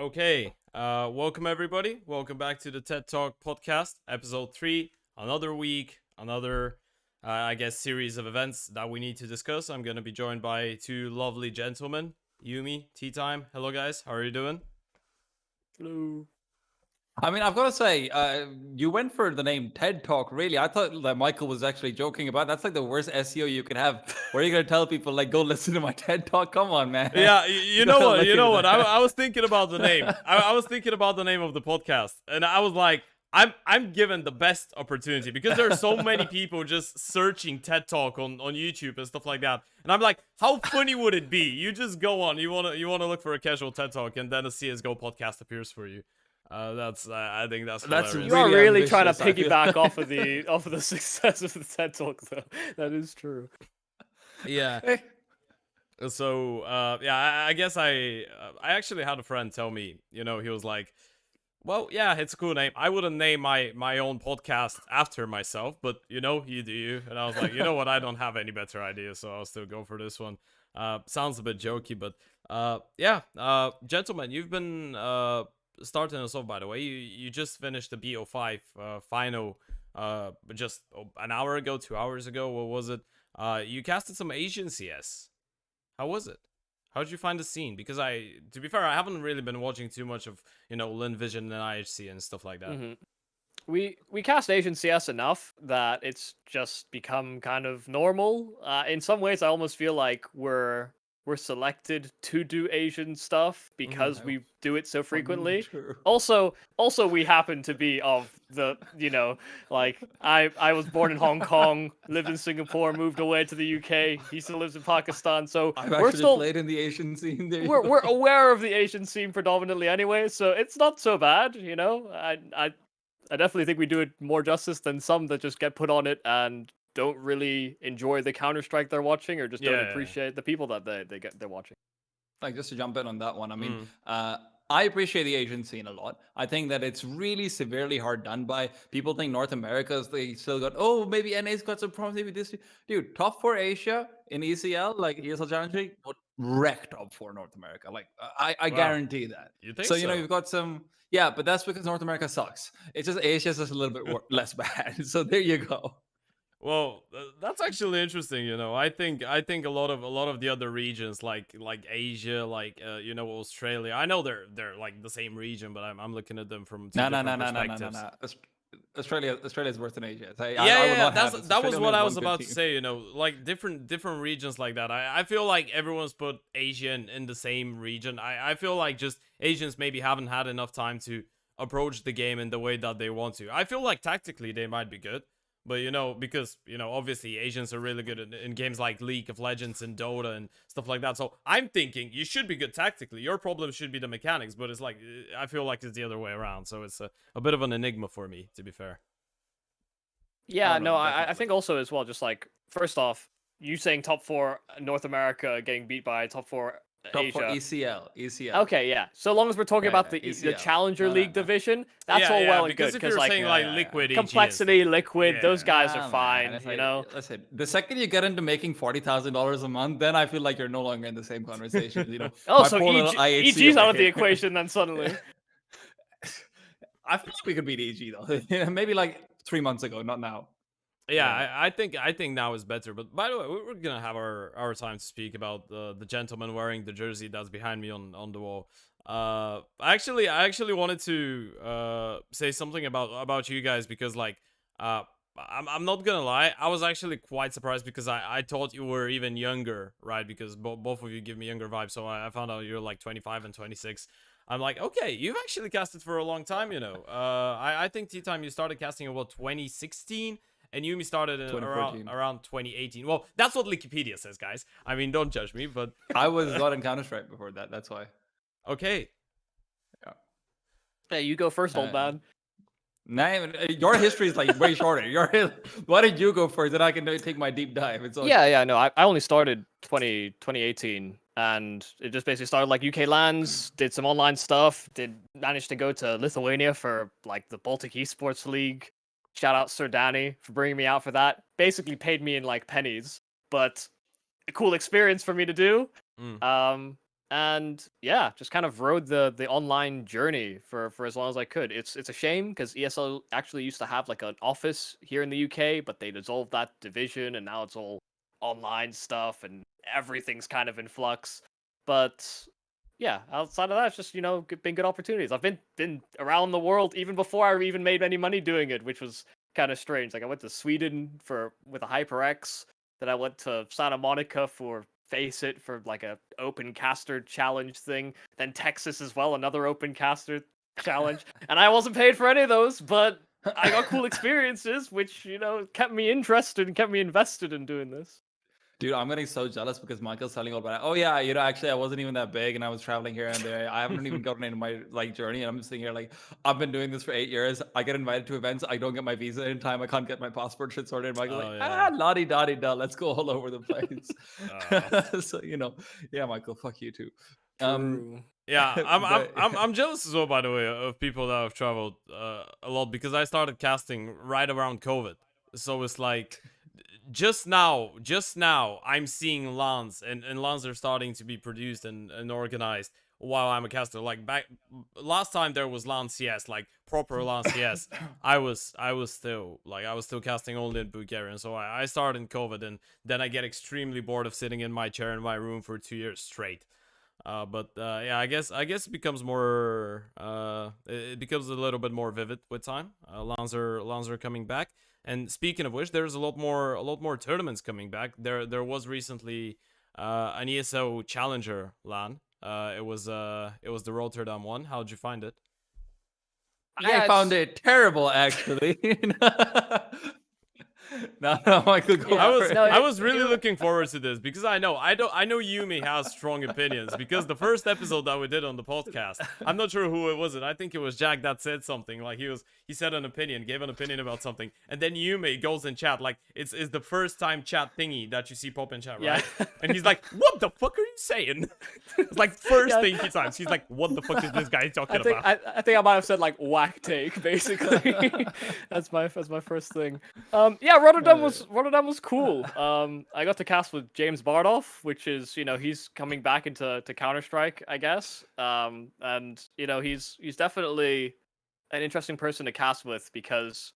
Okay, welcome everybody. Welcome back to the TED Talk podcast, episode 3. Another week, another, I guess, series of events that we need to discuss. I'm going to be joined by two lovely gentlemen, Yumi, TeaTime. Hello, guys. How are you doing? Hello. I mean, I've got to say, you went for the name TED Talk. Really, I thought that Michael was actually joking about. That's like the worst SEO you could have. Where are you gonna tell people like, go listen to my TED Talk? Come on, man. Yeah, you know gotta what? look You know into what? that. I was thinking about the name. I was thinking about the name of the podcast, and I was like, I'm given the best opportunity because there are so many people just searching TED Talk on YouTube and stuff like that. And I'm like, how funny would it be? You just go on, you wanna look for a casual TED Talk, and then a CS:GO podcast appears for you. I think that's hilarious. You are Really really trying to ambitious, I feel. piggyback off of the success of the TED Talk, though. That is true. Yeah. Eh, So yeah, I guess I actually had a friend tell me, he was like, well, yeah, it's a cool name. I wouldn't name my own podcast after myself, but you do you. And I was like, you know what? I don't have any better idea, so I'll still go for this one. Sounds a bit jokey, but yeah. Gentlemen, you've been starting us off. By the way, you just finished the BO5 final just an hour ago, 2 hours ago. What was it? You casted some Asian CS. How was it? How did you find the scene? Because to be fair, I haven't really been watching too much of, Lin Vision and IHC and stuff like that. Mm-hmm. We cast Asian CS enough that it's just become kind of normal. In some ways, I almost feel like we're selected to do Asian stuff because no. we do it so frequently. True. Also, we happen to be of the, like I was born in Hong Kong, lived in Singapore, moved away to the UK. He still lives in Pakistan, so I've we're actually still played in the Asian scene. There you we're go. aware of the Asian scene predominantly anyway, so it's not so bad. I definitely think we do it more justice than some that just get put on it and don't really enjoy the Counter-Strike they're watching, or just don't Yeah. appreciate the people that they're watching. Like, just to jump in on that one, I mean, Mm. I appreciate the Asian scene a lot. I think that it's really severely hard done by people. Think North America's they still got, oh, maybe NA's got some problems, maybe this. Dude, top 4 Asia in ECL, like ESL Challenge League, would wreck top 4 North America. Like, I Wow. guarantee that. You think So, so? you've got some, yeah, but that's because North America sucks. It's just Asia's just a little bit less bad. So there you go. Well, that's actually interesting. I think a lot of the other regions like Asia, like Australia. I know they're like the same region, but I'm looking at them from two No, different perspectives. Australia's worse than Asia. I Yeah, will not have it. that was Australia what only I has was one about good to team. say. Like different regions like that. I feel like everyone's put Asian in the same region. I feel like just Asians maybe haven't had enough time to approach the game in the way that they want to. I feel like tactically they might be good, but because obviously Asians are really good in games like League of Legends and Dota and stuff like that. So I'm thinking you should be good tactically. Your problem should be the mechanics, but it's like I feel like it's the other way around. So it's a bit of an enigma for me, to be fair. Yeah, Oh, no, I definitely. think also as well, just like, first off, you saying top 4 North America getting beat by top 4 Top Asia. 4 ECL. Okay, yeah. So long as we're talking about the ECL. Challenger No, League no. division, that's Yeah, all yeah, well and because good. if you're Because saying yeah, like yeah. Liquid, EG and Complexity, stuff- Liquid, those Yeah. guys Nah, are fine. man, it's like, listen, the second you get into making $40,000 a month, then I feel like you're no longer in the same conversation. Oh, my so poor little IHC EG's over out of the here. equation then suddenly. I feel like we could beat EG though. Maybe like 3 months ago, not now. Yeah, Yeah. I think now is better. But by the way, we're gonna have our time to speak about the gentleman wearing the jersey that's behind me on the wall. I actually wanted to say something about you guys because like I'm not gonna lie, I was actually quite surprised because I thought you were even younger, right? Because both of you give me younger vibes. So I found out you're like 25 and 26. I'm like, okay, you've actually casted for a long time, I think TeaTime you started casting in what 2016. And Yumi started in 2014. around 2018. Well, that's what Wikipedia says, guys. I mean, don't judge me, but I was not in Counter-Strike before that. That's why. okay. Yeah. Hey, you go first, old man. Nah, your history is like way shorter. Why did you go first? Then I can take my deep dive. It's all Yeah, no, I only started 2018, and it just basically started like UK LANs, did some online stuff, managed to go to Lithuania for like the Baltic Esports League. Shout out Sir Danny for bringing me out for that. Basically paid me in like pennies, but a cool experience for me to do. Mm. and yeah, just kind of rode the online journey for as long as I could. It's a shame because ESL actually used to have like an office here in the UK, but they dissolved that division, and now it's all online stuff, and everything's kind of in flux. But yeah, outside of that, it's just been good opportunities. I've been around the world even before I even made any money doing it, which was kind of strange. Like I went to Sweden with a HyperX. Then I went to Santa Monica for Face It for like a open caster challenge thing. Then Texas as well, another open caster challenge. And I wasn't paid for any of those, but I got cool experiences, which kept me interested and kept me invested in doing this. Dude, I'm getting so jealous because Michael's telling all about it. Oh yeah, actually I wasn't even that big and I was traveling here and there. I haven't even gotten into my journey, and I'm sitting here like I've been doing this for 8 years. I get invited to events, I don't get my visa in time, I can't get my passport shit sorted. And Michael's like, yeah. la-di da-di da, let's go all over the place. Oh. So yeah, Michael, fuck you too. True. Yeah, but- I'm jealous as well, by the way, of people that have traveled a lot, because I started casting right around COVID. So it's like just now I'm seeing LANs, and LANs are starting to be produced and organized while I'm a caster. Like back last time there was LAN CS, like proper LAN CS. I was still casting only in Bulgaria, so I started in COVID, and then I get extremely bored of sitting in my chair in my room for 2 years straight. But yeah, I guess it becomes more it becomes a little bit more vivid with time. LANs are coming back, and speaking of which, there's a lot more tournaments coming back. There was recently an ESO Challenger LAN. It was the Rotterdam one. How'd you find it? I found it terrible, actually. No, Michael, go for it. I was really looking forward to this because I know Yumi has strong opinions, because the first episode that we did on the podcast, I'm not sure who it was. I think it was Jack that said something, like he said an opinion, gave an opinion about something, and then Yumi goes in chat like it's the first time chat thingy that you see pop in chat, right? Yeah. And he's like, "What the fuck are you saying?" It's like first thing he types. He's like, "What the fuck is this guy talking about?" I think I might have said like whack take, basically. that's my first thing. Yeah, Rotterdam was cool. I got to cast with James Bardoff, which is he's coming back into Counter-Strike, I guess. And he's definitely an interesting person to cast with, because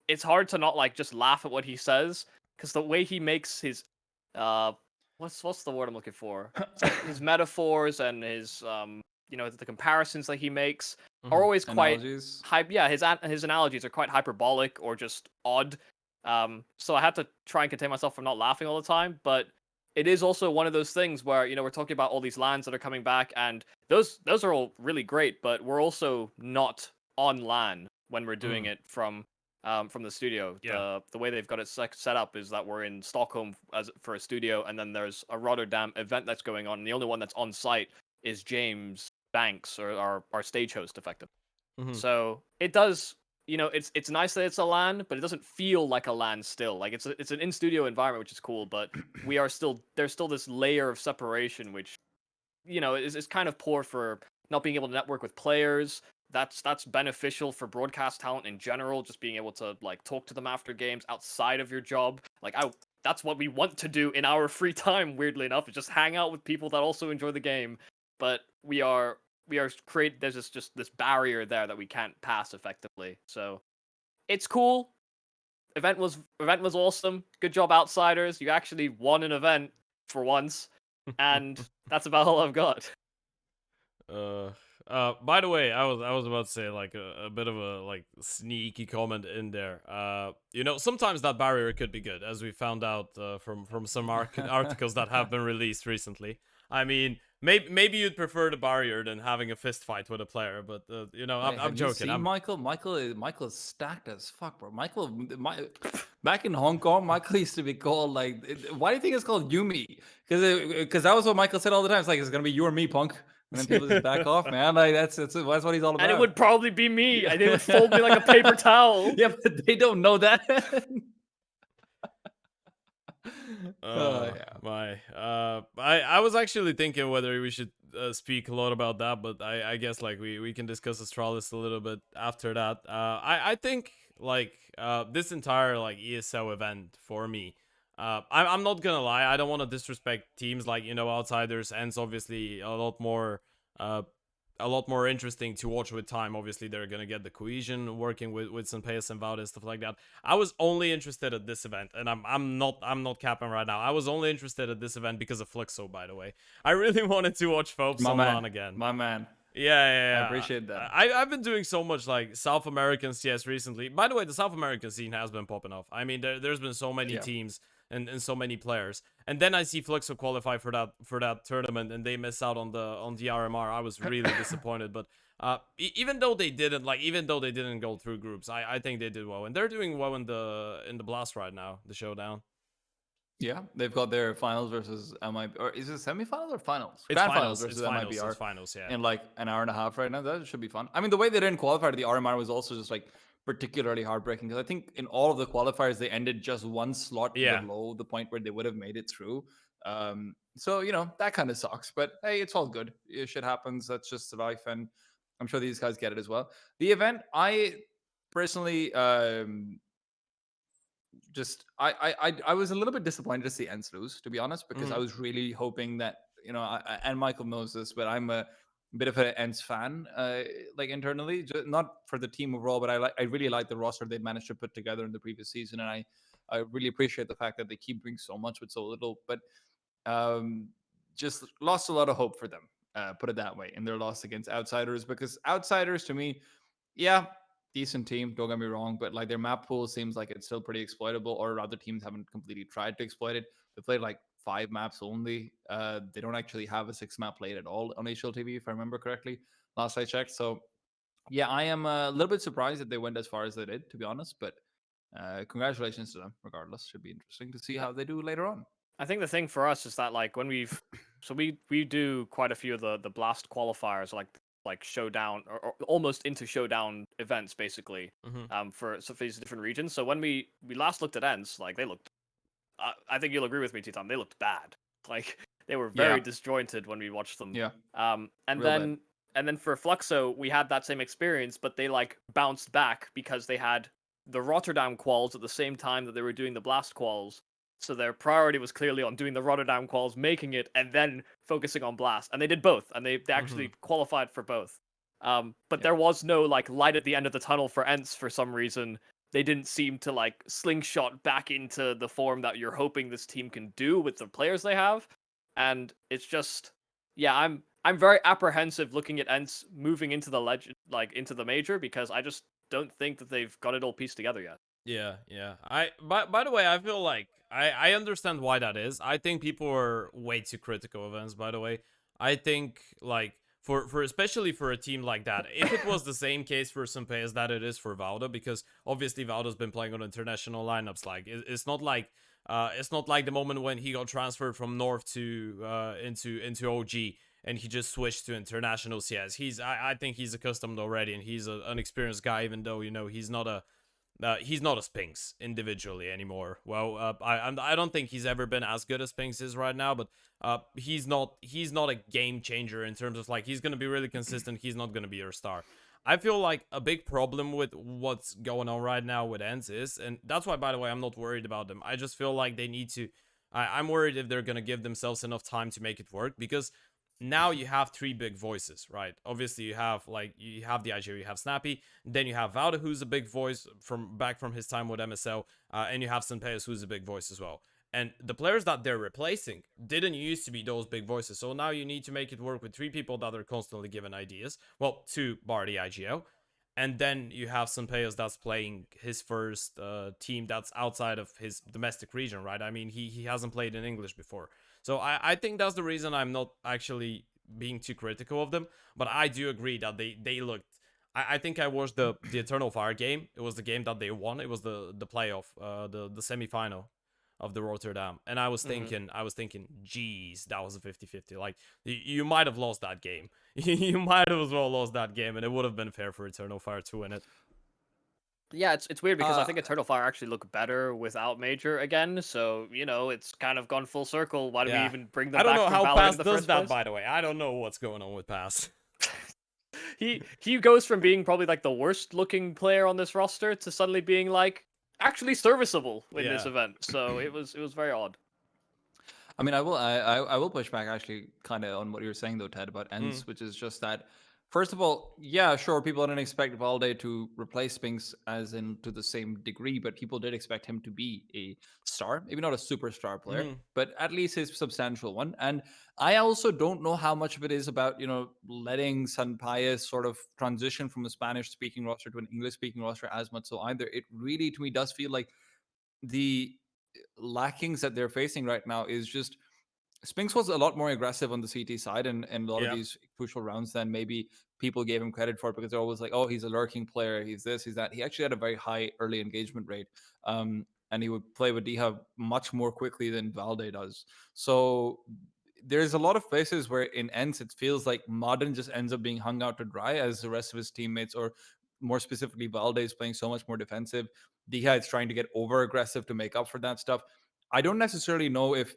it's hard to not like just laugh at what he says, because the way he makes his what's the word I'm looking for? It's like his metaphors and his the comparisons that he makes are always quite Analogies. Yeah, his analogies are quite hyperbolic or just odd. So I had to try and contain myself from not laughing all the time, but it is also one of those things where we're talking about all these LANs that are coming back, and those are all really great, but we're also not on LAN when we're doing it from the studio. Yeah. The way they've got it set up is that we're in Stockholm for a studio, and then there's a Rotterdam event that's going on, and the only one that's on site is James Banks, or our stage host, effectively. So it does, it's nice that it's a LAN, but it doesn't feel like a LAN still. Like it's an in studio environment, which is cool, but there's still this layer of separation, which is kind of poor for not being able to network with players. That's beneficial for broadcast talent in general, just being able to like talk to them after games outside of your job. Like that's what we want to do in our free time, weirdly enough, is just hang out with people that also enjoy the game. But there's just this barrier there that we can't pass effectively. So it's cool. Event was awesome. Good job, Outsiders. You actually won an event for once. And that's about all I've got. By the way, I was about to say like a bit of a like sneaky comment in there. Sometimes that barrier could be good, as we found out from some articles that have been released recently. I mean, maybe you'd prefer the barrier than having a fist fight with a player, but I'm joking. Michael is stacked as fuck, bro. Back in Hong Kong, Michael used to be called like. Why do you think it's called Yumi? Because that was what Michael said all the time. It's like, it's gonna be you or me, punk. And then people just back off, man. Like that's what he's all about. And it would probably be me. They would fold me like a paper towel. Yeah, but they don't know that. I was actually thinking whether we should speak a lot about that, but I guess like we can discuss Astralis a little bit after that. I think like this entire like ESO event for me I'm not gonna lie, I don't want to disrespect teams like, Outsiders, and it's obviously uh, a lot more interesting to watch with time. Obviously, they're gonna get the cohesion working with Senpais and Vaude and stuff like that. I was only interested at this event, and I'm not capping right now. I was only interested at this event because of Fluxo, by the way. I really wanted to watch Phobes My online man. again. My man. Yeah, yeah, I yeah. appreciate that. I've been doing so much like South American CS recently. By the way, the South American scene has been popping off. I mean, there's been so many Yeah. teams and so many players. And then I see Fluxo qualify for that tournament, and they miss out on the RMR. I was really disappointed. But even though they didn't go through groups, I think they did well, and they're doing well in the Blast right now, the showdown. Yeah, they've got their finals versus MIB, or is it semifinals or finals? It's Grand finals. versus It's finals. MIBR It's finals. Yeah. in like an hour and a half right now. That should be fun. I mean, the way they didn't qualify to the RMR was also just like particularly heartbreaking because I think in all of the qualifiers they ended just one slot below the point where they would have made it through. So that kind of sucks, but hey, it's all good. Shit happens. That's just life, and I'm sure these guys get it as well. The event, I personally I was a little bit disappointed to see Ents lose, to be honest, because I was really hoping that and Michael knows this, but I'm a bit of an Ents fan, like internally, not for the team overall, but I really like the roster they managed to put together in the previous season, and I really appreciate the fact that they keep doing so much with so little, but um, just lost a lot of hope for them. Put it that way, in their loss against Outsiders, because Outsiders to me, yeah, decent team, don't get me wrong, but like their map pool seems like it's still pretty exploitable, or other teams haven't completely tried to exploit it. They played like 5 maps only. They don't actually have a 6 map played at all on HLTV, if I remember correctly, last I checked. So yeah, I am a little bit surprised that they went as far as they did, to be honest, but congratulations to them regardless. Should be interesting to see how they do later on. I think the thing for us is that like when we do quite a few of the Blast qualifiers, like showdown or almost into showdown events basically, for these different regions. So when we last looked at Ents, like they looked, I think you'll agree with me, TeaTime, they looked bad. Like they were very disjointed when we watched them. Yeah. And Real then bad. and then for Fluxo, we had that same experience, but they like bounced back because they had the Rotterdam quals at the same time that they were doing the Blast quals. So their priority was clearly on doing the Rotterdam quals, making it, and then focusing on Blast. And they did both, and they actually qualified for both. But there was no like light at the end of the tunnel for Ents for some reason. They didn't seem to like slingshot back into the form that you're hoping this team can do with the players they have. And it's just, yeah, I'm very apprehensive looking at Ents moving into the into the major, because I just don't think that they've got it all pieced together yet. Yeah, yeah. By the way, I feel like I understand why that is. I think people are way too critical of Ents, by the way. I think like for especially for a team like that, if it was the same case for Senpai as that it is for Vaude, because obviously Vaude's been playing on international lineups. Like it's not like the moment when he got transferred from North to into OG and he just switched to international CS. I think he's accustomed already, and he's an experienced guy, even though he's not a Spinks individually anymore. Well, I don't think he's ever been as good as Spinks is right now, but he's not a game changer in terms of like he's gonna be really consistent. He's not gonna be your star. I feel like a big problem with what's going on right now with Ents is, and that's why, by the way, I'm not worried about them. I just feel like they need to. I'm worried if they're gonna give themselves enough time to make it work, because now you have 3 big voices, right? Obviously, you have the IGO, you have Snappy, then you have Vaude, who's a big voice from his time with MSL, and you have Senpais, who's a big voice as well. And the players that they're replacing didn't used to be those big voices, so now you need to make it work with 3 people that are constantly given ideas. Well, 2 bar the IGO. And then you have Senpais that's playing his first team that's outside of his domestic region, right? I mean, he hasn't played in English before. So I think that's the reason I'm not actually being too critical of them. But I do agree that they looked. I think I watched the Eternal Fire game. It was the game that they won. It was the playoff, the semifinal of the Rotterdam. And I was thinking, geez, that was a 50-50. Like, you might have lost that game. You might have as well lost that game, and it would have been fair for Eternal Fire to win it. Yeah, it's weird because I think Eternal Fire actually looked better without Major again. So it's kind of gone full circle. Why do we even bring them back? I don't know how Pass does that, by the way. I don't know what's going on with Pass. He goes from being probably like the worst looking player on this roster to suddenly being like actually serviceable in this Yeah. event. So it was very odd. I mean, I will push back actually kind of on what you were saying though, Ted, about Mm. ends, which is just that. First of all, yeah, sure, people didn't expect Valde to replace Spinks as in to the same degree, but people did expect him to be a star, maybe not a superstar player, Mhm. but at least a substantial one. And I also don't know how much of it is about letting San Paez sort of transition from a Spanish-speaking roster to an English-speaking roster as much so either. It really, to me, does feel like the lackings that they're facing right now is just Spinks was a lot more aggressive on the CT side and a lot of Yeah. these crucial rounds than maybe people gave him credit for because they're always like, oh, he's a lurking player, he's this, he's that. He actually had a very high early engagement rate. And he would play with Diha much more quickly than Valde does. So there's a lot of places where in ends it feels like Modern just ends up being hung out to dry as the rest of his teammates, or more specifically, Valde is playing so much more defensive. Diha is trying to get over aggressive to make up for that stuff. I don't necessarily know if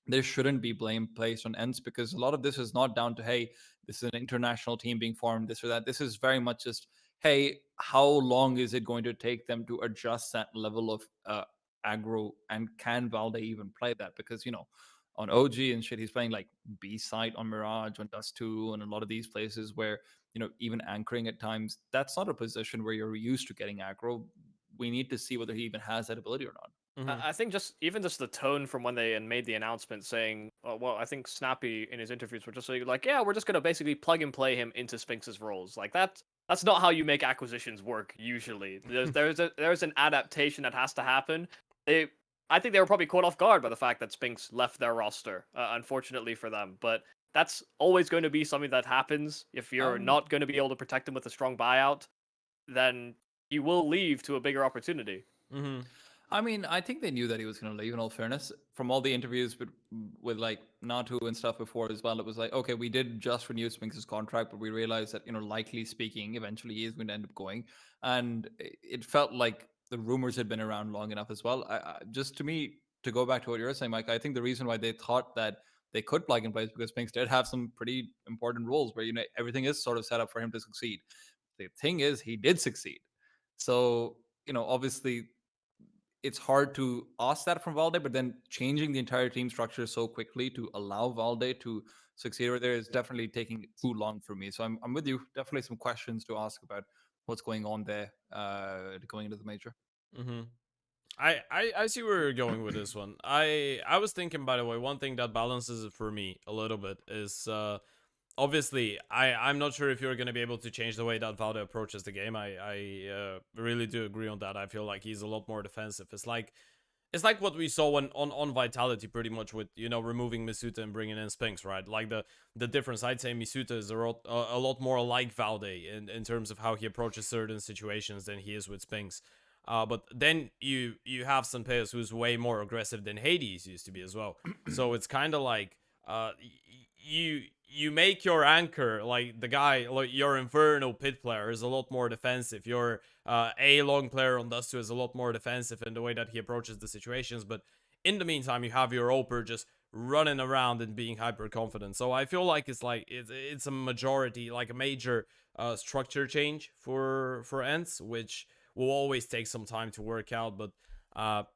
there shouldn't be blame placed on ends because a lot of this is not down to, hey, this is an international team being formed, this or that. This is very much just, hey, how long is it going to take them to adjust that level of aggro, and can Valde even play that? Because on OG and shit, he's playing like B site on Mirage, on Dust 2, and a lot of these places where even anchoring at times, that's not a position where you're used to getting aggro. We need to see whether he even has that ability or not. Mhm. I think just even just the tone from when they made the announcement saying, well, I think Snappy in his interviews were just saying like, yeah, we're just gonna basically plug and play him into Spinks's roles. Like that's not how you make acquisitions work usually. There's an adaptation that has to happen. I think they were probably caught off guard by the fact that Spinks left their roster, unfortunately for them. But that's always going to be something that happens. If you're Um, not going to be able to protect him with a strong buyout, then you will leave to a bigger opportunity. Mhm. I mean, I think they knew that he was going to leave. In all fairness, from all the interviews with like Natu and stuff before as well, it was like, okay, we did just renew Spinks' contract, but we realized that likely speaking, eventually he is going to end up going, and it felt like the rumors had been around long enough as well. Just to me, to go back to what you were saying, Mike, I think the reason why they thought that they could plug and play is because Spinks did have some pretty important roles where everything is sort of set up for him to succeed. The thing is, he did succeed, so obviously it's hard to ask that from Valde, but then changing the entire team structure so quickly to allow Valde to succeed over there is definitely taking too long for me. So I'm with you. Definitely some questions to ask about what's going on there going into the major. Mhm. I see where you're going with this one. I was thinking, by the way, one thing that balances it for me a little bit is obviously I'm not sure if you're going to be able to change the way that Valde approaches the game. I really do agree on that. I feel like he's a lot more defensive. It's like what we saw on Vitality, pretty much, with removing Misuta and bringing in Spinks, right? Like the difference, I'd say Misuta is a lot more like Valde in terms of how he approaches certain situations than he is with Spinks. But then you have Sanpeos, who's way more aggressive than Hades used to be as well. So it's kind of like you make your anchor, like the guy, like your Inferno pit player is a lot more defensive. Your A long player on Dust 2 is a lot more defensive in the way that he approaches the situations. But in the meantime, you have your Oper just running around and being hyper confident. So I feel like it's a majority, like a major structure change for Ents, which will always take some time to work out. But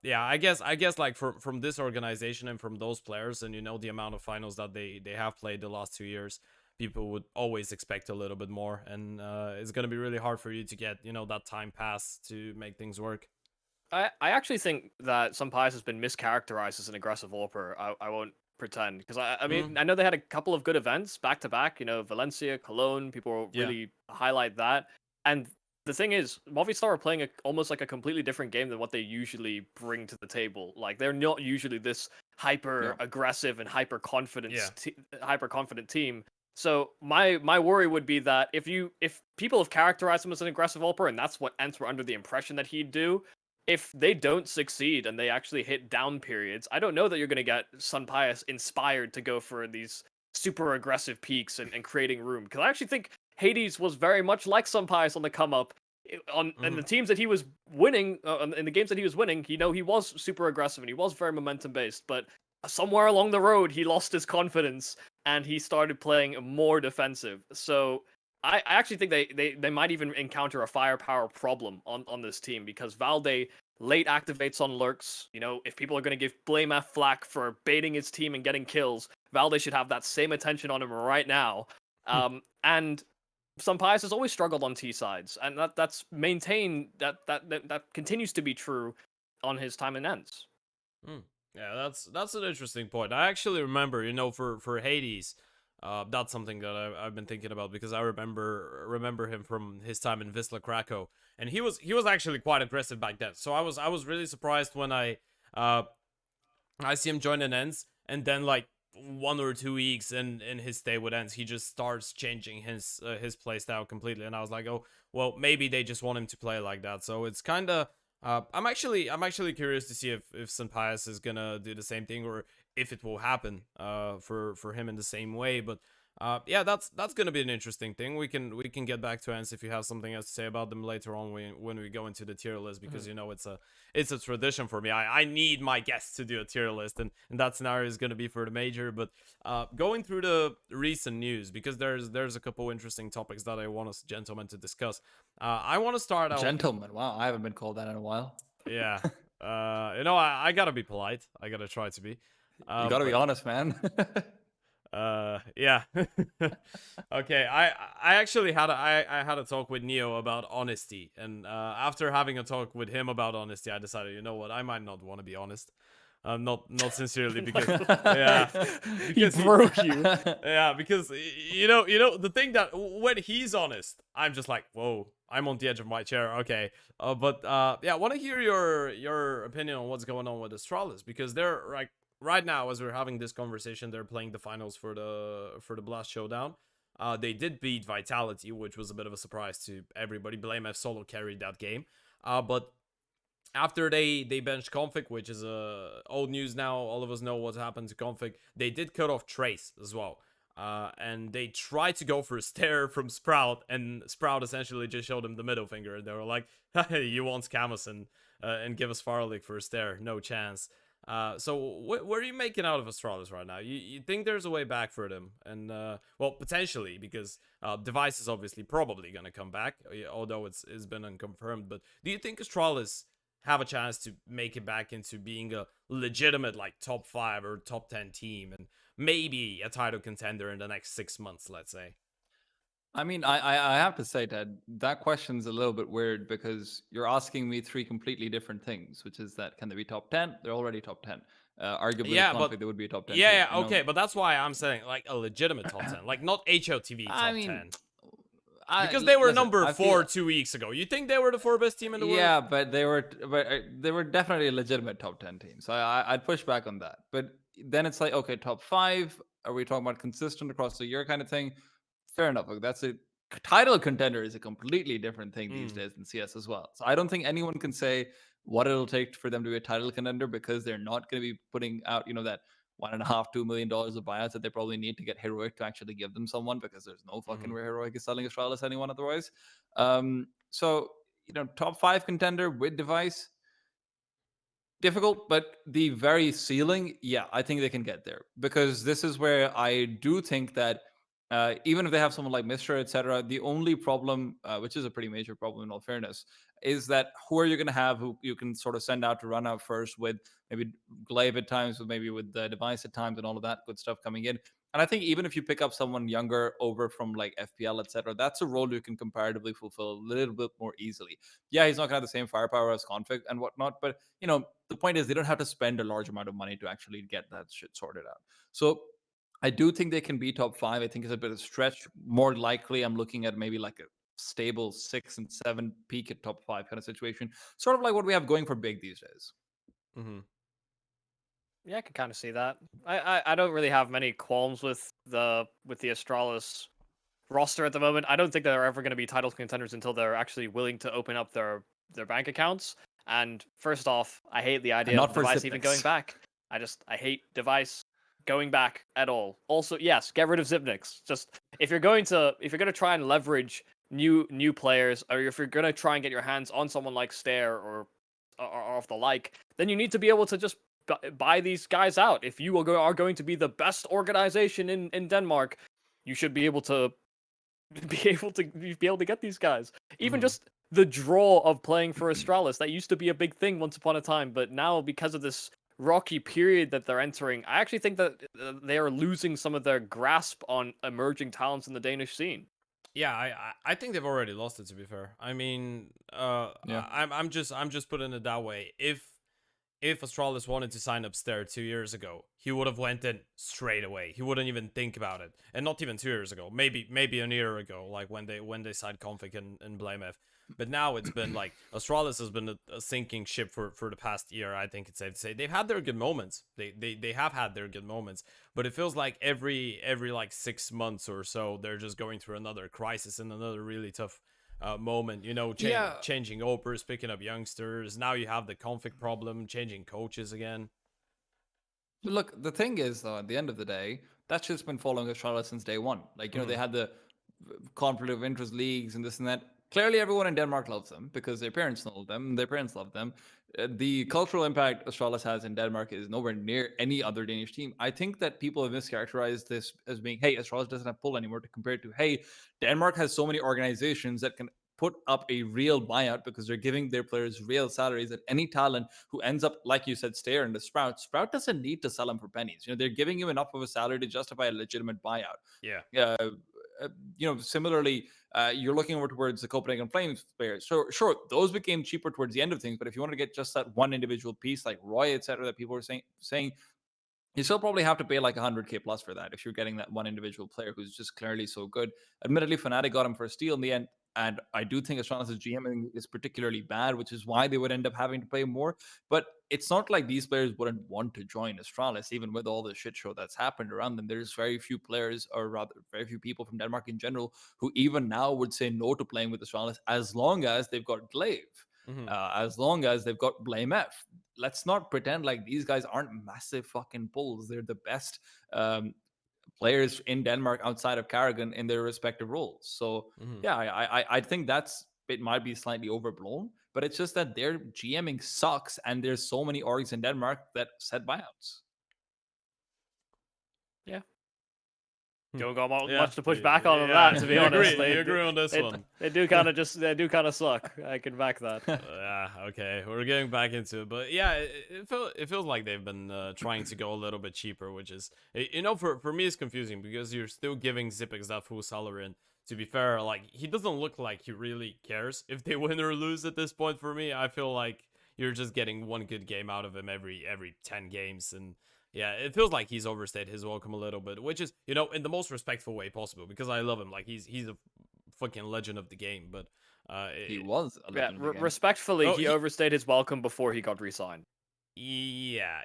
yeah, I guess like from this organization and from those players, and the amount of finals that they have played the last 2 years, people would always expect a little bit more, and it's gonna be really hard for you to get that time pass to make things work. I actually think that some Pies has been mischaracterized as an aggressive AWPer. I won't pretend because I mean I know they had a couple of good events back to back. Valencia, Cologne. People Yeah. really highlight that. And the thing is, Movistar are playing almost like a completely different game than what they usually bring to the table. Like they're not usually this hyper aggressive and hyper confident team. So my worry would be that if people have characterized him as an aggressive AWPer and that's what Ents were under the impression that he'd do, if they don't succeed and they actually hit down periods, I don't know that you're going to get Sun Pius inspired to go for these super aggressive peaks and creating room. Because I actually think Hades was very much like Sun Pius on the come up. In the teams that he was winning, in the games that he was winning, he was super aggressive and he was very momentum based. But somewhere along the road, he lost his confidence and he started playing more defensive. So I actually think they might even encounter a firepower problem on this team because Valde late activates on lurks. You know, if people are going to give Blame F flack for baiting his team and getting kills, Valde should have that same attention on him right now. And Sampaius has always struggled on T sides, and that's maintained that continues to be true on his time in ends. Yeah, that's an interesting point. I actually remember, for Hades, that's something that I've been thinking about because I remember him from his time in Wisla Krakow, and he was actually quite aggressive back then. So I was really surprised when I see him join an ends, and then like 1 or 2 weeks in his stay with ends, he just starts changing his playstyle completely, and I was like, oh well, maybe they just want him to play like that. So it's kind of I'm actually curious to see if Sampaius is gonna do the same thing, or if it will happen for him in the same way. But yeah, that's gonna be an interesting thing. We can get back to Ants if you have something else to say about them later on when we go into the tier list, because it's a tradition for me. I need my guests to do a tier list, and that scenario is gonna be for the major. But going through the recent news, because there's a couple interesting topics that I want us gentlemen to discuss. I want to start out. Gentlemen, wow, I haven't been called that in a while. Yeah. I gotta be polite. I gotta try to be. You gotta be honest, man. Yeah. Okay. I actually had I had a talk with Neo about honesty, and after having a talk with him about honesty, I decided, you know what, I might not want to be honest. Not sincerely, because yeah, He broke you. yeah, because the thing that when he's honest, I'm just like, whoa, I'm on the edge of my chair. Okay, but yeah, I want to hear your opinion on what's going on with Astralis, because they're like right now, as we're having this conversation, they're playing the finals for the Blast Showdown. They did beat Vitality, which was a bit of a surprise to everybody. Blame F solo carried that game, but after they benched Config, which is old news now, all of us know what happened to Config. They did cut off Trace as well. And they tried to go for a stare from Sprout, and Sprout essentially just showed him the middle finger. They were like, hey, you want Camus and give us Farlick for a stare? No chance. So what are you making out of Astralis right now? You think there's a way back for them? And well, potentially, because Device is obviously probably going to come back, although it's been unconfirmed. But do you think Astralis have a chance to make it back into being a legitimate like top 5 or top 10 team, and maybe a title contender in the next 6 months, let's say? I mean, I have to say that question's a little bit weird, because you're asking me 3 completely different things, which is that can they be top 10? They're already top 10. Arguably, Yeah, Config, but they would be a top 10 yeah, team. okay, but that's why I'm saying like a legitimate top 10, like not HLTV top I mean, 10. Because they were listen, number I 4 feel- 2 weeks ago. You think they were the 4 best team in the world? Yeah, but they were definitely a legitimate top 10 team. So I'd push back on that. But then it's like, okay, top 5. Are we talking about consistent across the year kind of thing? Fair enough. Like, that's a title contender is a completely different thing these days in CS as well. So I don't think anyone can say what it'll take for them to be a title contender, because they're not going to be putting out, that $1.5 $2 million of buyouts that they probably need to get Heroic to actually give them someone, because there's no fucking way Heroic is selling Astralis to anyone otherwise. So top 5 contender with Device, difficult, but the very ceiling, yeah, I think they can get there, because this is where I do think that even if they have someone like Mr. etc., the only problem, which is a pretty major problem in all fairness, is that who are you going to have who you can sort of send out to run out first, with maybe Glaive at times, maybe with the Device at times, and all of that good stuff coming in. And I think even if you pick up someone younger over from like FPL, etc., that's a role you can comparatively fulfill a little bit more easily. Yeah, he's not going to have the same firepower as Config and whatnot, but the point is they don't have to spend a large amount of money to actually get that shit sorted out. So I do think they can be top 5. I think it's a bit of a stretch. More likely, I'm looking at maybe like a stable 6 and 7 peak at top 5 kind of situation. Sort of like what we have going for Big these days. Yeah, I can kind of see that. I don't really have many qualms with the Astralis roster at the moment. I don't think they're ever going to be title contenders until they're actually willing to open up their bank accounts. And first off, I hate the idea of Device even going back. I hate Device going back at all. Also, yes, get rid of Zipnix. Just if you're going to try and leverage new players, or if you're going to try and get your hands on someone like Stare or of the like, then you need to be able to just buy these guys out. If you are going to be the best organization in Denmark, you should be able to get these guys. Even just the draw of playing for Astralis. That used to be a big thing once upon a time, but now because of this rocky period that they're entering, I actually think that they are losing some of their grasp on emerging talents in the Danish scene. Yeah, I think they've already lost it. To be fair, I mean, Yeah. I'm just putting it that way. If Astralis wanted to sign up Stair 2 years ago, he would have went in straight away. He wouldn't even think about it, and not even 2 years ago. Maybe a year ago, like when they signed Config and BlameF. But now it's been like Astralis has been a sinking ship for the past year. I think it's safe to say they've had their good moments. They have had their good moments, but it feels like every like 6 months or so they're just going through another crisis and another really tough moment, Yeah. changing opers, picking up youngsters. Now you have the config problem, changing coaches again. Look, the thing is, though, at the end of the day, that's just been following Australia since day one. Like, they had the conflict of interest leagues and this and that. Clearly, everyone in Denmark loves them because their parents know them, their parents love them. The cultural impact Astralis has in Denmark is nowhere near any other Danish team. I think that people have mischaracterized this as being, hey, Astralis doesn't have pull anymore, to compare it to, hey, Denmark has so many organizations that can put up a real buyout because they're giving their players real salaries, that any talent who ends up, like you said, Stair and the Sprout doesn't need to sell them for pennies. They're giving you enough of a salary to justify a legitimate buyout. Yeah. Similarly, you're looking over towards the Copenhagen Flames players. So sure, those became cheaper towards the end of things. But if you want to get just that one individual piece, like Roy, etc., that people were saying, you still probably have to pay like 100K plus for that if you're getting that one individual player who's just clearly so good. Admittedly, Fnatic got him for a steal in the end, and I do think Astralis' GMing is particularly bad, which is why they would end up having to pay more. But it's not like these players wouldn't want to join Astralis, even with all the shit show that's happened around them. There's very few players, or rather, very few people from Denmark in general, who even now would say no to playing with Astralis as long as they've got Glaive. As long as they've got Blame F. Let's not pretend like these guys aren't massive fucking bulls. They're the best players in Denmark outside of Carrigan in their respective roles. So yeah, I think it might be slightly overblown, but it's just that their GMing sucks, and there's so many orgs in Denmark that set buyouts. Yeah. Don't got Yeah. much to push back on that, to be honest. You agree on this one. They do kind of suck. I can back that. Yeah, okay, we're getting back into it, but yeah, it feels like they've been trying to go a little bit cheaper, which is, for me it's confusing because you're still giving Zipix that full salary, and to be fair, like, he doesn't look like he really cares if they win or lose at this point. For me, I feel like you're just getting one good game out of him every 10 games, and yeah, it feels like he's overstayed his welcome a little bit, which is, in the most respectful way possible, because I love him. Like, he's a fucking legend of the game, but He was a legend of the game. Respectfully, he overstayed his welcome before he got re-signed. Yeah.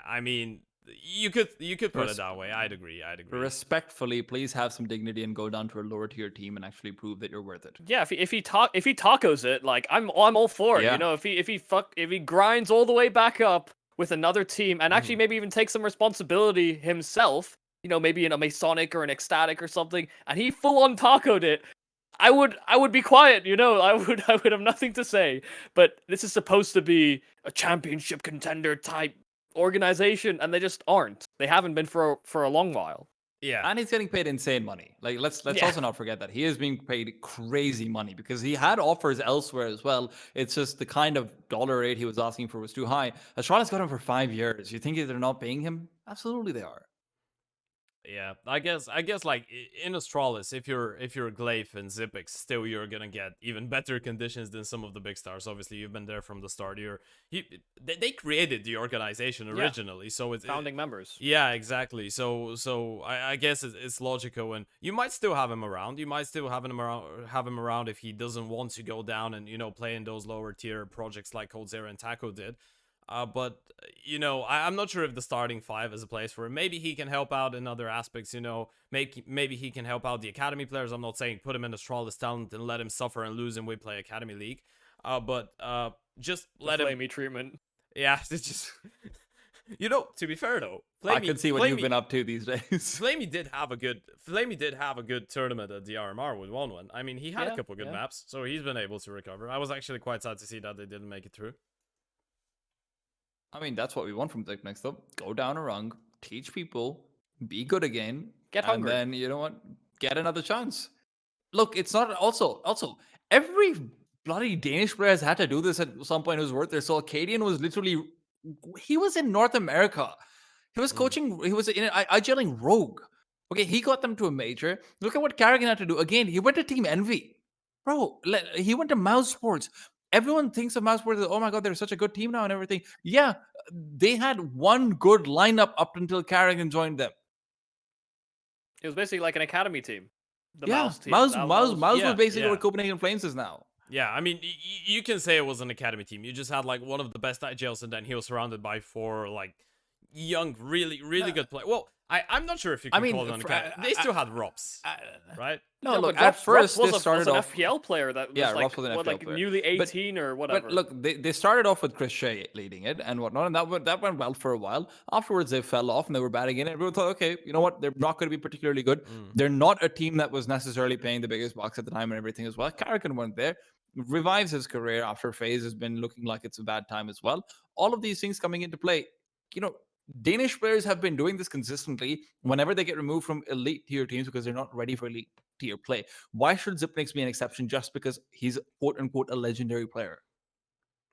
I mean, you could put it that way. I'd agree. Respectfully, please have some dignity and go down to a lower tier team and actually prove that you're worth it. Yeah, if he tacos it, like, I'm all for it. Yeah. If he grinds all the way back up with another team, and actually maybe even take some responsibility himself, maybe in a Masonic or an Ecstatic or something, and he full on tacoed it, I would be quiet, I would have nothing to say. But this is supposed to be a championship contender type organization, and they just aren't. They haven't been for a long while. Yeah. And he's getting paid insane money. Like, let's also not forget that he is being paid crazy money because he had offers elsewhere as well. It's just the kind of dollar rate he was asking for was too high. Astralis got him for 5 years. You think they're not paying him? Absolutely they are. Yeah, I guess like in Astralis, if you're Glaive and Zipix, still you're gonna get even better conditions than some of the big stars. Obviously, you've been there from the start. They created the organization originally, so it's founding members. Yeah, exactly. So I guess it's logical, and you might still have him around. You might still have him around if he doesn't want to go down and play in those lower tier projects like Coldzera and Taco did. But I'm not sure if the starting 5 is a place for him. Maybe he can help out in other aspects. Maybe he can help out the academy players. I'm not saying put him in Astralis talent and let him suffer and lose and we play academy league. But just let him. Flamey treatment. Yeah, it's just. To be fair though, I can see what you've been up to these days. Flamey did have a good tournament at the RMR with 1-1. I mean, he had a couple good maps, so he's been able to recover. I was actually quite sad to see that they didn't make it through. I mean, that's what we want from Tech next up. Go down a rung, teach people, be good again, get hungry, and then, you know what, get another chance. Look, it's not also every bloody Danish player has had to do this at some point who's worth their salt. Cadian was literally, he was in North America. He was coaching, he was in gelling Rogue. Okay, he got them to a major. Look at what Carrigan had to do. Again, he went to Team Envy. Bro, he went to Mouse Sports. Everyone thinks of Mouse Sports as, oh my God, they're such a good team now and everything. Yeah, they had one good lineup up until Carrigan joined them. It was basically like an academy team. The Yeah, Mouse team. Mouse yeah, was basically yeah. what Copenhagen Flames is now. Yeah, I mean, you can say it was an academy team. You just had like one of the best IGLs, and then he was surrounded by 4 like young, really good players. Well, I'm not sure if you can call it an academy. They still had Rops, right? No, Yeah, look, but at Rups first was they a, started was an off. FPL player that was Yeah, like, Rups was an what, FPL like player. newly 18 or whatever. But look, they started off with Chris Shea leading it and whatnot, and that went well for a while. Afterwards, they fell off and they were batting in. And everyone thought, okay, you know what? They're not going to be particularly good. They're not a team that was necessarily paying the biggest bucks at the time and everything as well. Carrigan went there, revives his career after FaZe has been looking like it's a bad time as well. All of these things coming into play, you know, Danish players have been doing this consistently whenever they get removed from elite tier teams because they're not ready for elite tier play. Why should Zipnix be an exception just because he's quote unquote a legendary player?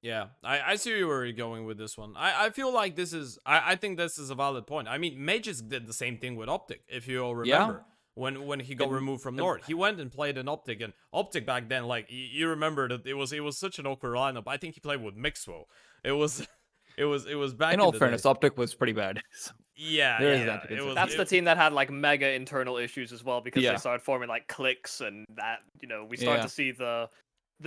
Yeah, I see where you're going with this one. I feel like this is, I think this is a valid point. I mean, Mages did the same thing with Optic, if you all remember. When he got removed from Nord, he went and played in Optic, and Optic back then, like, you remember that it was such an awkward lineup. I think he played with Mixwell. It was back In all the fairness, days. Optic was pretty bad. Yeah, There is yeah, that to consider. That's the team that had like mega internal issues as well because Yeah. they started forming like cliques and that, you know, we start Yeah. to see the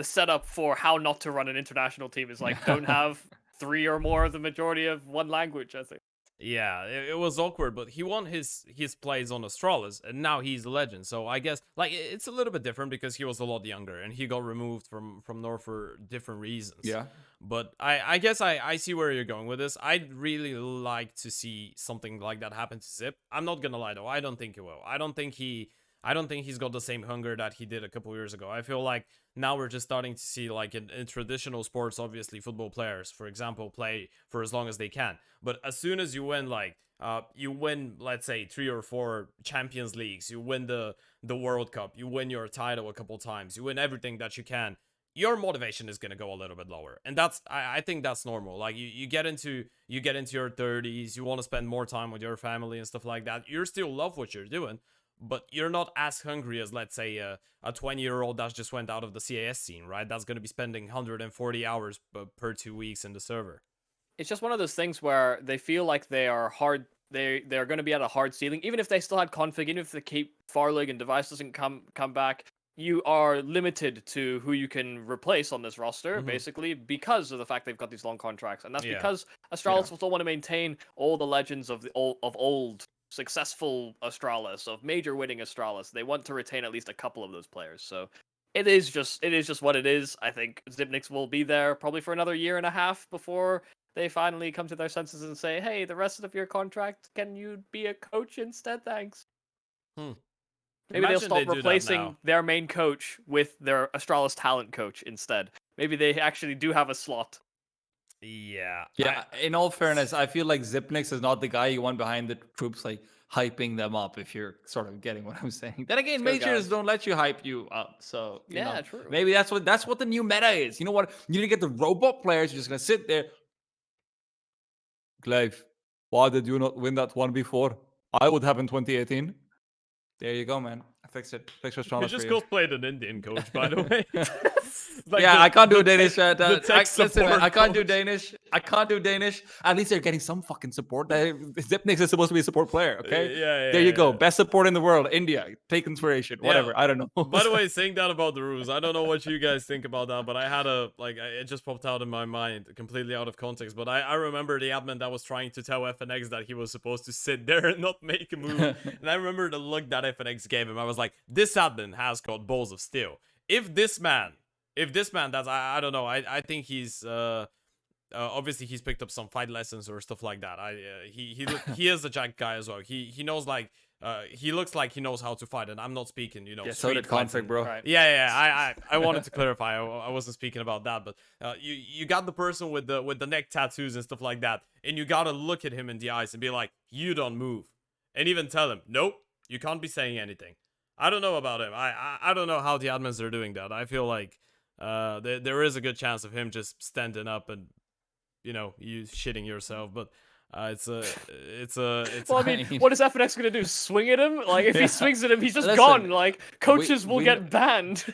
setup for how not to run an international team is like don't have 3 or more of the majority of one language, I think. Yeah, it was awkward, but he won his plays on Astralis, and now he's a legend. So I guess like it's a little bit different because he was a lot younger and he got removed from North for different reasons. Yeah. But I guess I see where you're going with this. I'd really like to see something like that happen to Zip. I'm not gonna lie though, I don't think he will. I don't think he's got the same hunger that he did a couple years ago. I feel like now we're just starting to see, like, in traditional sports, obviously, football players, for example, play for as long as they can. But as soon as you win, like, you win, let's say, 3 or 4 Champions Leagues, you win the World Cup, you win your title a couple times, you win everything that you can, your motivation is going to go a little bit lower. And that's, I think that's normal. Like, you get into your 30s, you want to spend more time with your family and stuff like that. You still love what you're doing, but you're not as hungry as, let's say, a 20-year-old that just went out of the CAS scene, right? That's going to be spending 140 hours per 2 weeks in the server. It's just one of those things where they feel like they are hard. They're going to be at a hard ceiling, even if they still had config, even if the keep Farlig and Device doesn't come back. You are limited to who you can replace on this roster, basically, because of the fact they've got these long contracts, and that's because Astralis will still want to maintain all the legends of old successful Astralis, of major winning Astralis. They want to retain at least a couple of those players. So it is just what it is. I think Zipnix will be there probably for another year and a half before they finally come to their senses and say, "Hey, the rest of your contract, can you be a coach instead? Thanks." Maybe they'll stop replacing their main coach with their Astralis talent coach instead. Maybe they actually do have a slot. Yeah. In all fairness, I feel like Zipnix is not the guy you want behind the troops, like hyping them up, if you're sort of getting what I'm saying. Then again, majors don't let you hype you up. So you know, true. maybe that's what the new meta is. You know what? You need to get the robot players. You're just gonna sit there. Clive, why did you not win that one before? I would have in 2018. There you go, man. I fixed it. Fixed Astralis. You just cosplayed an Indian coach, by the way. Like I can't do Danish. Listen, man, I can't do Danish. I can't do Danish. At least they're getting some fucking support. Zipnix is supposed to be a support player, okay? There you go. Best support in the world. India. Take inspiration. Whatever. I don't know. By the way, saying that about the rules, I don't know what you guys think about that, but I had it just popped out in my mind, completely out of context. But I remember the admin that was trying to tell FNX that he was supposed to sit there and not make a move. And I remember the look that FNX gave him. I was like, this admin has got balls of steel. If this man, that's, I don't know, I think he's obviously he's picked up some fight lessons or stuff like that. He is a jack guy as well. He knows, like, he looks like he knows how to fight, and I'm not speaking, you know. Yeah, so did Config, bro. Right. Yeah. I wanted to clarify. I wasn't speaking about that, but you got the person with the neck tattoos and stuff like that, and you gotta look at him in the eyes and be like, you don't move, and even tell him, nope, you can't be saying anything. I don't know about him. I don't know how the admins are doing that. I feel like there is a good chance of him just standing up and you shitting yourself. But it's a Well, I I mean, mean- what is FNX gonna do? Swing at him? Like, if Yeah. he swings at him, he's just Listen, gone. Like, coaches will we get banned.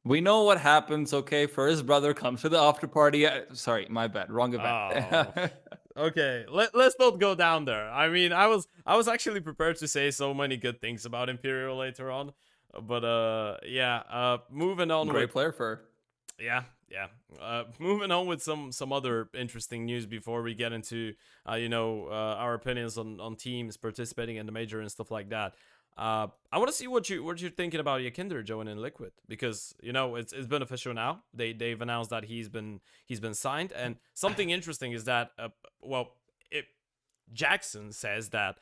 we know what happens. Okay, first brother comes to the after party. Sorry, my bad, wrong event. Oh. Okay, let's not go down there. I mean, I was actually prepared to say so many good things about Imperial later on, but yeah. Moving on Great with player for. yeah. Moving on with some other interesting news before we get into our opinions on teams participating in the major and stuff like that. I want to see what you're thinking about YEKINDAR joining Liquid, because it's been official now. They've announced that he's been signed, and something interesting is that Jackson says that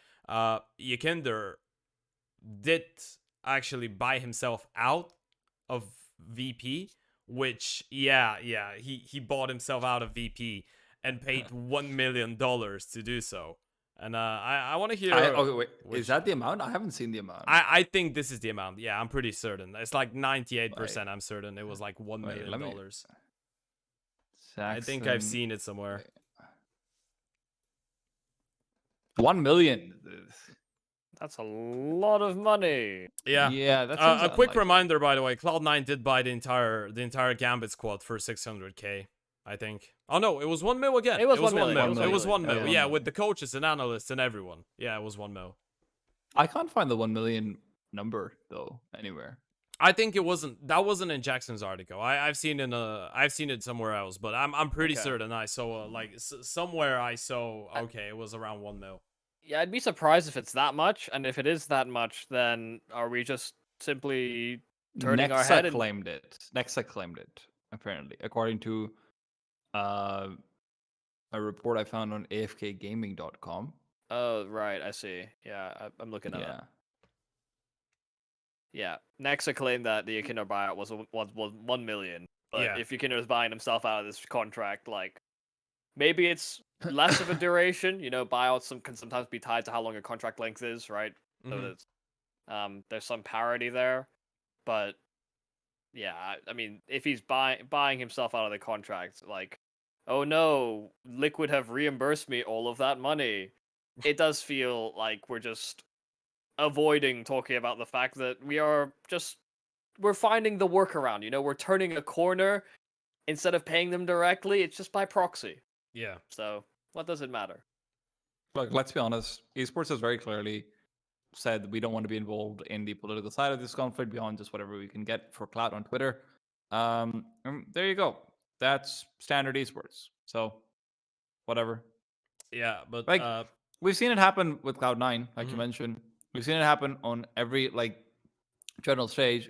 YEKINDAR did actually buy himself out of VP, which he bought himself out of VP and paid $1 million to do so. And I want to hear. Okay, wait. which- Is that the amount? I haven't seen the amount. I think this is the amount. Yeah, I'm pretty certain. It's like 98%. Wait. I'm certain it was like $1 Wait, million. let me- I think I've Saxon- seen it somewhere. 1 million. That's a lot of money. Yeah. Yeah, that's A quick reminder, by the way, Cloud9 did buy the entire Gambit squad for 600K, I think. Oh no, it was 1 mil again. It was 1 1 million. mil. It was 1 Yeah, mil. 1 Yeah, mil. with the coaches and analysts and everyone. Yeah, it was 1 mil. I can't find the 1 million number though anywhere. I think that wasn't in Jackson's article. I've seen it somewhere else, but I'm pretty Okay. certain I saw somewhere I saw it was around 1 mil. Yeah, I'd be surprised if it's that much, and if it is that much, then are we just simply turning our head and... claimed it. Nexa claimed it, apparently, according to a report I found on afkgaming.com. Oh, right, I see. Yeah, I'm looking at it. Yeah. Yeah, Nexa claimed that the YEKINDAR buyout was 1 million. But Yeah. if YEKINDAR is buying himself out of this contract, like, maybe it's less of a duration. Buyouts can sometimes be tied to how long your contract length is, right? So Mhm. there's some parity there. But yeah, I mean, if he's buying himself out of the contract, like, oh no, Liquid have reimbursed me all of that money. It does feel like we're just avoiding talking about the fact that we're finding the workaround. We're turning a corner. Instead of paying them directly, it's just by proxy. Yeah. So what does it matter? Look, let's be honest. Esports has very clearly said we don't want to be involved in the political side of this conflict beyond just whatever we can get for clout on Twitter. And there you go. That's standard esports. So, whatever. Yeah, but Like, we've seen it happen with Cloud9, like you Mhm. mentioned. We've seen it happen on every general stage.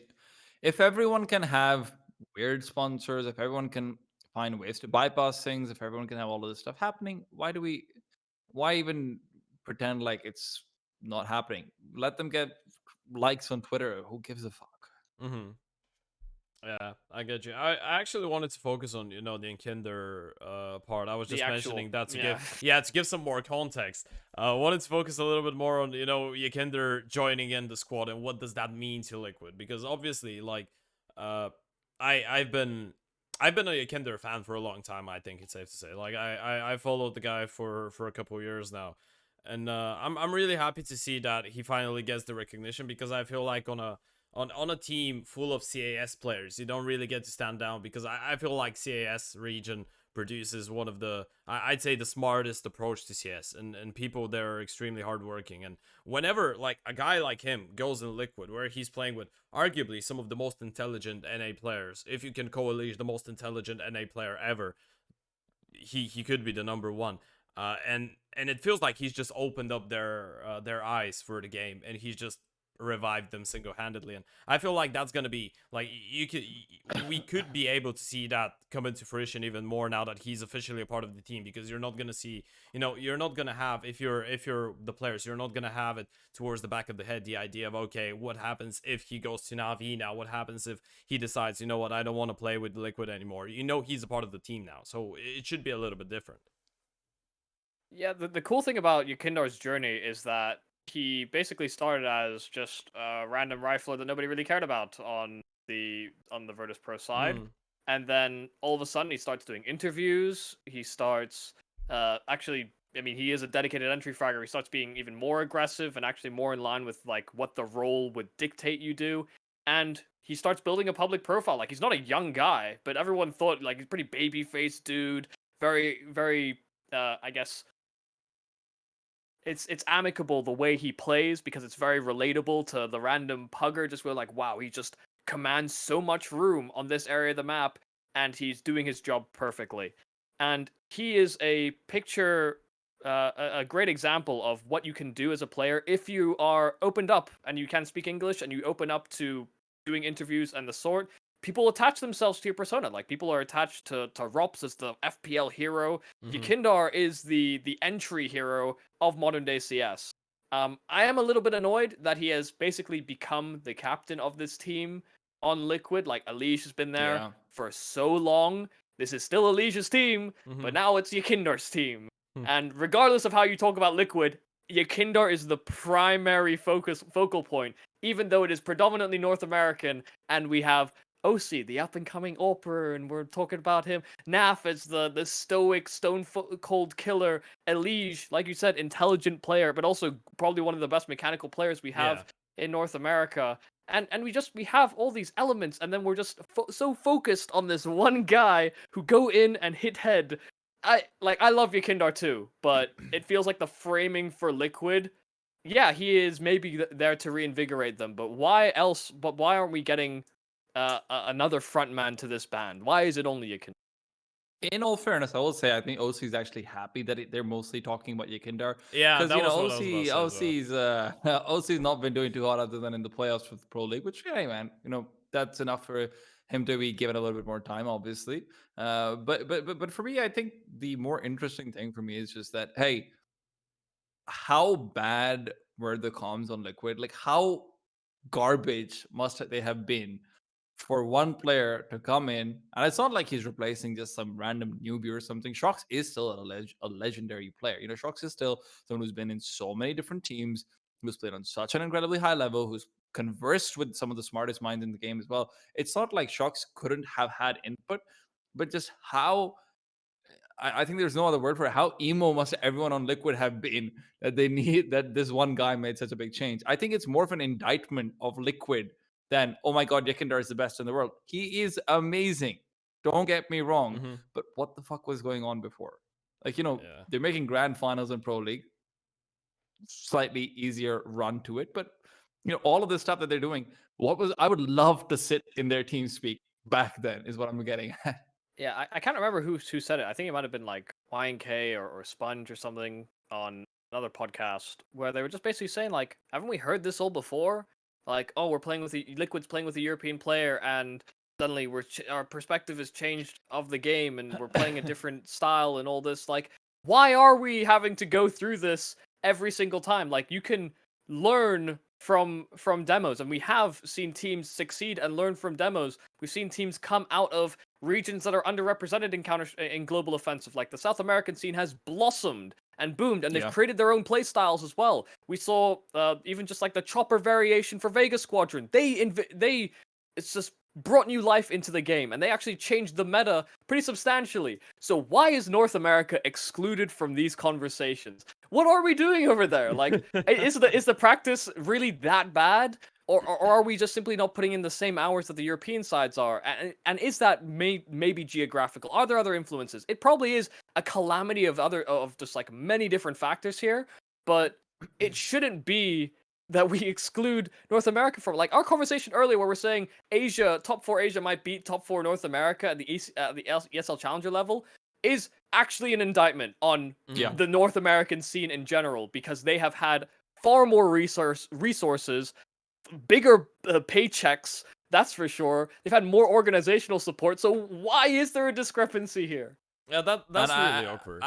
If everyone can have weird sponsors, if everyone can find ways to bypass things, if everyone can have all of this stuff happening, why even pretend like it's not happening? Let them get likes on Twitter. Who gives a fuck? Mm-hmm. Yeah, I get you. I actually wanted to focus on the YEKINDAR part. I was The just actual- mentioning that to yeah. give some more context. Wanted to focus a little bit more on YEKINDAR joining in the squad and what does that mean to Liquid, because obviously I've been a YEKINDAR fan for a long time. I think it's safe to say. Like I followed the guy for a couple of years now, and I'm really happy to see that he finally gets the recognition, because I feel like on a team full of CAS players, you don't really get to stand down, because I feel like CAS region produces one of I'd say the smartest approach to CS, and people there are extremely hardworking. And whenever a guy like him goes in Liquid, where he's playing with arguably some of the most intelligent NA players, if you can coalesce the most intelligent NA player ever, he could be the number one. And it feels like he's just opened up their eyes for the game, and he's just revived them single-handedly. And I feel like that's gonna be we could be able to see that come into fruition even more now that he's officially a part of the team, because you're not gonna see, you're not gonna have, if you're the players, you're not gonna have it towards the back of the head, the idea of, okay, what happens if he goes to Navi now? What happens if he decides, you know what, I don't want to play with Liquid anymore? He's a part of the team now, so it should be a little bit different. Yeah, the cool thing about YEKINDAR's journey is that he basically started as just a random rifler that nobody really cared about on the Virtus Pro side. Mm. and then all of a sudden he starts doing interviews. He starts actually. I mean, he is a dedicated entry fragger. He starts being even more aggressive and actually more in line with like what the role would dictate you do. And he starts building a public profile. Like he's not a young guy, but everyone thought like he's a pretty baby-faced dude, very, very, I guess it's amicable the way he plays because it's very relatable to the random pugger. Just we're like, wow, he just commands so much room on this area of the map, and he's doing his job perfectly. And he is a picture, a great example of what you can do as a player if you are opened up and you can speak English and you open up to doing interviews and the sort. People attach themselves to your persona. Like people are attached to Rops as the FPL hero. YEKINDAR is the entry hero of modern day CS. I am a little bit annoyed that he has basically become the captain of this team on Liquid. Like Alish has been there Yeah. for so long. This is still Alish's team, but now it's YEKINDAR's team. And regardless of how you talk about Liquid, YEKINDAR is the primary focal point, even though it is predominantly North American, and we have OC, the up-and-coming AWPer, and we're talking about him. Naf is the stoic, stone-cold killer. Elige, like you said, intelligent player, but also probably one of the best mechanical players we have in North America. And we have all these elements, and then we're just so focused on this one guy who go in and hit head. I love YEKINDAR too, but it feels like the framing for Liquid. Yeah, he is maybe there to reinvigorate them, but why else? But why aren't we getting another frontman to this band? Why is it only YEKINDAR? In all fairness, I will say I think OC is actually happy that they're mostly talking about YEKINDAR. Yeah, Because that you know was what I was about to say as well. OC's not been doing too hot other than in the playoffs with Pro League, which hey man, you know that's enough for him to be given a little bit more time, obviously. But for me, I think the more interesting thing for me is just that hey, how bad were the comms on Liquid? Like how garbage must they have been for one player to come in, and it's not like he's replacing just some random newbie or something. Shox is still a legendary player. You know, Shox is still someone who's been in so many different teams, who's played on such an incredibly high level, who's conversed with some of the smartest minds in the game as well. It's not like Shox couldn't have had input, but just how I think there's no other word for it. How emo must everyone on Liquid have been that they need that this one guy made such a big change? I think it's more of an indictment of Liquid than, oh my God, YEKINDAR is the best in the world. He is amazing. Don't get me wrong. But what the fuck was going on before? Like, you know, they're making grand finals in Pro League. Slightly easier run to it. But, you know, all of the stuff that they're doing, I would love to sit in their team speak back then, is what I'm getting at. Yeah, I can't remember who said it. I think it might have been like YNK or Sponge or something on another podcast where they were just basically saying like, haven't we heard this all before? Like, oh, we're playing with Liquid's playing with a European player, and suddenly our perspective has changed of the game, and we're playing a different style and all this. Like, why are we having to go through this every single time? Like, you can learn from demos, and we have seen teams succeed and learn from demos. We've seen teams come out of regions that are underrepresented in global offensive. Like the South American scene has blossomed and boomed, and they've created their own play styles as well. We saw even just like the chopper variation for Vega Squadron. It's just brought new life into the game, and they actually changed the meta pretty substantially. So why is North America excluded from these conversations? What are we doing over there? Like, is the practice really that bad? Or are we just simply not putting in the same hours that the European sides are? And is that maybe geographical? Are there other influences? It probably is a calamity of just like many different factors here, but it shouldn't be that we exclude North America from like our conversation earlier where we're saying top 4 Asia might beat top 4 North America at the ESL Challenger level is actually an indictment on the North American scene in general, because they have had far more resources, bigger paychecks, that's for sure. They've had more organizational support. So why is there a discrepancy here? Yeah, that's really awkward.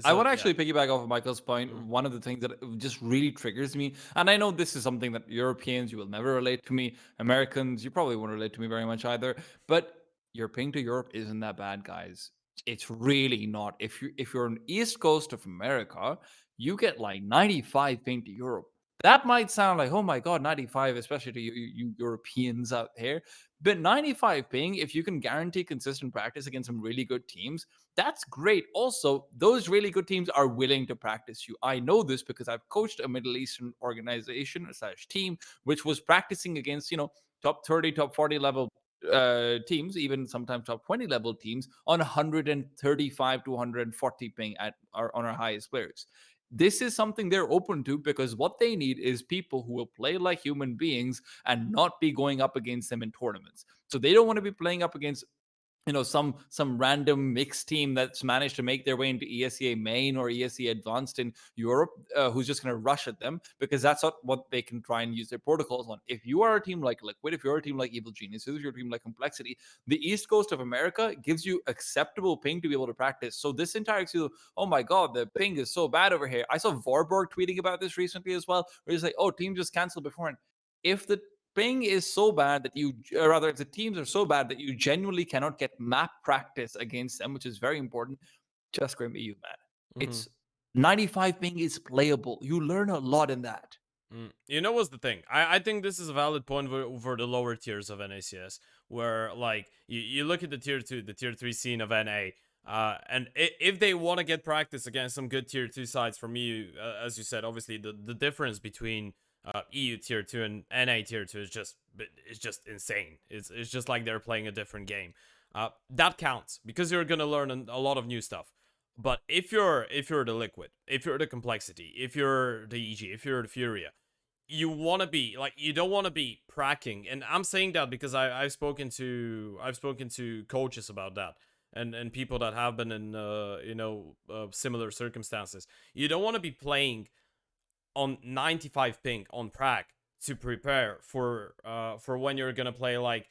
I want to actually piggyback off of Michael's point. One of the things that just really triggers me, and I know this is something that Europeans, you will never relate to me. Americans, you probably won't relate to me very much either. But your ping to Europe isn't that bad, guys. It's really not. If you're on East Coast of America, you get like 95 ping to Europe. That might sound like, oh my God, 95, especially to you Europeans out there. But 95 ping, if you can guarantee consistent practice against some really good teams, that's great. Also, those really good teams are willing to practice you. I know this because I've coached a Middle Eastern organization / team which was practicing against, top 30, top 40 level teams, even sometimes top 20 level teams on 135 to 140 ping on our highest players. This is something they're open to because what they need is people who will play like human beings and not be going up against them in tournaments. So they don't want to be playing up against some random mixed team that's managed to make their way into ESEA main or ESEA advanced in Europe, who's just going to rush at them, because that's not what they can try and use their protocols on. If you are a team like Liquid, if you're a team like Evil Geniuses, if you're a team like Complexity, the East Coast of America gives you acceptable ping to be able to practice. So this entire excuse, oh my god, the ping is so bad over here. I saw Vorborg tweeting about this recently as well, where he's like, oh, team just canceled beforehand. If the ping is so bad that rather, if the teams are so bad that you genuinely cannot get map practice against them, which is very important, just scream EU, man. It's 95 ping is playable. You learn a lot in that. You know what's the thing? I think this is a valid point for the lower tiers of NACS, where like you look at the tier 2, the tier 3 scene of NA, and if they want to get practice against some good tier 2 sides from EU, as you said, obviously the difference between EU tier 2 and NA tier 2 is just insane. It's just like they're playing a different game. That counts because you're gonna learn a lot of new stuff. But if you're the Liquid, if you're the Complexity, if you're the EG, if you're the Furia, you want to be like, you don't want to be pracking. And I'm saying that because I've spoken to coaches about that, and people that have been in similar circumstances. You don't want to be playing on 95 ping on prac to prepare for when you're gonna play like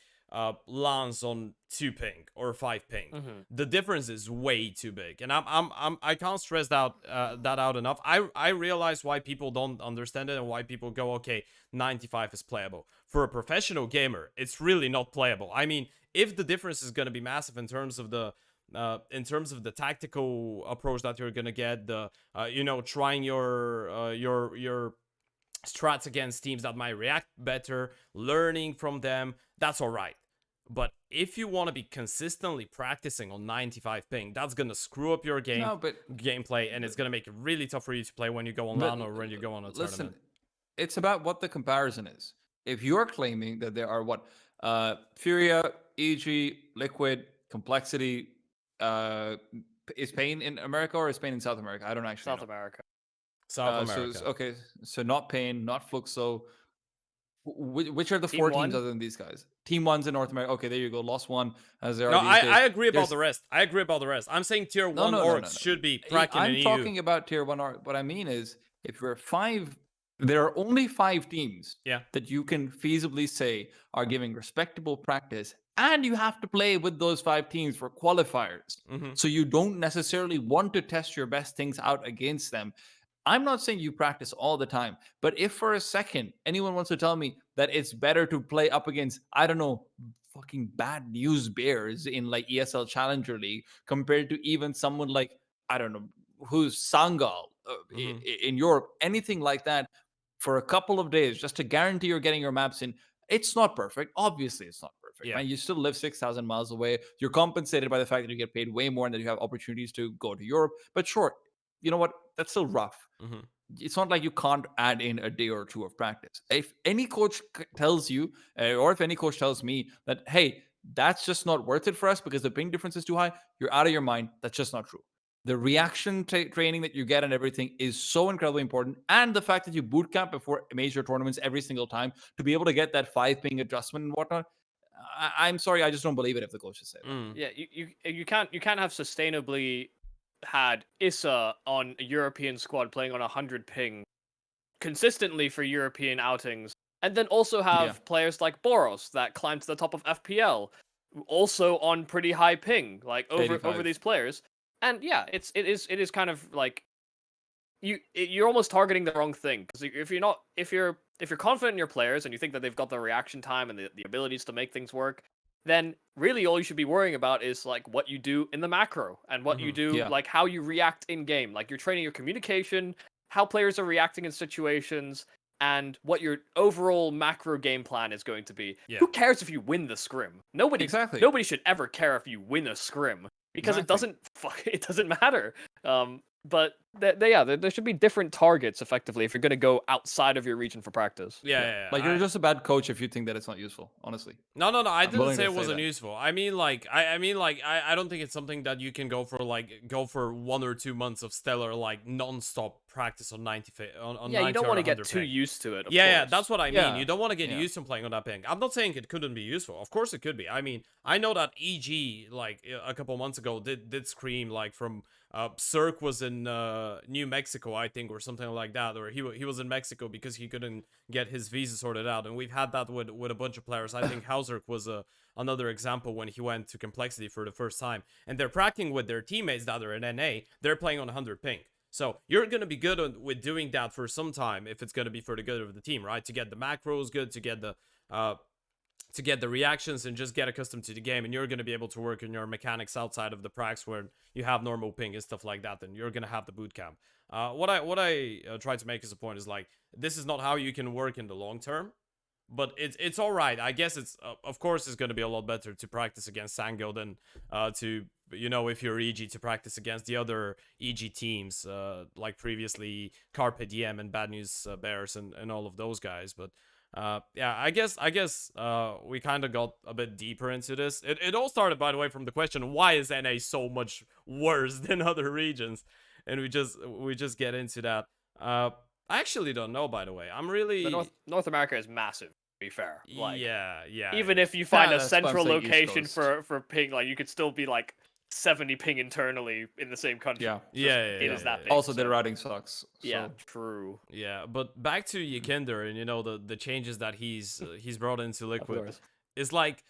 Lance on 2 ping or 5 ping. The difference is way too big, and I can't stress that out enough. I realize why people don't understand it and why people go, okay, 95 is playable. For a professional gamer, it's really not playable. I mean, if the difference is gonna be massive in terms of the tactical approach that you're gonna get, the trying your strats against teams that might react better, learning from them, that's all right. But if you want to be consistently practicing on 95 ping, that's gonna screw up your gameplay, and it's gonna make it really tough for you to play when you go on LAN or when you go on a tournament. It's about what the comparison is. If you're claiming that there are Furia, EG, Liquid, Complexity, is Pain in America or is Pain in South America? I don't actually know. South America. South America. So not Pain, not Fluxo. Which are the Team 4 one? teams other than these guys? Team 1's in North America. Okay, there you go. Lost one as there No, are these days. I agree about the rest. I'm saying tier 1 orgs should be cracking in I'm EU. talking about tier 1 org. What I mean is, if you're 5, there are only 5 teams that you can feasibly say are giving respectable practice, and you have to play with those 5 teams for qualifiers. So you don't necessarily want to test your best things out against them. I'm not saying you practice all the time, but if for a second anyone wants to tell me that it's better to play up against, I don't know, fucking bad news bears in like ESL Challenger League compared to even someone like, I don't know, who's Sangal in Europe, anything like that, for a couple of days just to guarantee you're getting your maps in, it's not perfect. Obviously, it's not perfect. Man, you still live 6,000 miles away. You're compensated by the fact that you get paid way more and that you have opportunities to go to Europe. But sure, you know what? That's still rough. It's not like you can't add in a day or 2 of practice. If any coach tells you, or if any coach tells me that, hey, that's just not worth it for us because the ping difference is too high, you're out of your mind. That's just not true. The reaction training that you get and everything is so incredibly important. And the fact that you boot camp before major tournaments every single time to be able to get that 5 ping adjustment and whatnot, I'm sorry, I just don't believe it if the coaches say that. Yeah, you can't have sustainably had Issa on a European squad playing on 100 ping consistently for European outings, and then also have players like Boros that climb to the top of FPL, also on pretty high ping, like over these players. And yeah, it is kind of like you're almost targeting the wrong thing, because if you're confident in your players and you think that they've got the reaction time and the abilities to make things work, then really all you should be worrying about is like what you do in the macro and what you do, like how you react in game. Like you're training your communication, how players are reacting in situations, and what your overall macro game plan is going to be. Yeah. Who cares if you win the scrim? Nobody should ever care if you win a scrim because it doesn't matter. But there should be different targets effectively if you're going to go outside of your region for practice. Yeah. Like you're just a bad coach if you think that it's not useful. Honestly. No. I didn't willing say to it say wasn't that. useful. I mean, I don't think it's something that you can go for 1 or 2 months of stellar like non-stop practice on 90 on Yeah, 90 you don't or want to get 100 too ping. used to it. Of Yeah, course. that's what I mean. Yeah, You don't want to get yeah. used to playing on that ping. I'm not saying it couldn't be useful. Of course it could be. I mean, I know that EG like a couple months ago did scream like from Cirque was in New Mexico, I think, or something like that, or he was in Mexico because he couldn't get his visa sorted out, and we've had that with a bunch of players. I think Hauserk was another example when he went to Complexity for the first time, and they're practicing with their teammates that are in NA. They're playing on 100 ping. So you're going to be good with doing that for some time if it's going to be for the good of the team, right? To get the macros good, to get the reactions and just get accustomed to the game, and you're going to be able to work on your mechanics outside of the pracs where you have normal ping and stuff like that, then you're going to have the boot camp. What I try to make as a point is like, this is not how you can work in the long term, but it's all right. I guess it's of course it's going to be a lot better to practice against Sango than to, you know, if you're EG, to practice against the other EG teams like previously Carpe Diem and Bad News Bears and all of those guys. But yeah, I guess we kind of got a bit deeper into this. It all started, by the way, from the question, why is NA so much worse than other regions? And we just get into that. I actually don't know, by the way. I'm really North America is massive, to be fair. Like, yeah. even if you find a that's why I'm central saying East location Coast. for ping, like you could still be like 70 ping internally in the same country. Yeah. It is that big. Also, so- their routing sucks. Yeah, So. true. Yeah, but back to YEKINDAR and, you know, the changes that he's brought into Liquid. course. It's like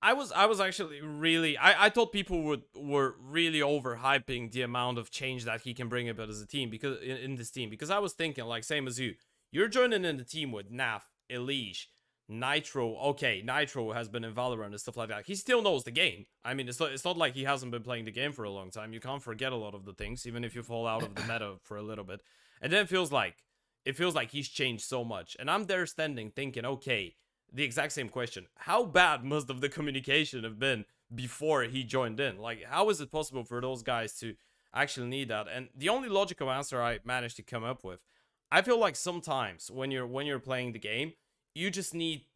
I was actually really I thought people were really overhyping the amount of change that he can bring about as a team, because in this team, because I was thinking, like, same as you're joining in the team with Naf, Elige, Nitro. Okay, Nitro has been in Valorant and stuff like that. He still knows the game. I mean, it's not like he hasn't been playing the game for a long time. You can't forget a lot of the things, even if you fall out of the meta for a little bit. And then it feels like he's changed so much. And I'm there standing thinking, okay, the exact same question. How bad must have the communication have been before he joined in? Like, how is it possible for those guys to actually need that? And the only logical answer I managed to come up with, I feel like sometimes when you're playing the game, you just need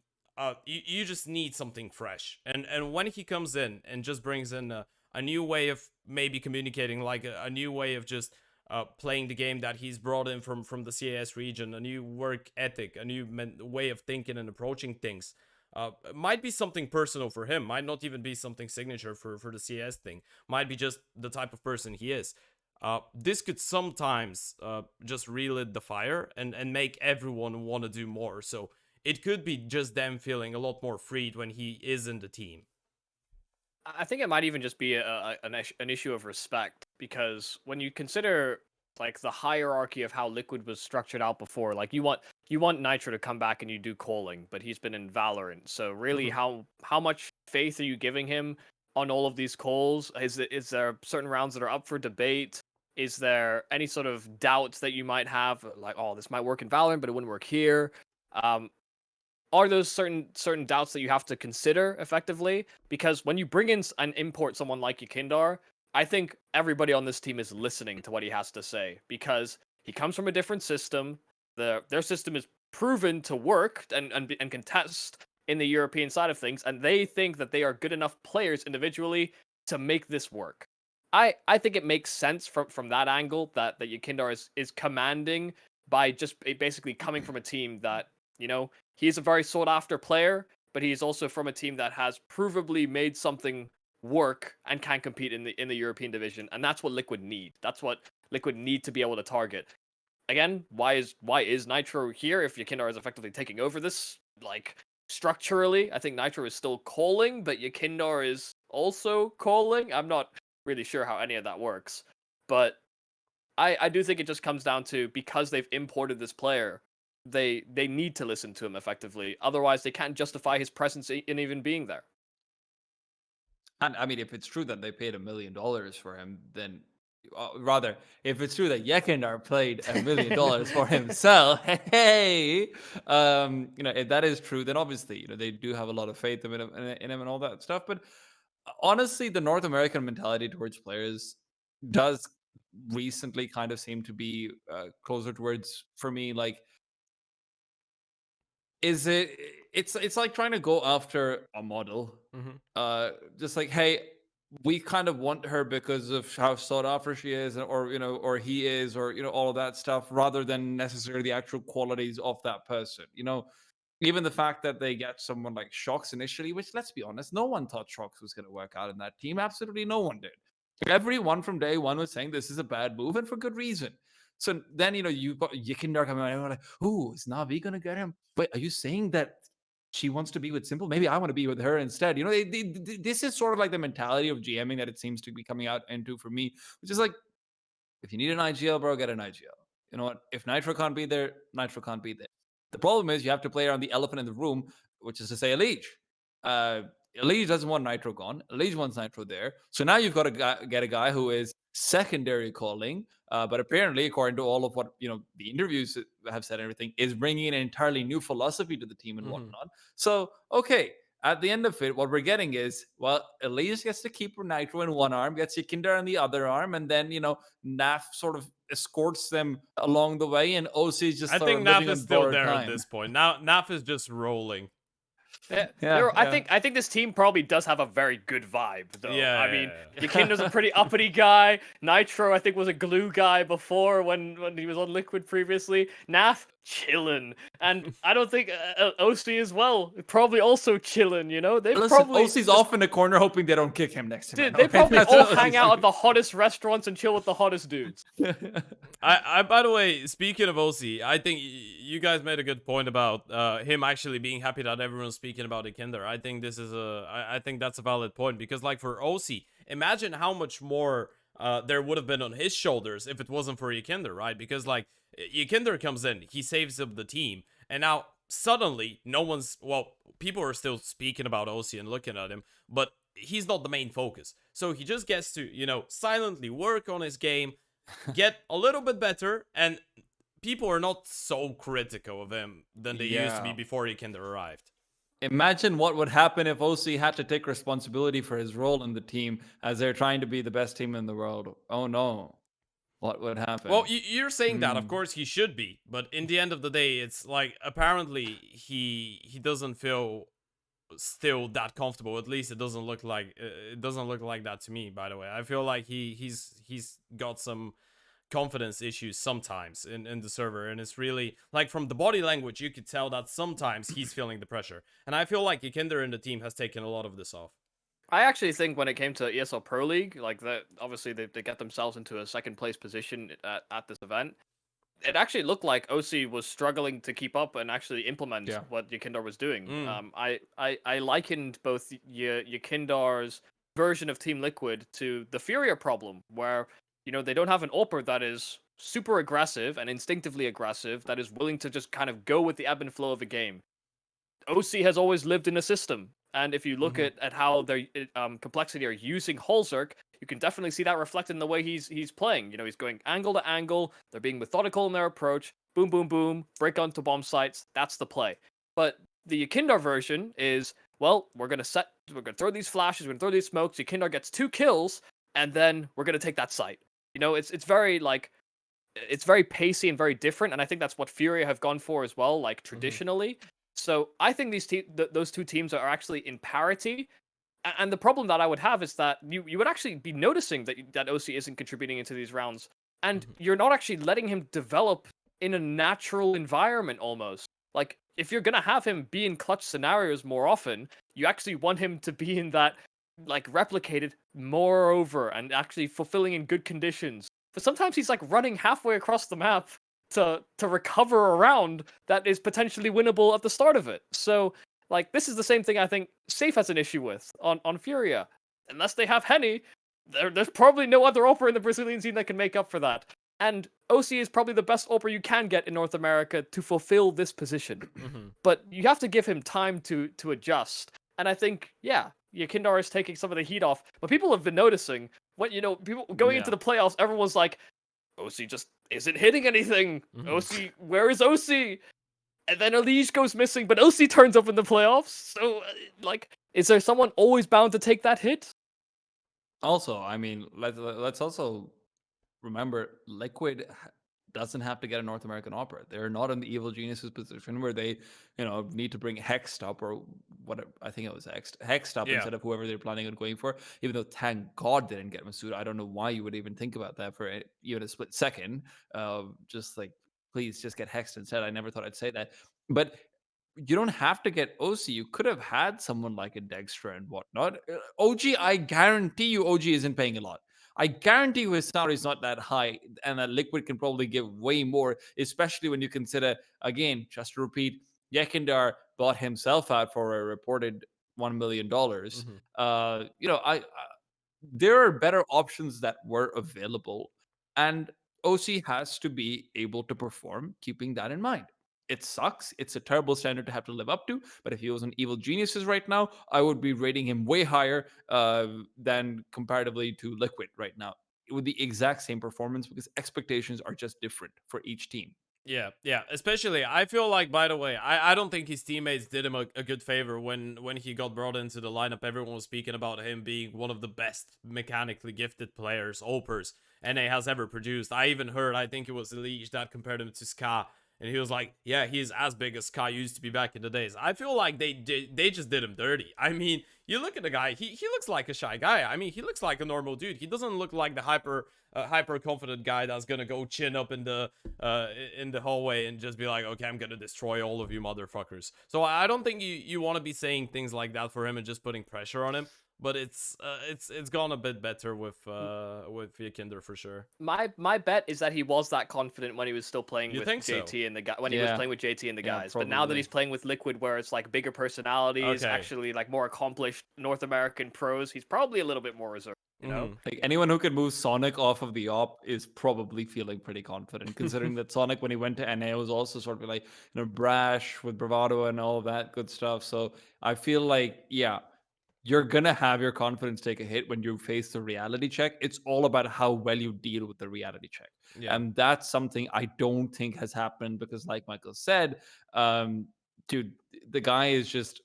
you just need something fresh. And when he comes in and just brings in a new way of maybe communicating, like a new way of just playing the game that he's brought in from the CIS region, a new work ethic, a new way of thinking and approaching things. Might be something personal for him, might not even be something signature for the CS thing, might be just the type of person he is. This could sometimes just relit the fire and make everyone want to do more. So it could be just them feeling a lot more freed when he is in the team. I think it might even just be an issue of respect, because when you consider like the hierarchy of how Liquid was structured out before, like you want Nitro to come back and you do calling, but he's been in Valorant, so really how much faith are you giving him on all of these calls? Is there certain rounds that are up for debate? Is there any sort of doubts that you might have, like, oh, this might work in Valorant, but it wouldn't work here? Are those certain doubts that you have to consider effectively? Because when you bring in and import someone like YEKINDAR, I think everybody on this team is listening to what he has to say, because he comes from a different system. Their system is proven to work and can test in the European side of things, and they think that they are good enough players individually to make this work. I think it makes sense from that angle that YEKINDAR is commanding by just basically coming from a team that, you know, he's a very sought after player, but he's also from a team that has provably made something work and can compete in the European division, and that's what Liquid need. That's what Liquid need to be able to target. Again, why is Nitro here if YEKINDAR is effectively taking over this? Like, structurally, I think Nitro is still calling, but YEKINDAR is also calling. I'm not really sure how any of that works, but I do think it just comes down to, because they've imported this player, they need to listen to him effectively. Otherwise, they can't justify his presence in even being there. And I mean, if it's true that they paid $1 million for him, then rather, if it's true that Yekindar played $1 million for himself, hey, if that is true, then obviously, they do have a lot of faith in him and all that stuff. But honestly, the North American mentality towards players does recently kind of seem to be closer towards, for me, like, it's like trying to go after a model, just like, hey, we kind of want her because of how sought after she is, or he is, or all of that stuff, rather than necessarily the actual qualities of that person. Even the fact that they get someone like Shox initially, which, let's be honest, no one thought Shox was going to work out in that team. Absolutely no one did. Everyone from day one was saying this is a bad move, and for good reason. So then, you've got Yekindar coming out, and we're like, "Ooh, is Navi going to get him? Wait, are you saying that she wants to be with Simple? Maybe I want to be with her instead." This is sort of like the mentality of GMing that it seems to be coming out into for me, which is like, if you need an IGL, bro, get an IGL. You know what? If Nitro can't be there, Nitro can't be there. The problem is you have to play around the elephant in the room, which is to say Elige. Elige doesn't want Nitro gone. Elige wants Nitro there. So now you've got to get a guy who is secondary calling, but apparently, according to all of what the interviews have said, and everything is bringing an entirely new philosophy to the team and whatnot. So okay, at the end of it, what we're getting is, well, Elias gets to keep Nitro in one arm, gets Yekindar in the other arm, and then, Naf sort of escorts them along the way, and OC is just I sort think of Naf living is on still borrowed there at time. this point. Now Naf is just rolling. Yeah, I think this team probably does have a very good vibe, though. Yeah, I mean, yeah. Yakinda's a pretty uppity guy. Nitro, I think, was a glue guy before when he was on Liquid previously. Naf, chillin'. And I don't think OC as well, probably also chillin', They Listen, probably OC's off in the corner hoping they don't kick him next to him. Dude, they probably That's all what hang he's out doing. at the hottest restaurants and chill with the hottest dudes. I by the way, speaking of OC, I think you guys made a good point about him actually being happy that everyone's speaking about Yekinder. I think this is I think that's a valid point, because like for OC, imagine how much more there would have been on his shoulders if it wasn't for Yekinder, right? Because like Yekinder comes in, he saves up the team, and now suddenly people are still speaking about OC and looking at him, but he's not the main focus. So he just gets to, silently work on his game, get a little bit better, and people are not so critical of him than they used to be before Yekinder arrived. Imagine what would happen if OC had to take responsibility for his role in the team as they're trying to be the best team in the world. Oh no. What would happen? Well, you're saying that, of course he should be, but in the end of the day, it's like apparently he doesn't feel still that comfortable. At least it doesn't look like that to me. By the way, I feel like he's got some confidence issues sometimes in the server, and it's really like from the body language you could tell that sometimes he's feeling the pressure, and I feel like Yekinder in the team has taken a lot of this off. I actually think when it came to ESL Pro League, like that, obviously they get themselves into a second place position at this event. It actually looked like OC was struggling to keep up and actually implement what Yekindar was doing. I likened both Yekindar's version of Team Liquid to the Furia problem, where they don't have an AWPer that is super aggressive and instinctively aggressive, that is willing to just kind of go with the ebb and flow of a game. OC has always lived in a system, and if you look at how their Complexity are using Holzerk, you can definitely see that reflected in the way he's playing. He's going angle to angle. They're being methodical in their approach. Boom, boom, boom. Break onto bomb sites. That's the play. But the Yekindar version is, well, we're gonna throw these flashes, we're gonna throw these smokes. Yekindar gets 2 kills, and then we're gonna take that site. It's very like, it's very pacey and very different, and I think that's what Furia have gone for as well, like traditionally. So I think those two teams are actually in parity. And the problem that I would have is that you would actually be noticing that OC isn't contributing into these rounds, and you're not actually letting him develop in a natural environment almost. Like, if you're gonna have him be in clutch scenarios more often, you actually want him to be in that, like, replicated moreover and actually fulfilling in good conditions. But sometimes he's like running halfway across the map to recover a round that is potentially winnable at the start of it. So, like, this is the same thing I think Safe has an issue with on Furia. Unless they have Henny, there's probably no other AWPer in the Brazilian scene that can make up for that. And OC is probably the best AWPer you can get in North America to fulfill this position. But you have to give him time to adjust. And I think, Yekindar is taking some of the heat off. But people have been noticing What people going into the playoffs, everyone's like, OC just isn't hitting anything. OC, where is OC? And then Elige goes missing, but OC turns up in the playoffs. So, is there someone always bound to take that hit? Also, I mean, let's also remember, Liquid doesn't have to get a North American opera. They're not in the Evil Geniuses position where they, need to bring Hexed up or whatever. I think it was Hexed up instead of whoever they're planning on going for. Even though, thank God, they didn't get Masood. I don't know why you would even think about that for even a split second. Just like, please just get Hexed instead. I never thought I'd say that. But you don't have to get OC. You could have had someone like a Dexter and whatnot. OG, I guarantee you, OG isn't paying a lot. I guarantee you his salary is not that high, and that Liquid can probably give way more, especially when you consider, again, just to repeat, Yekindar bought himself out for a reported $1 million. There are better options that were available, and OC has to be able to perform, keeping that in mind. It sucks. It's a terrible standard to have to live up to. But if he was an Evil Geniuses right now, I would be rating him way higher than comparatively to Liquid right now, with the exact same performance, because expectations are just different for each team. Yeah. Especially, I feel like, by the way, I don't think his teammates did him a good favor when he got brought into the lineup. Everyone was speaking about him being one of the best mechanically gifted players, Opers, NA has ever produced. I even heard, I think it was Elige that compared him to Ska. And he was like, yeah, he's as big as Ska used to be back in the days. I feel like they just did him dirty. I mean, you look at the guy, he looks like a shy guy. I mean, he looks like a normal dude. He doesn't look like the hyper confident guy that's gonna go chin up in the hallway and just be like, okay, I'm gonna destroy all of you motherfuckers. So I don't think you want to be saying things like that for him and just putting pressure on him. But it's gone a bit better with YEKINDAR for sure. My bet is that he was that confident when he was still playing with JT JT and the guy, when he was playing with JT and the guys. But now that probably. he's playing with Liquid, where it's like bigger personalities, actually like more accomplished North American pros, he's probably a little bit more reserved. You know, like anyone who could move Sonic off of the op is probably feeling pretty confident, considering that Sonic, when he went to NA, was also sort of like, brash with bravado and all of that good stuff. So I feel like, yeah, you're gonna have your confidence take a hit when you face the reality check. It's all about how well you deal with the reality check. And that's something I don't think has happened, because like Michael said, dude, the guy is just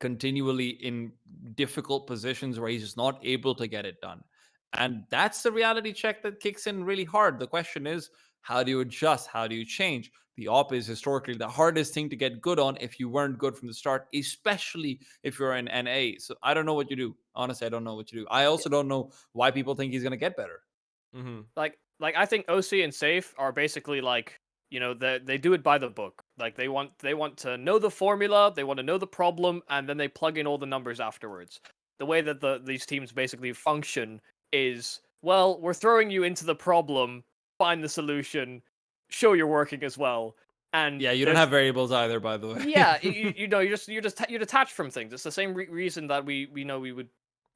continually in difficult positions where he's just not able to get it done. And that's the reality check that kicks in really hard. The question is, how do you adjust? How do you change? The op is historically the hardest thing to get good on if you weren't good from the start, especially if you're in NA. So I don't know what you do. Honestly, I don't know what you do. I also don't know why people think he's going to get better. Like I think OC and Safe are basically like, they do it by the book. Like they want to know the formula, they want to know the problem, and then they plug in all the numbers afterwards. The way that these teams basically function is, well, we're throwing you into the problem, find the solution, show you're working as well. And yeah, you don't have variables either, by the way. Yeah, you're detached from things. It's the same reason that we would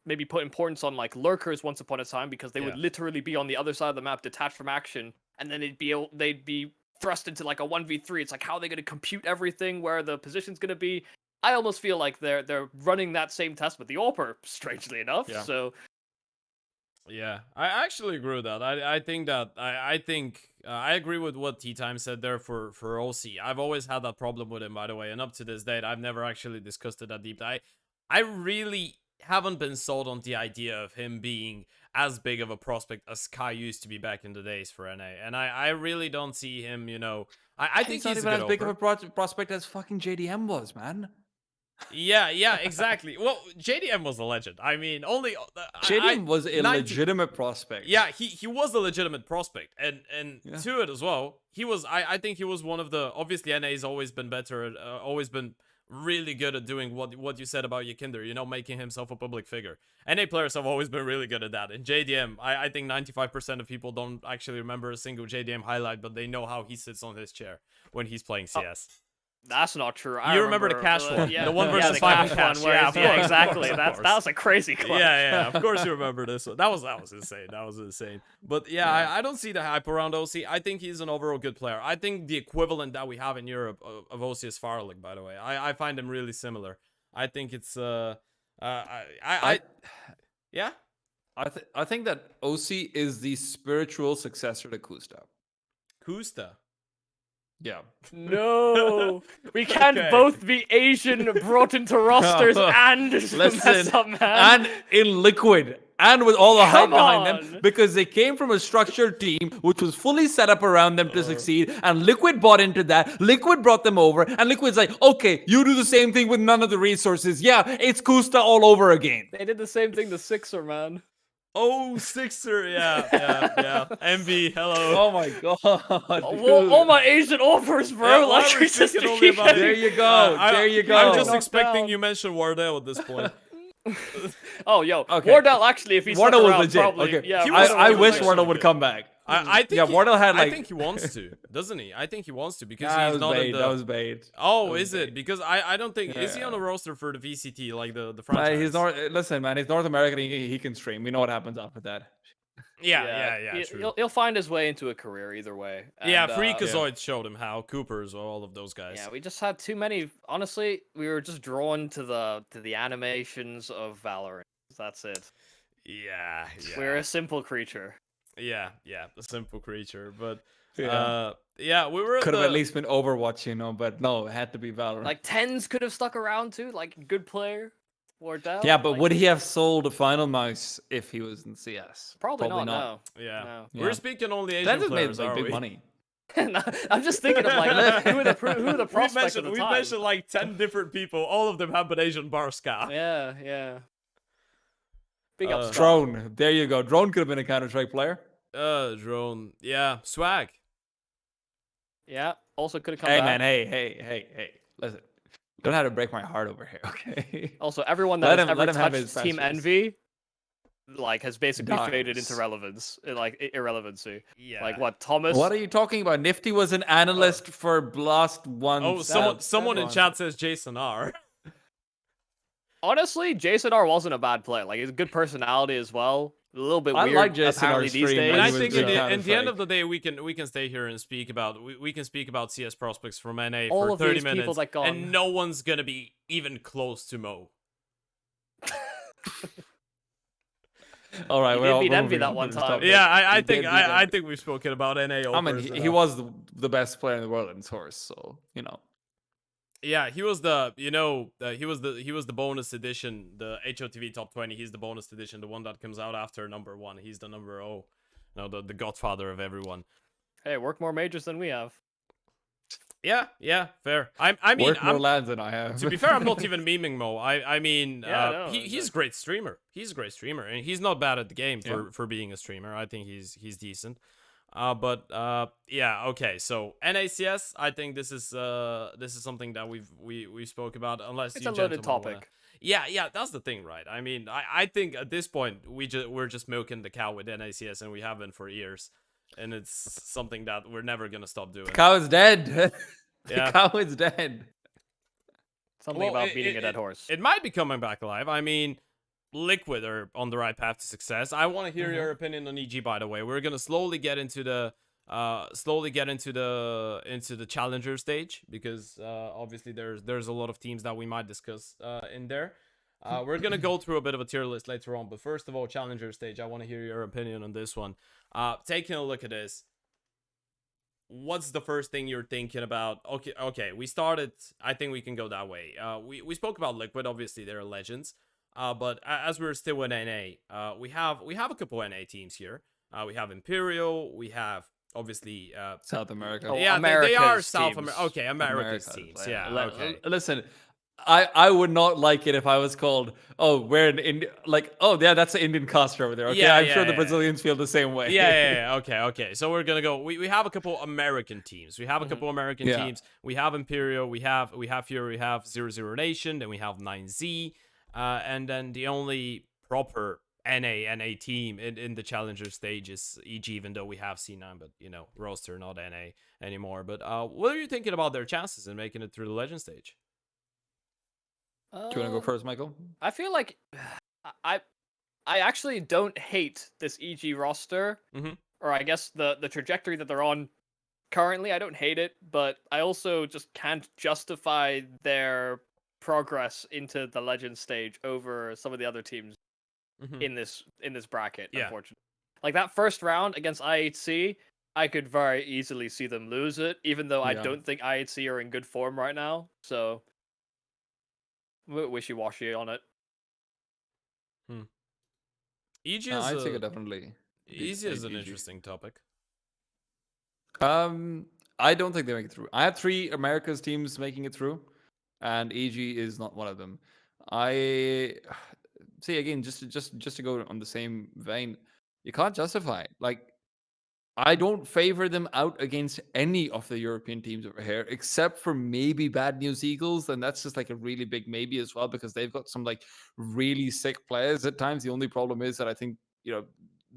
maybe put importance on like lurkers once upon a time, because they would literally be on the other side of the map, detached from action, and then they'd be thrust into like a 1v3. It's like, how are they going to compute everything, where the position's going to be? I almost feel like they're running that same test with the AWPer, strangely enough. Yeah. So yeah, I actually agree with that. I think that I agree with what TeaTime said there for OC. I've always had that problem with him, by the way, and up to this date, I've never actually discussed it that deep. I really haven't been sold on the idea of him being as big of a prospect as Kai used to be back in the days for NA, and I really don't see him. I think he's not he's even a as good big opera. of a prospect as fucking JDM was, man. Yeah, exactly. Well, JDM was a legend. I mean, only JDM was a legitimate prospect. Yeah, he was a legitimate prospect, and to it as well. He was. I think he was one of the. Obviously, NA's always been better. Always been really good at doing what you said about YEKINDAR. Making himself a public figure. NA players have always been really good at that. And JDM, I think 95% of people don't actually remember a single JDM highlight, but they know how he sits on his chair when he's playing CS. That's not true. You remember the cash one? Yeah, the one versus the five cash one. Yeah, exactly. That was a crazy clutch. Yeah. Of course you remember this one. That was insane. That was insane. But yeah, I don't see the hype around OC. I think he's an overall good player. I think the equivalent that we have in Europe of OC is Farlick, by the way. I find him really similar. I think it's yeah. I think that OC is the spiritual successor to Kusta. Kusta. Yeah. No, we can't Okay. both be Asian brought into rosters and mess up, man. and in Liquid, and with all the hype Come behind them, on. because they came from a structured team which was fully set up around them to succeed, and Liquid bought into that. Liquid brought them over, and Liquid's like, okay, you do the same thing with none of the resources. Yeah, it's Kusta all over again. They did the same thing to Sixer, man. Oh, Sixer. Yeah. Envy. Hello. Oh my god. All my Asian offers, bro. Yeah, why like are we it's just speaking to only keep about There getting- you go. There you go. I'm just Knocked expecting down. you mention Wardell at this point. Oh, yo, Okay. Wardell actually, if he stuck Wardell was around, legit. probably, Okay. yeah. He I, was- I he was wish actually Wardell would good. come back. I think Yeah, Wardell had, I like- think he wants to, doesn't he? I think he wants to because That he's was not in bait. the. That was bait. Oh, that was is it? bait. Because I don't think is he Yeah. on the roster for the VCT like the franchise? He's North. Listen, man, he's North American. He can stream. We know what happens after that. Yeah, true. He'll find his way into a career either way. Yeah, And, Freakazoid showed him how. Coopers, all of those guys. Yeah, we just had too many. Honestly, we were just drawn to the animations of Valorant. That's it. Yeah. We're a simple creature. Yeah, a simple creature, but Yeah. we were Could have the, at least been Overwatch, but no, it had to be Valorant. Like Tens could have stuck around too. Like good player. Wardell. yeah, but like, would he have sold a Final Mouse if he was in CS? Probably not. No. Yeah. No. Yeah. We're speaking only Asian That just made players, like are big we? money. I'm just thinking of like who are the prospects of the We've time. mentioned like 10 different people. All of them have been Asian Barska. Yeah. Big up. Scott. Drone, there you go. Drone could have been a Counter-Strike player. Drone. Yeah, swag. Yeah. Also could have come Hey, back. man, hey. Listen, you don't have to break my heart over here, okay? Also, everyone Let that him- has let ever him have touched his Team passions. Envy, like, has basically Dies. faded into irrelevancy. Yeah. Like what Thomas? What are you talking about? Nifty was an analyst for Blast One. Oh, someone in chat says Jason R. Honestly, Jason R wasn't a bad player. Like, he's a good personality as well. A little bit I weird. like Jason apparently R's these stream days. when And I he was think doing in the Counter-Strike. end of the day, we can stay here and speak about we can speak about CS prospects from NA All for of 30 these people minutes, that gone. and no one's gonna be even close to Mo. All right, He well, did beat we're Envy moving that on to one this time. topic. Yeah, I He think did beat I Envy. think we've spoken about NA. I mean, he was the best player in the world in Source, so Yeah, he was the he was the bonus edition, the HOTV top 20. He's the bonus edition, the one that comes out after number 1. He's the number the godfather of everyone. Hey, work more majors than we have. Yeah, fair. I mean, worked more lads than I have. to be fair, I'm not even memeing Mo. I mean, Yeah, no, he's a great streamer. He's a great streamer, and he's not bad at the game for being a streamer. I think he's decent. But yeah, okay. So NACS, I think this is something that we spoke about. Unless It's you a loaded gentlemen topic. wanna- Yeah, that's the thing, right? I mean, I think at this point we're just milking the cow with NACS, and we have been for years, and it's something that we're never gonna stop doing. The cow is dead. the Yeah. cow is dead. Something Well, about beating a dead horse. It might be coming back alive. I mean, Liquid are on the right path to success. I want to hear your opinion on EG. By the way, we're gonna slowly get into the challenger stage because obviously there's a lot of teams that we might discuss in there. We're gonna go through a bit of a tier list later on, but first of all, challenger stage. I want to hear your opinion on this one. Taking a look at this. What's the first thing you're thinking about? Okay, we started. I think we can go that way. We spoke about Liquid. Obviously, they're legends. But as we're still in NA, we have a couple NA teams here. We have Imperial. We have obviously South America. Oh, yeah, they are America's South teams. America. Okay, America's America's, teams. yeah. Yeah. Okay. Listen, I would not like it if I was called, oh, we're in India. Like, oh, yeah, that's an Indian cluster over there. Okay, Yeah, I'm yeah, sure the yeah. Brazilians feel the same way. Yeah. Okay. So we're gonna go. We have a couple American teams. We have a couple American Yeah. teams. We have Imperial. We have Fury. We have 00 Nation. Then we have 9Z. And then the only proper NA team in the challenger stage is EG. Even though we have C9, but roster not NA anymore. But what are you thinking about their chances in making it through the legend stage? Do you want to go first, Michael? I feel like I actually don't hate this EG roster, or I guess the trajectory that they're on currently. I don't hate it, but I also just can't justify their progress into the legend stage over some of the other teams. Mhm. in this bracket. Yeah. Unfortunately, like that first round against IHC, I could very easily see them lose it, even though I Yeah. don't think IHC are in good form right now. So wishy washy on it. EG No, is I'd say a could definitely beat EG is an EG. interesting topic. I don't think they make it through. I had 3 Americas teams making it through, and EG is not one of them. I see again, just to go on the same vein, you can't justify it. Like I don't favor them out against any of the European teams over here, except for maybe Bad News Eagles, and that's just like a really big maybe as well because they've got some like really sick players at times. The only problem is that I think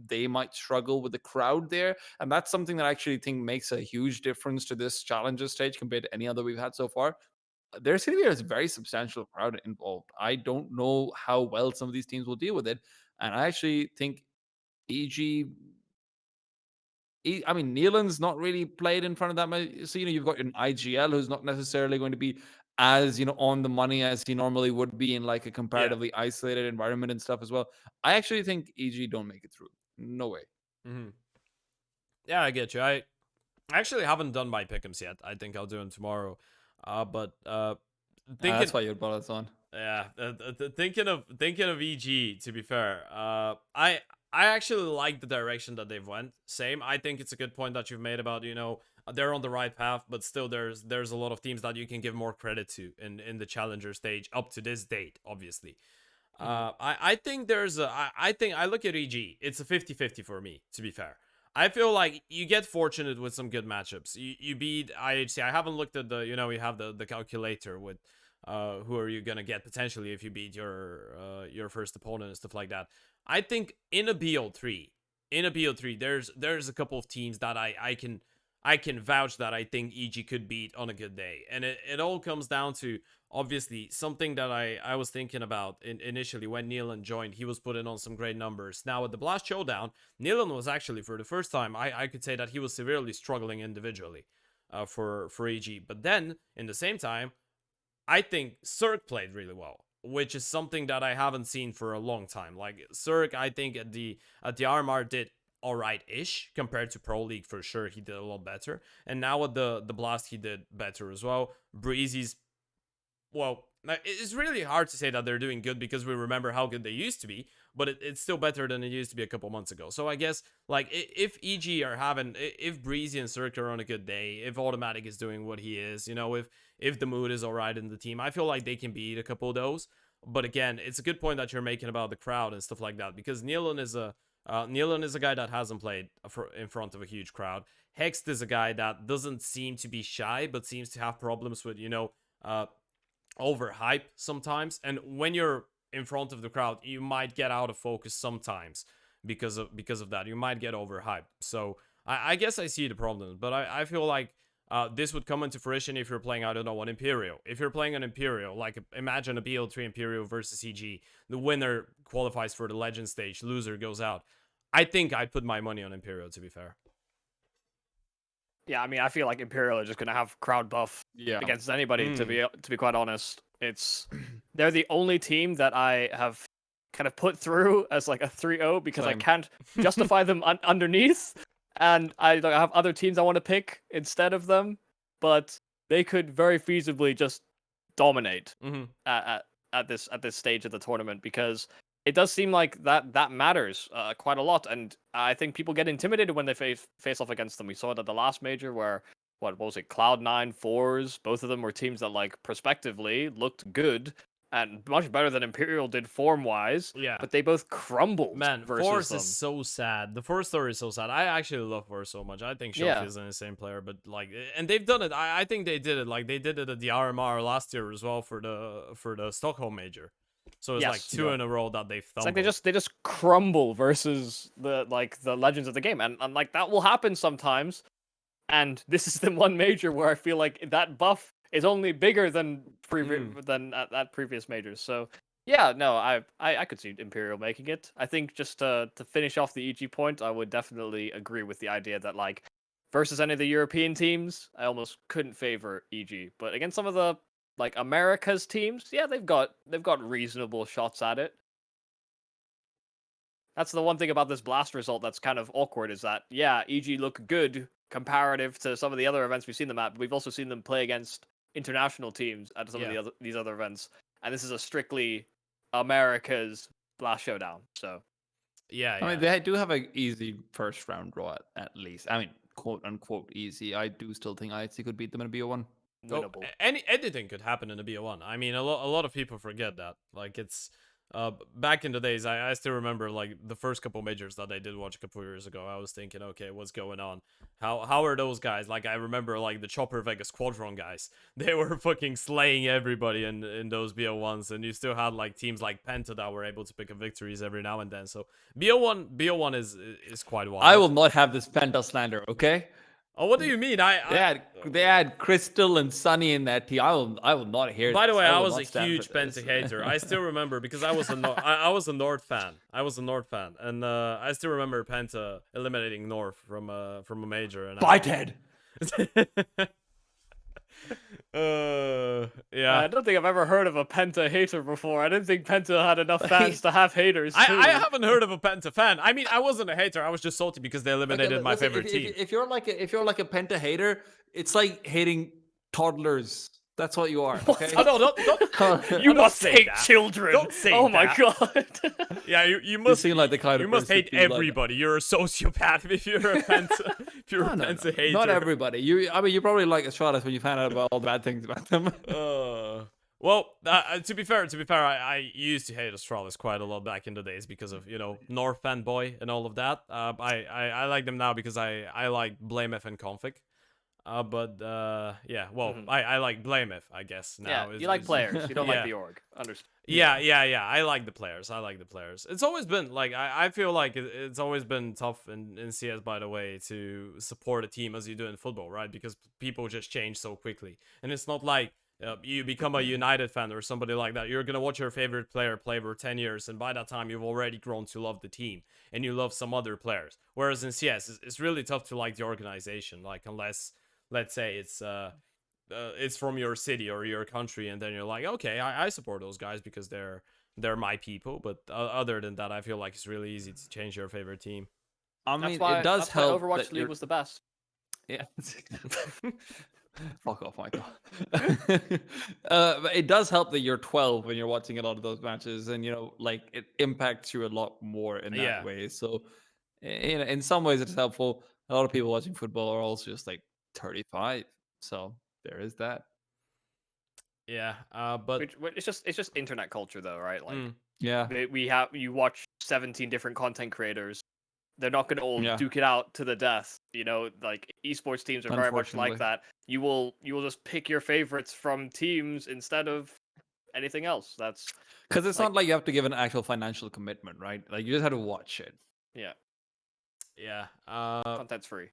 they might struggle with the crowd there, and that's something that I actually think makes a huge difference to this challenger stage compared to any other we've had so far. There's going to be a very substantial crowd involved. I don't know how well some of these teams will deal with it, and I actually think EG I mean, Nealon's not really played in front of that many. So, you've got an IGL who's not necessarily going to be as, on the money as he normally would be in like a comparatively isolated environment and stuff as well. I actually think EG don't make it through. No way. Mm-hmm. Yeah, I get you. I actually haven't done my pick'ems yet. I think I'll do them tomorrow. But thinking, That's why you brought us on. yeah, thinking of EG. To be fair, I actually like the direction that they've went. Same. I think it's a good point that you've made about they're on the right path, but still there's a lot of teams that you can give more credit to in the challenger stage up to this date, obviously. I think I think I look at EG. It's a 50-50 for me, to be fair. I feel like you get fortunate with some good matchups. You beat IHC. I haven't looked at you have the calculator with who are you gonna get potentially if you beat your first opponent and stuff like that. I think in a BO3, there's a couple of teams that I can vouch that I think EG could beat on a good day. And it all comes down to obviously something that I was thinking about initially when Nealon joined. He was putting on some great numbers. Now at the Blast Showdown, Nealon was actually for the first time I could say that he was severely struggling individually for EG. But then in the same time, I think Cirque played really well, which is something that I haven't seen for a long time. Like Cirque, I think at the RMR did alright-ish compared to Pro League for sure. He did a lot better, and now at the Blast he did better as well. Breezy's, well, it's really hard to say that they're doing good because we remember how good they used to be, but it's still better than it used to be a couple months ago. So I guess like if EG are having, if Breezy and Cirque are on a good day, if Automatic is doing what he is, if the mood is alright in the team, I feel like they can beat a couple of those. But again, it's a good point that you're making about the crowd and stuff like that, because Nealon is a guy that hasn't played in front of a huge crowd. Hext is a guy that doesn't seem to be shy, but seems to have problems with overhype sometimes. And when you're in front of the crowd, you might get out of focus sometimes because of that. You might get overhyped. So I guess I see the problem, but I feel like this would come into fruition if you're playing, I don't know, an Imperial. If you're playing an Imperial, like imagine a BL3 Imperial versus EG, the winner qualifies for the Legend stage, loser goes out. I think I'd put my money on Imperial, to be fair. Yeah, I mean, I feel like Imperial are just gonna have crowd buff against anybody. To be quite honest, they're the only team that I have kind of put through as like a 3-0 because I can't justify them underneath, and I have other teams I want to pick instead of them, but they could very feasibly just dominate at this stage of the tournament because it does seem like that matters quite a lot, and I think people get intimidated when they face off against them. We saw it at the last major where what was it, Cloud9, Fours, both of them were teams that like prospectively looked good and much better than Imperial did form wise. Yeah, but they both crumbled. Man, versus Force them. is so sad. The Force story is so sad. I actually love Force so much. I think Shofi is an insane player, but like, and they've done it. I think they did it. Like they did it at the RMR last year as well for the Stockholm major. So it's like two in a row that they've thumped. It's like they just crumble versus the legends of the game, and like that will happen sometimes. And this is the one major where I feel like that buff is only bigger than at previous majors. So yeah, no, I could see Imperial making it. I think just to finish off the EG point, I would definitely agree with the idea that like versus any of the European teams, I almost couldn't favor EG, but against some of the like America's teams, yeah, they've got reasonable shots at it. That's the one thing about this Blast result that's kind of awkward is that, yeah, EG look good comparative to some of the other events we've seen them at, but we've also seen them play against international teams at some of these other events. And this is a strictly America's Blast Showdown. So, Yeah, I mean, they do have an easy first round draw at least. I mean, quote unquote easy. I do still think IHC could beat them in a BO1. winnable. Anything could happen in a BO1. I mean, a lot of people forget that. Like, it's back in the days, I still remember like the first couple majors that I did watch a couple of years ago. I was thinking, okay, what's going on? How are those guys? Like, I remember like the Chopper Vegas Squadron guys. They were fucking slaying everybody in those BO1s, and you still had like teams like Penta that were able to pick up victories every now and then. So BO1 is quite wild. I will not have this Penta slander, okay? Oh, what do you mean? They had Crystal and Sunny in that team. I will not hear. By the this. way, I will was not a stand huge for this. Penta hater. I still remember because I was a I was a North fan. And I still remember Penta eliminating North from a major. And Bye, Ted. Yeah. I don't think I've ever heard of a Penta hater before. I didn't think Penta had enough fans to have haters. I too. haven't heard of a Penta fan. I mean, I wasn't a hater. I was just salty because they eliminated my favorite team. If you're like a Penta hater, it's like hating toddlers. That's what you are. Okay. Oh, no, don't You must say hate that. children. Don't say oh my that. god. Yeah, you must seem like the kind of you must person hate to be like- everybody. You're a sociopath if you're a Penta. If you're a Penta hater. Not everybody. I mean, you probably like Astralis when you found out about all the bad things about them. Well, to be fair, I used to hate Astralis quite a lot back in the days because of, North fanboy and all of that. I like them now because I like BlameF and Config. Yeah, well, I like BlameF, I guess, now. Yeah, you like players. You don't like the org. Understand. Yeah, I like the players. It's always been, like, I feel like it's always been tough in CS, by the way, to support a team as you do in football, right? Because people just change so quickly. And it's not like you become a United fan or somebody like that. You're going to watch your favorite player play for 10 years, and by that time, you've already grown to love the team, and you love some other players. Whereas in CS, it's really tough to like the organization, like, unless, let's say, it's from your city or your country, and then you're like, okay, I support those guys because they're my people. But other than that, I feel like it's really easy to change your favorite team. I mean, it does help. Overwatch League was the best. Yeah. Fuck off, Michael. But it does help that you're 12 when you're watching a lot of those matches, and like it impacts you a lot more in that way. So, in some ways, it's helpful. A lot of people watching football are also just like 35, so there is that. Yeah, but it's just internet culture, though, right? Like, yeah, you watch 17 different content creators. They're not going to all duke it out to the death. Like esports teams are very much like that. You will just pick your favorites from teams instead of anything else. That's because it's not like you have to give an actual financial commitment, right? Like you just have to watch it. Yeah. Content's free.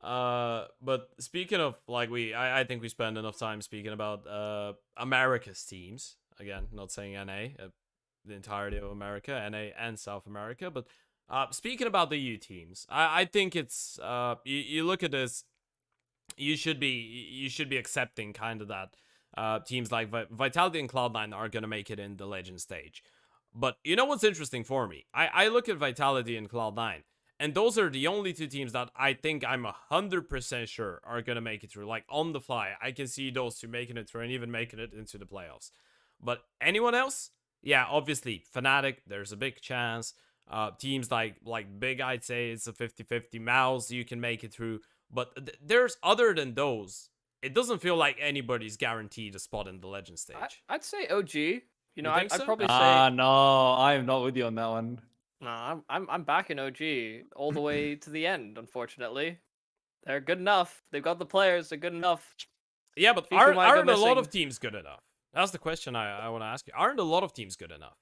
But speaking of, like, I think we spend enough time speaking about America's teams. Again, not saying NA, the entirety of America, NA and South America. But speaking about the U teams, I think it's you look at this, you should be accepting kind of that teams like Vitality and Cloud9 are gonna make it in the Legend stage. But you know what's interesting for me? I look at Vitality and Cloud9. And those are the only two teams that I think I'm 100% sure are going to make it through. Like, on the fly, I can see those two making it through and even making it into the playoffs. But anyone else? Yeah, obviously, Fnatic, there's a big chance. Teams like Big, I'd say it's a 50-50. Mouse, you can make it through. But there's, other than those, it doesn't feel like anybody's guaranteed a spot in the Legend stage. I'd say OG. I'd so? probably say... no, I am not with you on that one. No, I'm back in OG all the way to the end. Unfortunately, they're good enough. They've got the players. They're good enough. Yeah, but aren't a lot of teams good enough? That's the question I want to ask you. Aren't a lot of teams good enough?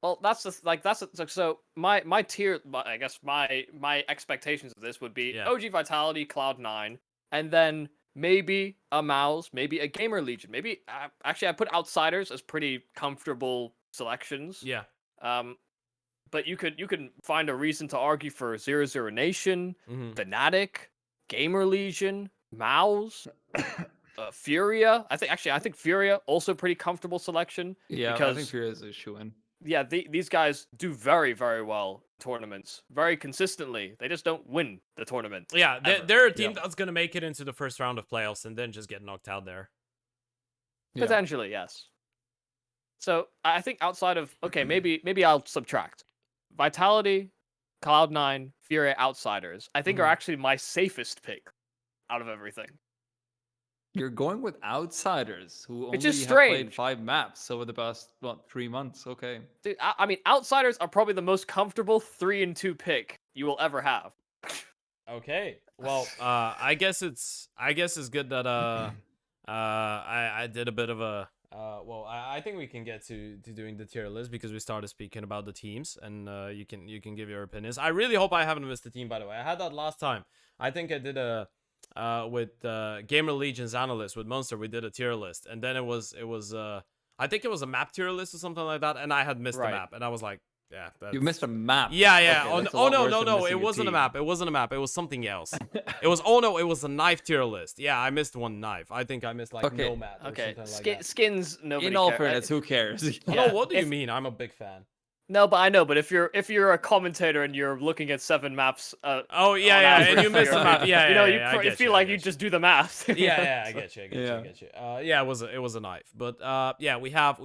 Well, so my tier. I guess my expectations of this would be OG Vitality, Cloud9, and then maybe a Mouse, maybe a Gamer Legion, maybe actually I put Outsiders as pretty comfortable selections. Yeah. But you could find a reason to argue for 0-0 Nation, Fnatic, Gamer Legion, Mouse, Furia. I think Furia also pretty comfortable selection. Yeah, because, I think Furia is a shoe-in. these guys do very, very well in tournaments, very consistently. They just don't win the tournament. Yeah, ever. they're a team Yeah. that's gonna make it into the first round of playoffs and then just get knocked out there. Yeah. Potentially, yes. So I think outside of maybe I'll subtract Vitality, Cloud9, Fury, Outsiders. I think are actually my safest pick out of everything. You're going with outsiders who Which only is have played strange. 5 maps over the past 3 months. Okay. Dude, I mean, Outsiders are probably the most comfortable 3-2 pick you will ever have. Okay. Well, I guess it's good that I did a bit of a well, I think we can get to doing the tier list because we started speaking about the teams and you can give your opinions. I really hope I haven't missed a team, by the way. I had that last time. I think I did a with Gamer Legion's analyst with Monster. We did a tier list and then it was I think it was a map tier list or something like that, and I had missed the Right. map and I was like, yeah, You missed a map. yeah, yeah. Okay, that's a Oh lot no, worse no, than no. missing It a wasn't a team. map. It wasn't a map. It was something else. It was it was a knife tier list. Yeah, I missed one knife. I think I missed like Okay, Nomad or Okay, something like that. skins. Nobody. In all cares. fairness, who cares? No, Yeah, what do you if- mean? I'm a big fan. No, but I know. But if you're a commentator and you're looking at 7 maps, Oh yeah, on yeah, average, and you missed the you're- map. Yeah, you know, yeah, you feel like you just do the math. Yeah, yeah, I get you. I get you. I Yeah. get you. Yeah, it was a knife, but yeah, we have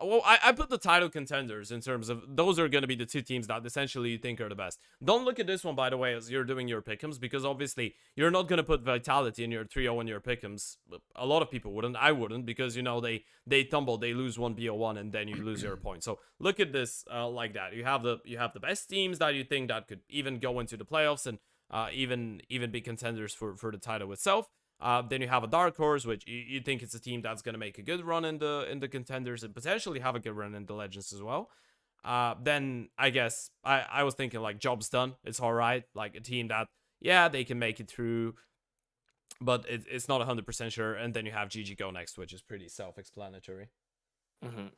well, I put the title contenders in terms of those are going to be the two teams that essentially you think are the best. Don't look at this one, by the way, as you're doing your pick'ems, because obviously you're not going to put Vitality in your 3-0 in your pick'ems. A lot of people wouldn't. I wouldn't, because you know they tumble, they lose 1-BO1, and then you lose your point. So look at this like that. You have the best teams that you think that could even go into the playoffs and even be contenders for the title itself. Then you have a dark horse, which you think it's a team that's going to make a good run in the contenders and potentially have a good run in the legends as well. Then I guess I was thinking like job's done. It's all right. Like a team that, yeah, they can make it through, but it's not 100% sure. And then you have GG Go next, which is pretty self-explanatory. Mhm.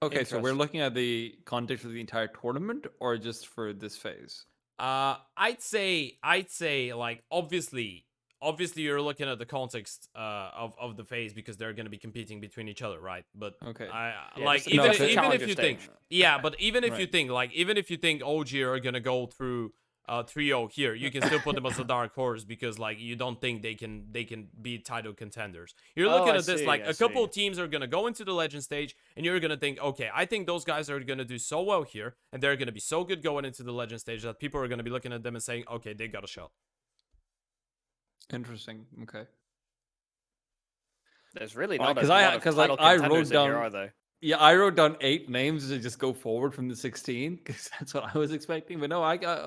Okay, so we're Interesting. looking at the context of the entire tournament or just for this phase? I'd say like obviously you're looking at the context of the phase because they're going to be competing between each other, right? But Okay. I Yeah, like just- even no, if, so- even if Challenger you think stage. yeah, but even if you Right. think like even if you think OG are going to go through 3-0 here, you can still put them as a dark horse because like you don't think they can be title contenders. You're Oh, looking I at this see, like I a couple see. of teams are going to go into the legend stage and you're going to think, okay, I think those guys are going to do so well here and they're going to be so good going into the legend stage that people are going to be looking at them and saying, okay, they got a shot. Interesting. Okay. There's really Alright, not 'cause a I- lot of 'cause, like, title I wrote contenders in here, down- are they? Yeah, I wrote down 8 names to just go forward from the 16 because that's what I was expecting. But no,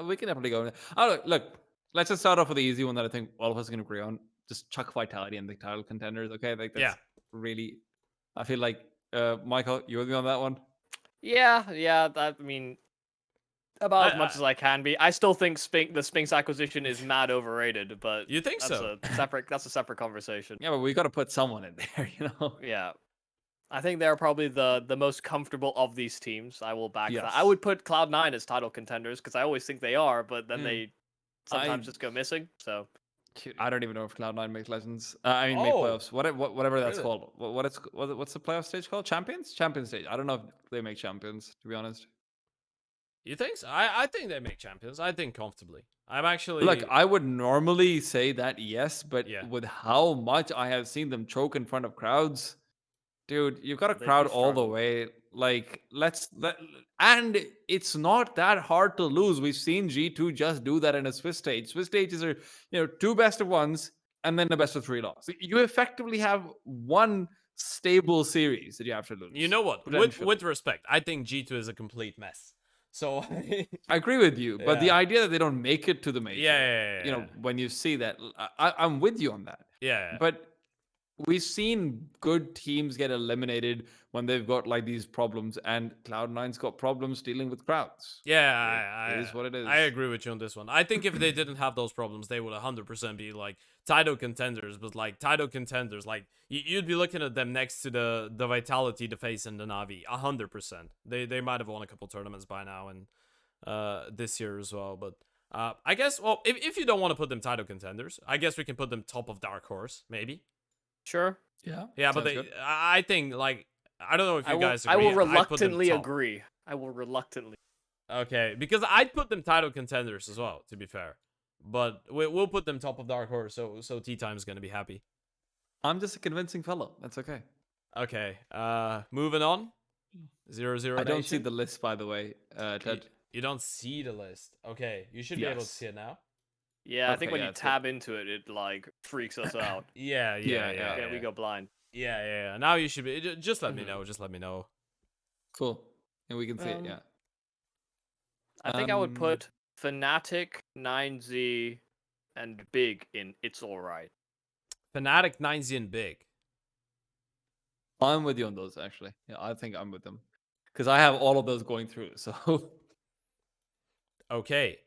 we can definitely go. Oh, look, let's just start off with the easy one that I think all of us can agree on. Just chuck Vitality in the title contenders. Okay, like that's Yeah. really. I feel like Michael, you with me on that one? Yeah. I mean, about as much I- as I can be. I still think the Sphinx acquisition is mad overrated, but You think that's so? that's a separate conversation. Yeah, but we got to put someone in there, you know. Yeah. I think they're probably the most comfortable of these teams. I will back that. I Yes. would put Cloud9 as title contenders because I always think they are, but then Mm. they sometimes I- just go missing. So I don't even know if Cloud9 makes legends. I mean, make Oh, playoffs. Whatever that's really? called. What's the playoff stage called? Champions? Champion stage. I don't know if they make champions. To be honest. You think so? I think they make champions. I think comfortably. I'm actually Look, I would normally say that yes, but Yeah. with how much I have seen them choke in front of crowds, dude, you've got a They do crowd all the struggle. way. Like, and it's not that hard to lose. We've seen G2 just do that in a Swiss stage. Swiss stages are, 2 best of ones and then a best of 3 loss. You effectively have one stable series that you have to lose. You know what? potentially. With respect, I think G2 is a complete mess. So I agree with you, but the Yeah. idea that they don't make it to the major, yeah. when you see that, I'm with you on that. Yeah. But we've seen good teams get eliminated when they've got like these problems, and Cloud9's got problems dealing with crowds. Yeah, It is what it is. I agree with you on this one. I think if they didn't have those problems, they would 100% be like title contenders. But like title contenders, like you'd be looking at them next to the Vitality, the Face, and the Navi. 100%. They might have won a couple tournaments by now and this year as well. But I guess, well, if you don't want to put them title contenders, I guess we can put them top of Dark Horse, maybe. sure. Yeah. Yeah, but sounds good. I think like I don't know if you guys I agree. will I'd put them reluctantly top. agree. I will reluctantly. Okay, because I'd put them title contenders as well, to be fair. But we'll put them top of Dark Horse, so TeaTime is gonna be happy. I'm just a convincing fellow. That's okay. Okay, moving on. 0-0 I don't see Nation. the list, by the way, You, Ted. you don't see the list. Okay, you should be able to Yes. see it now. Yeah, I think Okay, when yeah, you it's good. tab into it, it like freaks us out. Yeah, We go blind. Yeah. Now you should be. Just let me Mhm. know. Just let me know. Cool. And we can see it, yeah. I think I would put Fnatic, 9Z, and Big in It's Alright. Fnatic, 9Z, and Big. I'm with you on those, actually. Yeah, I think I'm with them. Because I have all of those going through, so... Okay.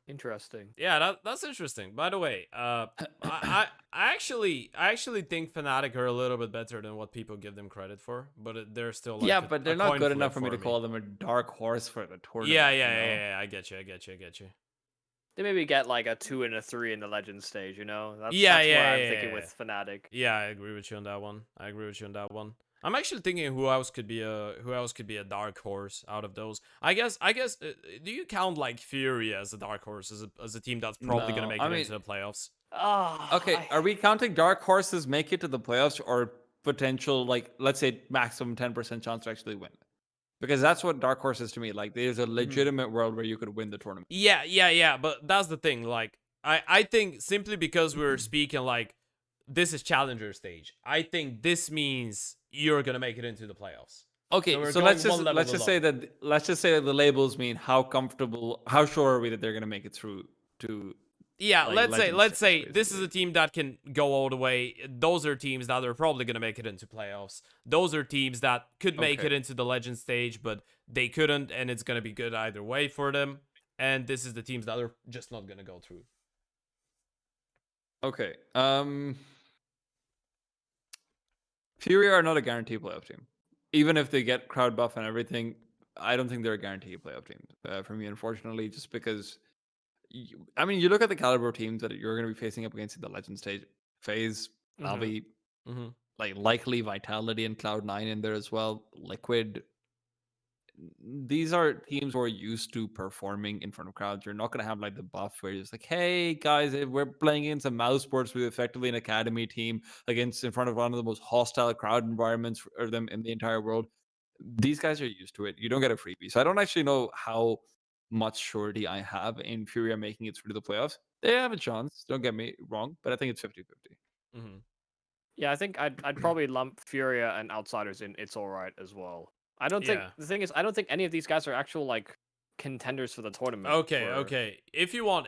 Interesting. Yeah, that's interesting. By the way, I actually think Fnatic are a little bit better than what people give them credit for, but they're still like yeah, but they're not coin good flip enough for me to call them a dark horse for the tournament. Yeah. I get you. They maybe get like a 2 and a 3 in the Legend stage, you know? That's Yeah, where I'm thinking with Fnatic. Yeah, I agree with you on that one. I'm actually thinking who else could be a dark horse out of those. I guess. Do you count like Fury as a dark horse as a team that's probably gonna No, make I it mean- into the playoffs? Okay, are we counting dark horses make it to the playoffs or potential, like, let's say maximum 10% chance to actually win? Because that's what dark horse is to me. Like, there's a legitimate world where you could win the tournament. Yeah. But that's the thing. Like, I think simply because we're speaking like this is challenger stage, I think this means you're gonna make it into the playoffs. Okay, we're so going let's one level just say that the labels mean how sure are we that they're gonna make it through to Yeah, like, let's Legends say stage, this is a basically. team that can go all the way. Those are teams that are probably gonna make it into playoffs. Those are teams that could make Okay. it into the legend stage, but they couldn't, and it's gonna be good either way for them. And this is the teams that are just not gonna go through. Okay. Fury are not a guaranteed playoff team. Even if they get crowd buff and everything, I don't think they're a guaranteed playoff team for me, unfortunately, just because I mean, you look at the caliber of teams that you're going to be facing up against in the legend stage phase. Navi, Mm-hmm. like likely Vitality and Cloud9 in there as well. Liquid. These are teams who are used to performing in front of crowds. You're not going to have like the buff where you're just like, hey guys, if we're playing against a mouse sports with effectively an academy team against in front of one of the most hostile crowd environments for them in the entire world. These guys are used to it. You don't get a freebie. So I don't actually know how much surety I have in Furia making it through to the playoffs. They have a chance, don't get me wrong, but I think it's 50-50. Mm-hmm. Yeah, I think I'd probably lump Furia and Outsiders in It's Alright as well. I don't think the thing is I don't think any of these guys are actual like contenders for the tournament. Okay. If you want,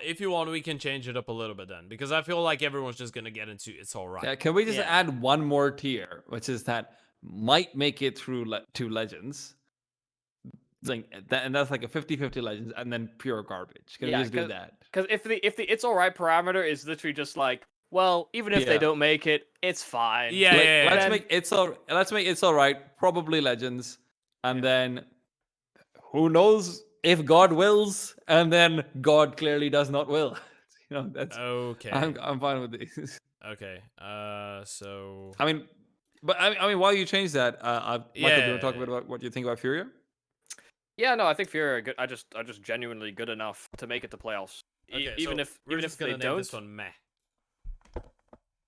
we can change it up a little bit then, because I feel like everyone's just gonna get into it's all right. Yeah, can we just add one more tier, which is that might make it through to Legends? Like that, and that's like a 50-50 Legends, and then pure garbage. Can we just do that? Because if the It's Alright parameter is literally just like, well, even if they don't make it, it's fine. Let's make it's all right. Probably Legends, and then who knows if God wills, and then God clearly does not will. You know, that's okay. I'm fine with these. Okay. So I mean, but I mean, while you change that, Michael, do you want to talk about what you think about Furia? Yeah, no, I think Fury are good. I just genuinely good enough to make it to playoffs. Okay, Even so if we're even just if they gonna name don't. this one meh.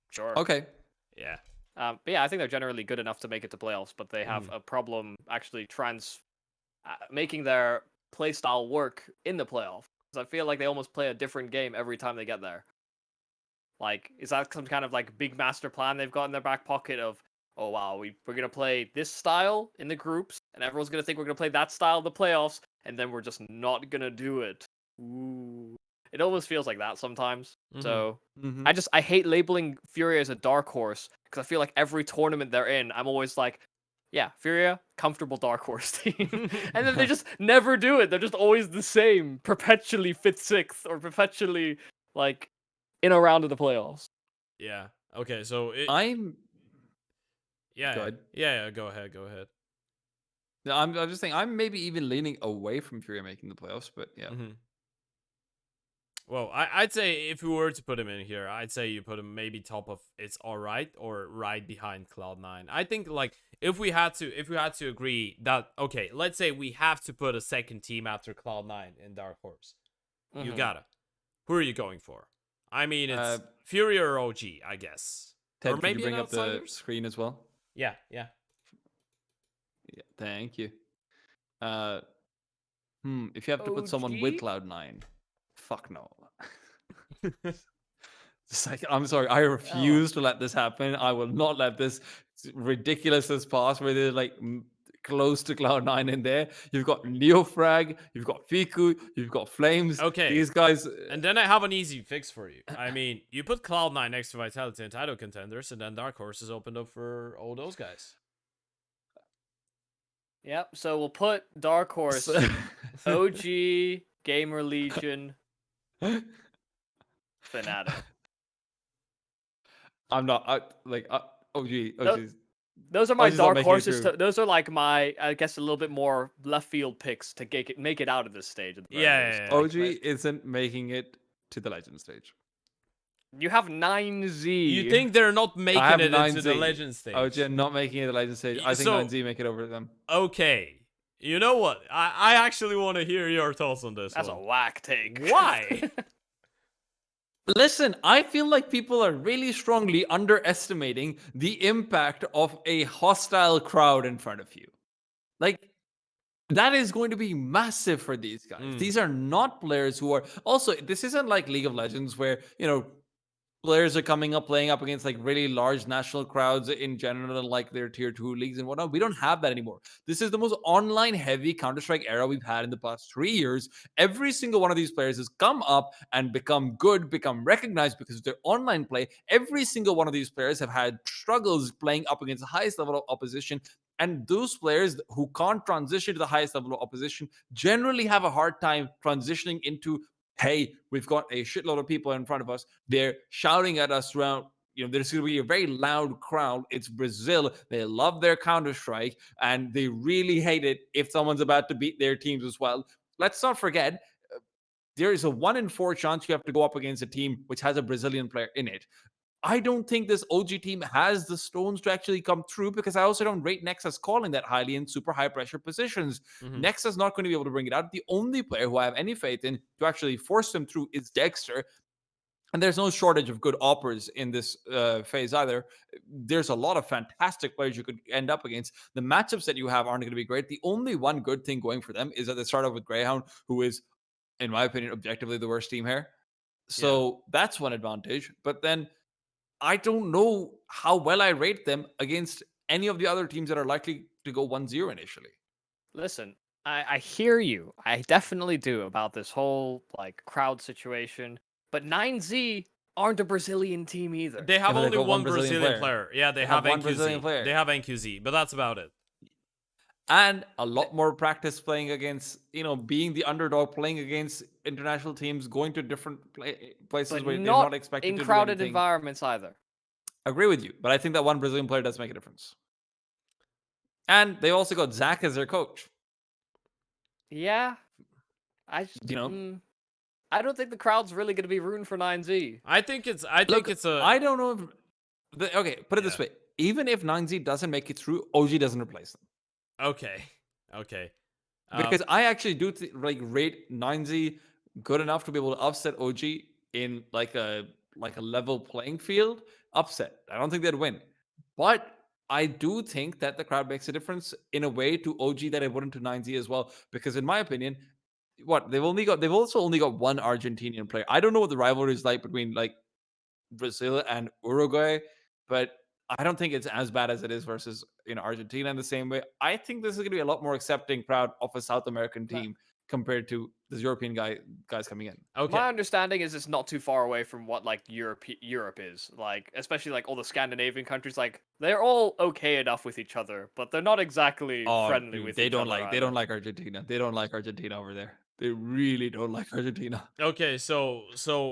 Sure. Okay. Yeah. But yeah, I think they're generally good enough to make it to playoffs, but they have a problem actually making their playstyle work in the playoffs. Because I feel like they almost play a different game every time they get there. Like, is that some kind of like big master plan they've got in their back pocket of, oh wow, we're gonna play this style in the groups, and everyone's gonna think we're gonna play that style in the playoffs, and then we're just not gonna do it. Ooh. It almost feels like that sometimes. So I hate labeling Furia as a dark horse because I feel like every tournament they're in, I'm always like, yeah, Furia, comfortable dark horse team. And then they just never do it. They're just always the same, perpetually 5th, 6th, or perpetually like in a round of the playoffs. Yeah. Okay. So I'm. Yeah. Go ahead. Yeah. Go ahead. No, I'm just saying I'm maybe even leaning away from Furia making the playoffs, but yeah. Well, I'd say if we were to put him in here, I'd say you put him maybe top of it's all right or right behind Cloud9. I think like if we had to agree that okay, let's say we have to put a second team after Cloud9 in Dark Horse. You gotta. Who are you going for? I mean, it's Fury or OG, I guess. Ted, Or could maybe you bring an up the outsiders? screen as well? Yeah. Yeah, thank you. If you have to put someone with OG? Cloud9, fuck no. It's like, I'm sorry, I refuse to let this happen. I will not let this ridiculousness pass where they're like close to Cloud9 in there. You've got Neofrag, you've got Fiku, you've got Flames. Okay. These guys. And then I have an easy fix for you. I mean, you put Cloud9 next to Vitality and title contenders, and then Dark Horse is opened up for all those guys. Yep. So we'll put Dark Horse, OG, Gamer Legion, Fnatic. I'm not. OG. Those are my OG's not dark making it horses. through. Those are like my, I guess, a little bit more left field picks to make it out of this stage. At the very Yeah, least. yeah, Like, OG isn't making it to the legend stage. you have 9Z. You think they're not I making have it into 9Z. the legend stage? OG are not making it to the legend stage. I think So- 9Z make it over them. Okay. You know what? I actually want to hear your thoughts on this That's a one. whack take. Why? Listen, I feel like people are really strongly underestimating the impact of a hostile crowd in front of you. Like, that is going to be massive for these guys. These are not players who are also, this isn't like League of Legends where, players are coming up playing up against like really large national crowds in general and like their tier 2 leagues and whatnot. We don't have that anymore. This is the most online heavy Counter-Strike era we've had in the past 3 years. Every single one of these players has come up and become good, become recognized because of their online play. Every single one of these players have had struggles playing up against the highest level of opposition. And those players who can't transition to the highest level of opposition generally have a hard time transitioning into, hey, we've got a shitload of people in front of us. They're shouting at us around. There's going to be a very loud crowd. It's Brazil. They love their Counter-Strike, and they really hate it if someone's about to beat their teams as well. Let's not forget, there is a 1 in 4 chance you have to go up against a team which has a Brazilian player in it. I don't think this OG team has the stones to actually come through because I also don't rate Nexus calling that highly in super high pressure positions. Nexus not going to be able to bring it out. The only player who I have any faith in to actually force them through is Dexter. And there's no shortage of good operas in this phase either. There's a lot of fantastic players you could end up against. The matchups that you have aren't going to be great. The only one good thing going for them is that they start off with Greyhound, who is, in my opinion, objectively the worst team here. So that's one advantage. But then I don't know how well I rate them against any of the other teams that are likely to go 1-0 initially. Listen, I hear you. I definitely do about this whole like crowd situation. But 9Z aren't a Brazilian team either. They have but they've only got one Brazilian player. Yeah, they have one NQZ. Brazilian player. They have NQZ, but that's about it. And a lot more practice playing against, being the underdog, playing against international teams, going to different places But where they're not not expected in to do crowded anything. environments either. Agree with you, but I think that one Brazilian player does make a difference. And they also got Zach as their coach. Yeah. I just, I don't think the crowd's really going to be rooting for 9Z. I think it's I don't know if okay, put it this way. Even if 9Z doesn't make it through, OG doesn't replace them. Okay. Because I actually do rate 9Z good enough to be able to upset OG in like a level playing field. Upset. I don't think they'd win. But I do think that the crowd makes a difference in a way to OG that it wouldn't to 9Z as well. Because in my opinion, they've also only got one Argentinian player. I don't know what the rivalry is like between like Brazil and Uruguay, but I don't think it's as bad as it is versus Argentina in the same way. I think this is going to be a lot more accepting crowd of a South American team compared to this European guys coming in. Okay. My understanding is it's not too far away from what like Europe is. Like especially like all the Scandinavian countries, like they're all okay enough with each other, but they're not exactly friendly with each other. They don't like Argentina. They don't like Argentina over there. They really don't like Argentina. Okay, so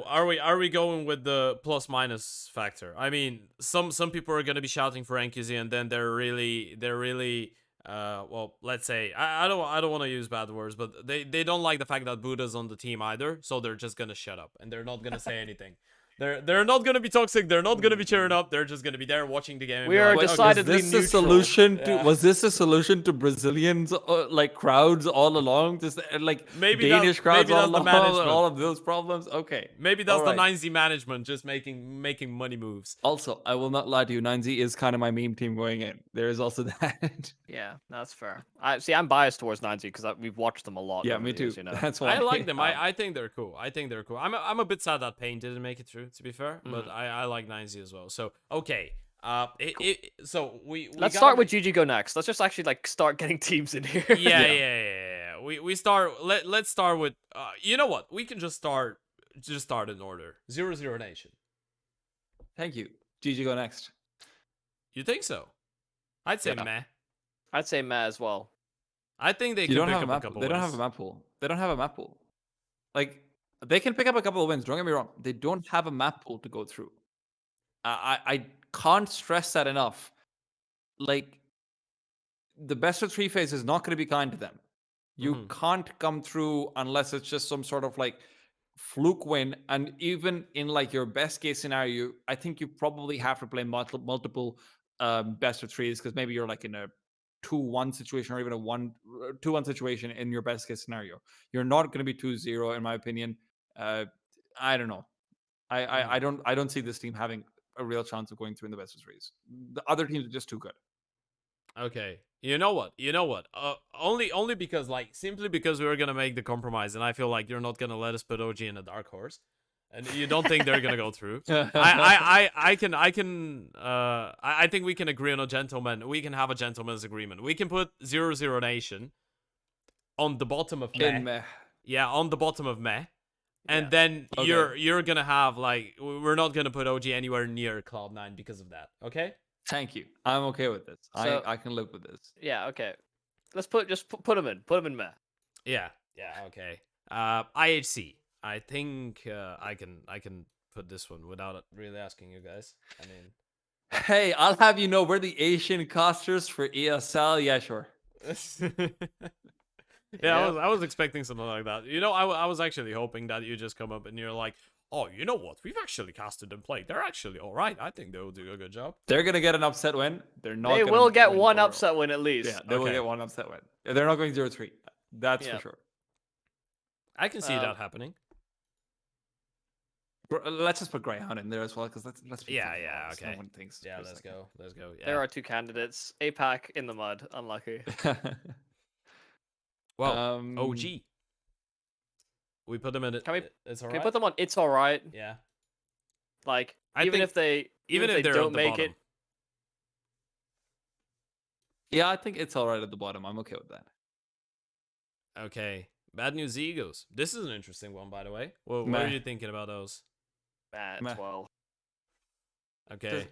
are we going with the plus minus factor? I mean, some people are gonna be shouting for NQZ, and then they're really well, let's say I don't want to use bad words, but they don't like the fact that Buddha's on the team either, so they're just gonna shut up and they're not gonna say anything. They're not gonna be toxic. They're not gonna be cheering up. They're just gonna be there watching the game. And We be are like, Wait, "Okay, decidedly was this a neutral. solution to Yeah. was this a solution to Brazilians like crowds all along? Just like Maybe Danish crowds maybe all that's the along, management. all of those problems. Okay, Maybe that's all the right. 9Z management just making money moves." Also, I will not lie to you, 9Z is kind of my meme team going in. There is also that. Yeah, that's fair. I'm biased towards 90 because we've watched them a lot. Yeah, over me the too. years, you know. That's why I like them. Um, I think they're cool. I think they're cool. I'm a bit sad that Pain didn't make it through, to be fair, but Mhm. I like 9Z as well. So okay, so we Let's gotta start with make- GG Go next. Let's just actually like start getting teams in here. yeah. We start. Let's start with. You know what? We can just start in order. 0-0 Nation. Thank you. GG go next. You think so? I'd say Yeah. meh. I'd say meh as well. I think they You can don't pick have a up a map. couple. They don't have a wins. map pool. They don't have a map pool. Like they can pick up a couple of wins. Don't get me wrong. They don't have a map pool to go through. I can't stress that enough. Like the best of three phase is not going to be kind to them. You Mhm. can't come through unless it's just some sort of like fluke win. And even in like your best case scenario, I think you probably have to play multiple best of threes because maybe you're like in a 2-1 situation or even a 2-1 situation in your best case scenario. You're not going to be 2-0 in my opinion. I don't know. I don't see this team having a real chance of going through in the best of threes. The other teams are just too good. Okay. You know what? Only because simply because we were gonna make the compromise, and I feel like you're not gonna let us put OG in a dark horse, and you don't think they're gonna go through. I think we can agree on a gentleman. We can have a gentleman's agreement. We can put 0-0 Nation on the bottom of meh. In meh. Yeah, on the bottom of meh. And Yeah. then Okay. you're gonna have we're not gonna put OG anywhere near Cloud9 because of that. Okay? Thank you. I'm okay with this. So- I can live with this. Yeah. Okay. Let's put him in. Put him in meh. Yeah, okay. IHC. I think I can put this one without really asking you guys. I mean, Hey, I'll have you know we're the Asian casters for ESL. Yeah, sure. yeah, Yeah. I was expecting something like that. You know, I was actually hoping that you just come up and you're like, oh, you know what? We've actually casted them play. They're actually all right. I think they'll do a good job. They're gonna get an upset win. They're not. They gonna will get win one overall. upset win at least. Yeah, they will Okay. get one upset win. They're not going 0-3. That's Yeah. for sure. I can see that happening. Let's just put Greyhound in there as well because let's be Yeah, fucking yeah, honest. okay. No one thinks. Yeah, for a let's second. go. Let's go. Yeah. There are two candidates. APAC in the mud. Unlucky. Well, OG. We put them in it. Can we- It's Can alright. we put them on? It's all right. Yeah. Like I even think if they Even if they they're don't at the make bottom. it, Yeah, I think it's all right at the bottom. I'm okay with that. Okay. Bad News Eagles. This is an interesting one, by the way. What Meh. are you thinking about those? at Meh. 12. Okay.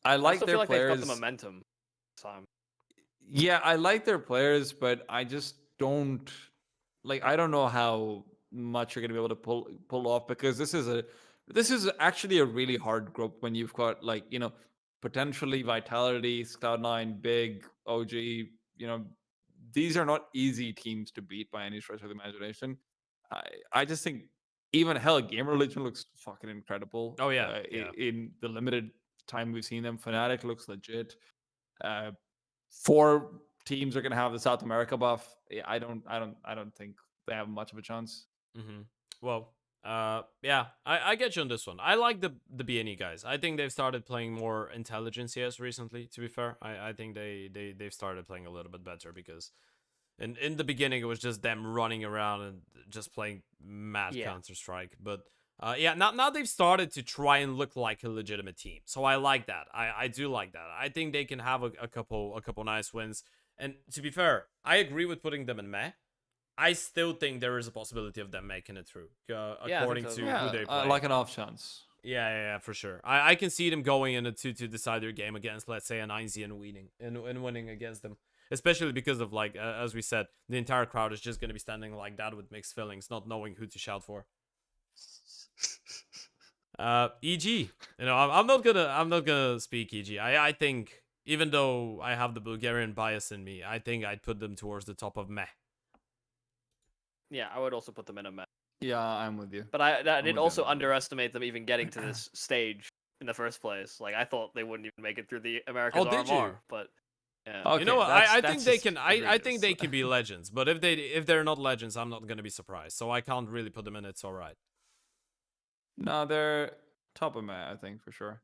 I I like still their feel like players. they've got the momentum. this Time. Yeah, I like their players, but I just don't like. I don't know how much you're gonna be able to pull off because this is actually a really hard group when you've got like potentially Vitality, Cloud9, Big, OG. These are not easy teams to beat by any stretch of the imagination. I just think even hell, Game Religion looks fucking incredible. Oh, yeah, yeah. In the limited time we've seen them, Fnatic looks legit. 4 teams are going to have the South America buff. Yeah, I don't think they have much of a chance. Mm-hmm. Well, yeah, I get you on this one. I like the BNE guys. I think they've started playing more intelligence CS recently. To be fair, I think they've started playing a little bit better because in the beginning it was just them running around and just playing mad Yeah. Counter Strike. But yeah, now they've started to try and look like a legitimate team. So I like that. I do like that. I think they can have a couple nice wins. And to be fair, I agree with putting them in meh. I still think there is a possibility of them making it through, according so as to well. who they play. Like an off chance. Yeah, for sure. I can see them going in to decide their game against, let's say, an IZ and winning against them. Especially because of, like, as we said, the entire crowd is just going to be standing like that with mixed feelings, not knowing who to shout for. EG. I'm not gonna speak EG. I think Even though I have the Bulgarian bias in me, I think I'd put them towards the top of meh. Yeah, I would also put them in a mess. Yeah, I'm with you. But I I'm did with you also on that one. underestimate them even getting to this stage in the first place. Like I thought they wouldn't even make it through the Americas Oh, did you? RMR, but yeah. Okay, You know what? that's- I that's think they just can. I think egregious. they can be legends. But if they're not legends, I'm not gonna be surprised. So I can't really put them in. It's all right. No, they're top of my, I think, for sure.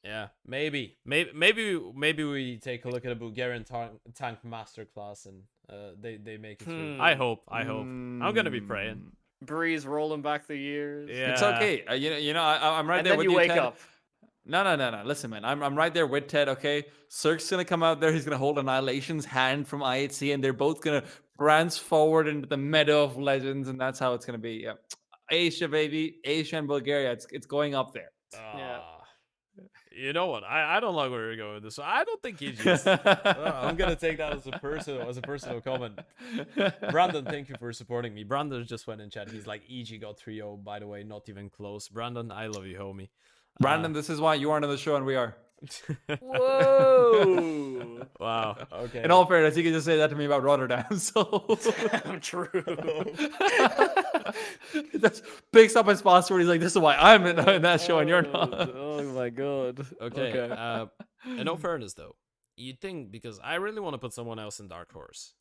Yeah, maybe we take a look at a Bulgarian tank masterclass and they make it through. I hope. I'm gonna be praying. Mm, Breeze rolling back the years. Yeah. It's okay. I'm right And there then with you you, wake Ted. up. No. Listen, man. I'm right there with Ted. Okay, Cirque's gonna come out there. He's gonna hold Annihilation's hand from IHC, and they're both gonna prance forward into the meadow of legends, and that's how it's gonna be. Yeah, Asia, baby, Asia and Bulgaria. It's going up there. Yeah. You know what? I don't like where you're going with this. So I don't think EG's. I'm gonna take that as a personal comment. Brandon, thank you for supporting me. Brandon just went in chat. He's like, EG got 3-0, by the way, not even close. Brandon, I love you, homie. Brandon, this is why you aren't on the show and we are. Whoa. Wow. Okay. In all fairness, you can just say that to me about Rotterdam. So True. that's picks up his sponsor. He's like, "This is why I'm in that show and you're not." Oh my god. Okay. In all fairness, though, you think because I really want to put someone else in Dark Horse.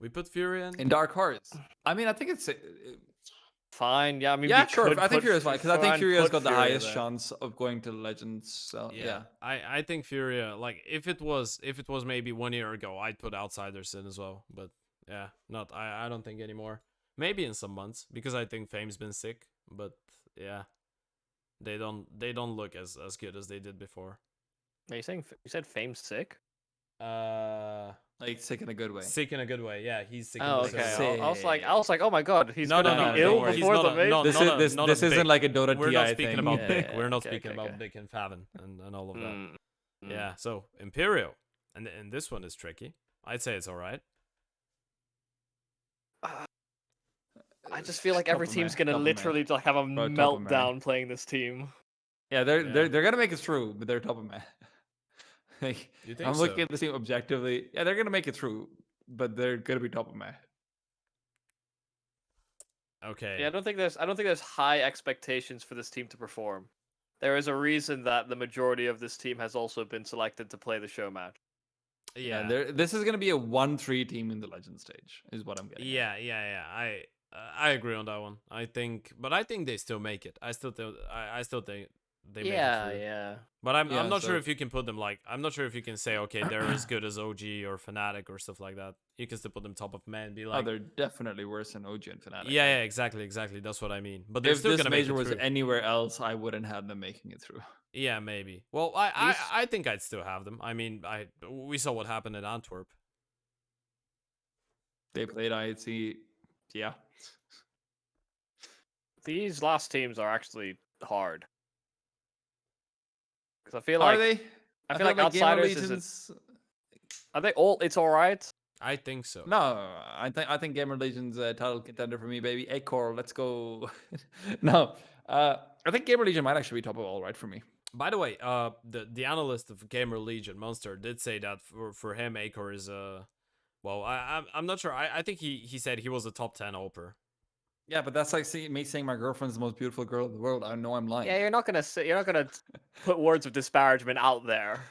We put Fury In Dark Horse. I mean, I think it's Fine. Yeah, I mean, yeah, we sure. could I think put Fury is fine because I think fine, Fury has put got the Fury highest there. chance of going to Legends. So yeah. I think Furia, like if it was maybe 1 year ago, I'd put Outsiders in as well. But yeah, not I don't think anymore. Maybe in some months because I think Fame's been sick. But yeah, they don't look as good as they did before. Are you saying you said Fame's sick? Like sick in a good way. Sick in a good way. Yeah, he's sick. Oh, in the okay. same way. I was like, oh my god, he's No, gonna no, be don't ill worry. He's before not the a- main. no, This not a- is not this a isn't big- like a Dota We're TI not speaking thing. about Yeah, Big. yeah, We're not okay, speaking okay, about okay. Big and Faven and all of that. Mm, mm. Yeah, so Imperial, and this one is tricky. I'd say it's all right. I just feel like Top every of team's my- gonna top of my- literally like have a Bro, top of my- meltdown playing this team. Yeah, they're Yeah. they're gonna make it through, but they're top of my. Like, You think I'm so? looking at the team objectively. Yeah, they're gonna make it through, but they're gonna be top of my. Okay. Yeah, I don't think there's high expectations for this team to perform. There is a reason that the majority of this team has also been selected to play the show match. Yeah. This is gonna be a 1-3 team in the legend stage, is what I'm getting. at. Yeah. I agree on that one. I think they still make it. I still think they make it through. Yeah. But I'm Yeah, not sure so- if you can put them like I'm not sure if you can say okay they're as good as OG or Fnatic or stuff like that. You can still put them top of man. Be Oh, like they're definitely worse than OG and Fnatic. yeah, exactly. That's what I mean. But they're If still this gonna make major it was through. anywhere else, I wouldn't have them making it through. Yeah, maybe. Well, I think I'd still have them. I mean, we saw what happened in Antwerp. They played IHC. Yeah. These last teams are actually hard. Because I feel Are like they? I feel like Gamer Outsiders is Legions. are they all? It's all right. I think so. No, I think Gamer Legion's a title contender for me, baby. Acor, let's go. No, I think Gamer Legion might actually be top of all right for me. By the way, the analyst of Gamer Legion Monster did say that for him Acor is well I'm not sure. I think he said he was a top 10 oper. Yeah, but that's like me saying my girlfriend's the most beautiful girl in the world. I know I'm lying. Yeah, you're not gonna put words of disparagement out there.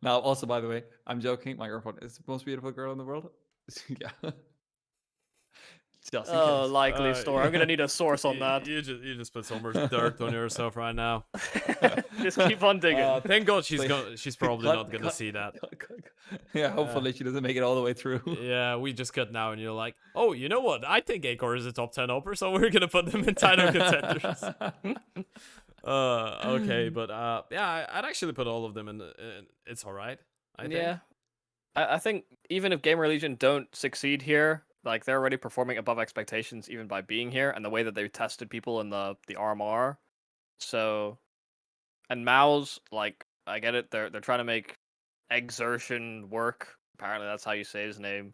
Now, also, by the way, I'm joking. My girlfriend is the most beautiful girl in the world. Yeah. Just in Oh, case. likely story. I'm gonna need a source on that. You just put so much dirt on yourself right now. Just keep on digging. Thank God she's Please. she's probably not gonna see that. Yeah, hopefully she doesn't make it all the way through. Yeah, we just cut now, and you're like, oh, you know what? I think Acor is a top 10 oper, so we're gonna put them in title contenders. Okay, but yeah, I'd actually put all of them in. It's all right. I think. Yeah, I think even if Gamer Legion don't succeed here, like they're already performing above expectations even by being here, and the way that they tested people in the RMR. So, and Mao's like I get it. They're trying to make Exertion work. Apparently, that's how you say his name.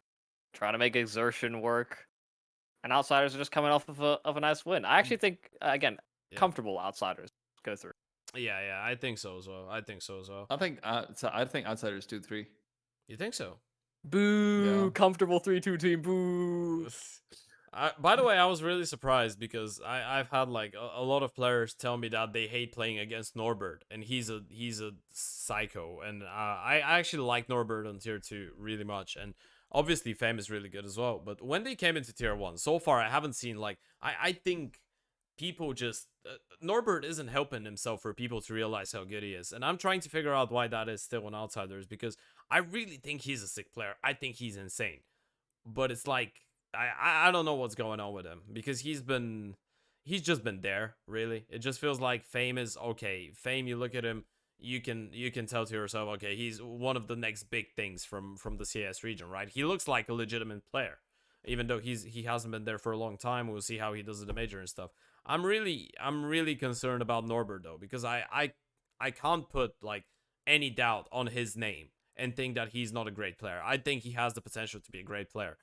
Trying to make Exertion work, and Outsiders are just coming off of a nice win. I actually think again Yeah. comfortable Outsiders go through. Yeah, I think so as well. I think so as well. I think Outsiders 2-3. You think so? Boo! Yeah. Comfortable 3-2 team. Boo! By the way, I was really surprised because I've had like a lot of players tell me that they hate playing against Norbert, and he's a psycho, and I actually like Norbert on tier 2 really much, and obviously Fame is really good as well. But when they came into tier 1, so far I haven't seen like I think people just Norbert isn't helping himself for people to realize how good he is, and I'm trying to figure out why that is still on Outsiders, because I really think he's a sick player. I think he's insane, but it's like I don't know what's going on with him, because he's just been there, really. It just feels like Fame is okay. Fame, you look at him, you can tell to yourself, okay, he's one of the next big things from the CS region, right? He looks like a legitimate player, even though he hasn't been there for a long time. We'll see how he does at the major and stuff. I'm really concerned about Norbert though, because I can't put like any doubt on his name and think that he's not a great player. I think he has the potential to be a great player,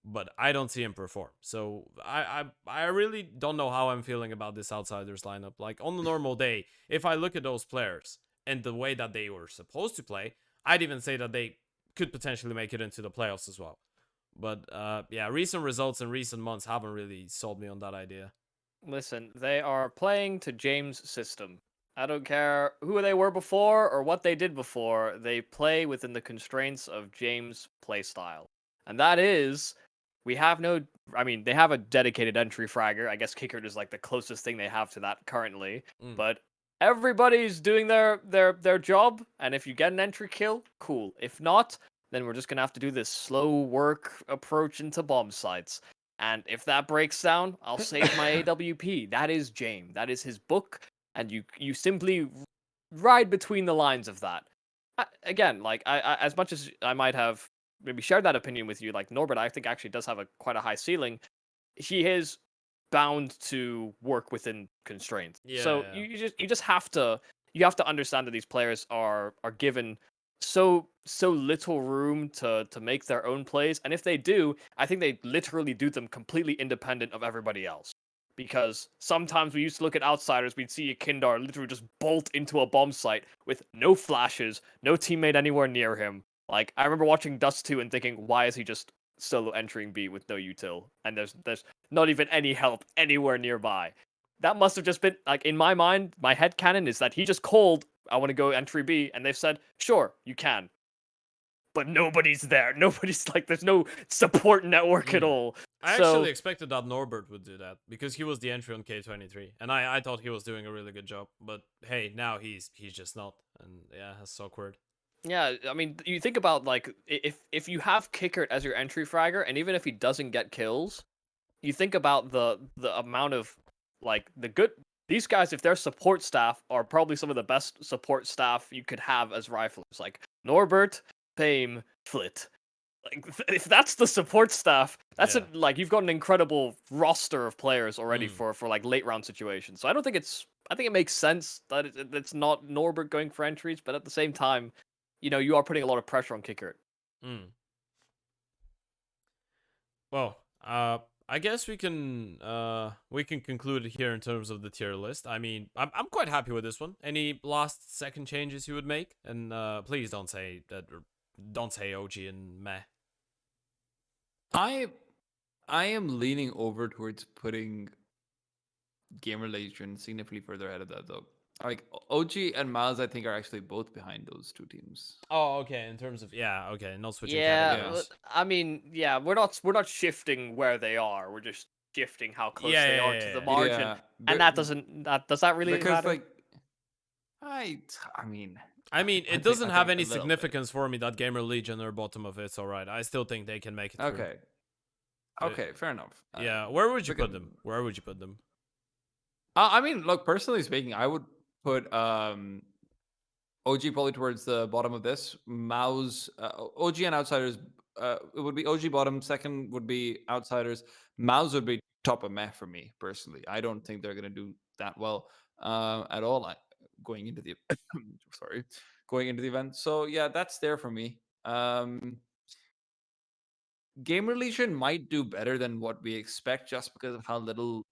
but I don't see him perform. So I really don't know how I'm feeling about this Outsiders lineup. Like on the normal day, if I look at those players and the way that they were supposed to play, I'd even say that they could potentially make it into the playoffs as well. But yeah, recent results in recent months haven't really sold me on that idea. Listen, they are playing to James' system. I don't care who they were before or what they did before. They play within the constraints of James' playstyle. And that is, we have no. I mean, they have a dedicated entry fragger. I guess Kicker is like the closest thing they have to that currently. Mm. But everybody's doing their job. And if you get an entry kill, cool. If not, then we're just gonna have to do this slow work approach into bomb sites. And if that breaks down, I'll save my AWP. That is James. That is his book, and you simply ride between the lines of that. Again, like I as much as I might have maybe shared that opinion with you, like Norbert, I think actually does have a quite a high ceiling. He is bound to work within constraints. So Yeah. you just have to understand that these players are given so little room to make their own plays, and if they do, I think they literally do them completely independent of everybody else. Because sometimes we used to look at Outsiders, we'd see YEKINDAR literally just bolt into a bomb site with no flashes, no teammate anywhere near him. Like I remember watching Dust 2 and thinking, why is he just solo entering B with no util? And there's not even any help anywhere nearby. That must have just been like in my mind, my head canon is that he just called, I want to go entry B, and they've said, sure, you can. But nobody's there. Nobody's like, there's no support network at all. I So actually expected that Norbert would do that, because he was the entry on K23, and I thought he was doing a really good job. But hey, now he's just not, and yeah, that's awkward. yeah, I mean, you think about like if you have Kickert as your entry fragger, and even if he doesn't get kills, you think about the amount of like the good these guys, if their support staff are probably some of the best support staff you could have as riflers, like Norbert, Fame, Flit. Like if that's the support staff, that's Yeah. like you've got an incredible roster of players already Mm. for like late round situations. So I think it makes sense that it's not Norbert going for entries, but at the same time, you are putting a lot of pressure on Kicker. Mm. Well, I guess we can conclude it here in terms of the tier list. I mean, I'm quite happy with this one. Any last second changes you would make? And please don't say that, don't say OG and meh. I am leaning over towards putting Gamer Legion significantly further ahead of that though. Like OG and Miles, I think are actually both behind those two teams. Oh, okay. In terms of, yeah, okay, not switching Yeah, categories. I mean, yeah, we're not shifting where they are. We're just shifting how close Yeah, they yeah, are yeah, to the yeah. margin, Yeah, and that does that really because matter? like I mean, I mean, I it think doesn't have a any little bit. significance for me that Gamer Legion are bottom of it. All right, I still think they can make it through. Okay, Uh, okay, fair enough. yeah, where would you because- put them? Where would you put them? I mean, look, personally speaking, I would put OG probably towards the bottom of this. Mao's OG and Outsiders. It would be OG bottom. Second would be Outsiders. Mao's would be top of meh for me personally. I don't think they're gonna do that well at all. Going into the sorry, going into the event. So yeah, that's there for me. Gamer Legion might do better than what we expect just because of how little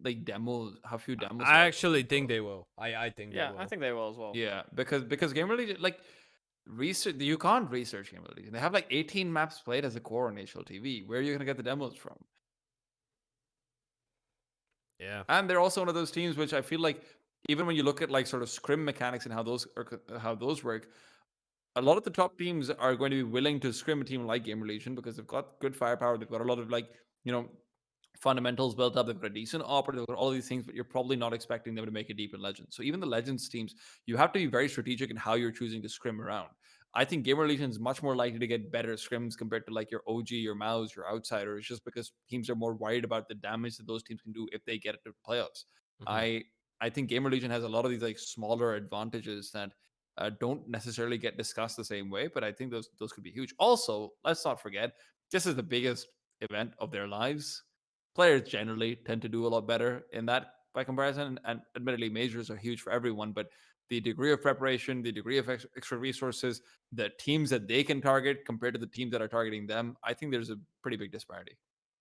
like demos, how few demos. I are actually available. think they will. I think they Yeah, will. I think they will as well. Yeah, because Gamer Legion, like research, you can't research Gamer Legion. They have like 18 maps played as a core on HLTV. Where are you gonna get the demos from? Yeah. And they're also one of those teams which I feel like even when you look at like sort of scrim mechanics and how those work, a lot of the top teams are going to be willing to scrim a team like Gamer Legion because they've got good firepower. They've got a lot of like, you know, fundamentals built up. They've got a decent operator. They've got all these things, but you're probably not expecting them to make it deep in Legends. So even the Legends teams, you have to be very strategic in how you're choosing to scrim around. I think Gamer Legion is much more likely to get better scrims compared to like your OG, your Mouse, your Outsiders, just because teams are more worried about the damage that those teams can do if they get it to playoffs. Mhm. I think Gamer Legion has a lot of these like smaller advantages that don't necessarily get discussed the same way, but I think those could be huge. Also, let's not forget, this is the biggest event of their lives. Players generally tend to do a lot better in that by comparison, and admittedly, majors are huge for everyone, but the degree of preparation, the degree of extra resources, the teams that they can target compared to the teams that are targeting them, I think there's a pretty big disparity.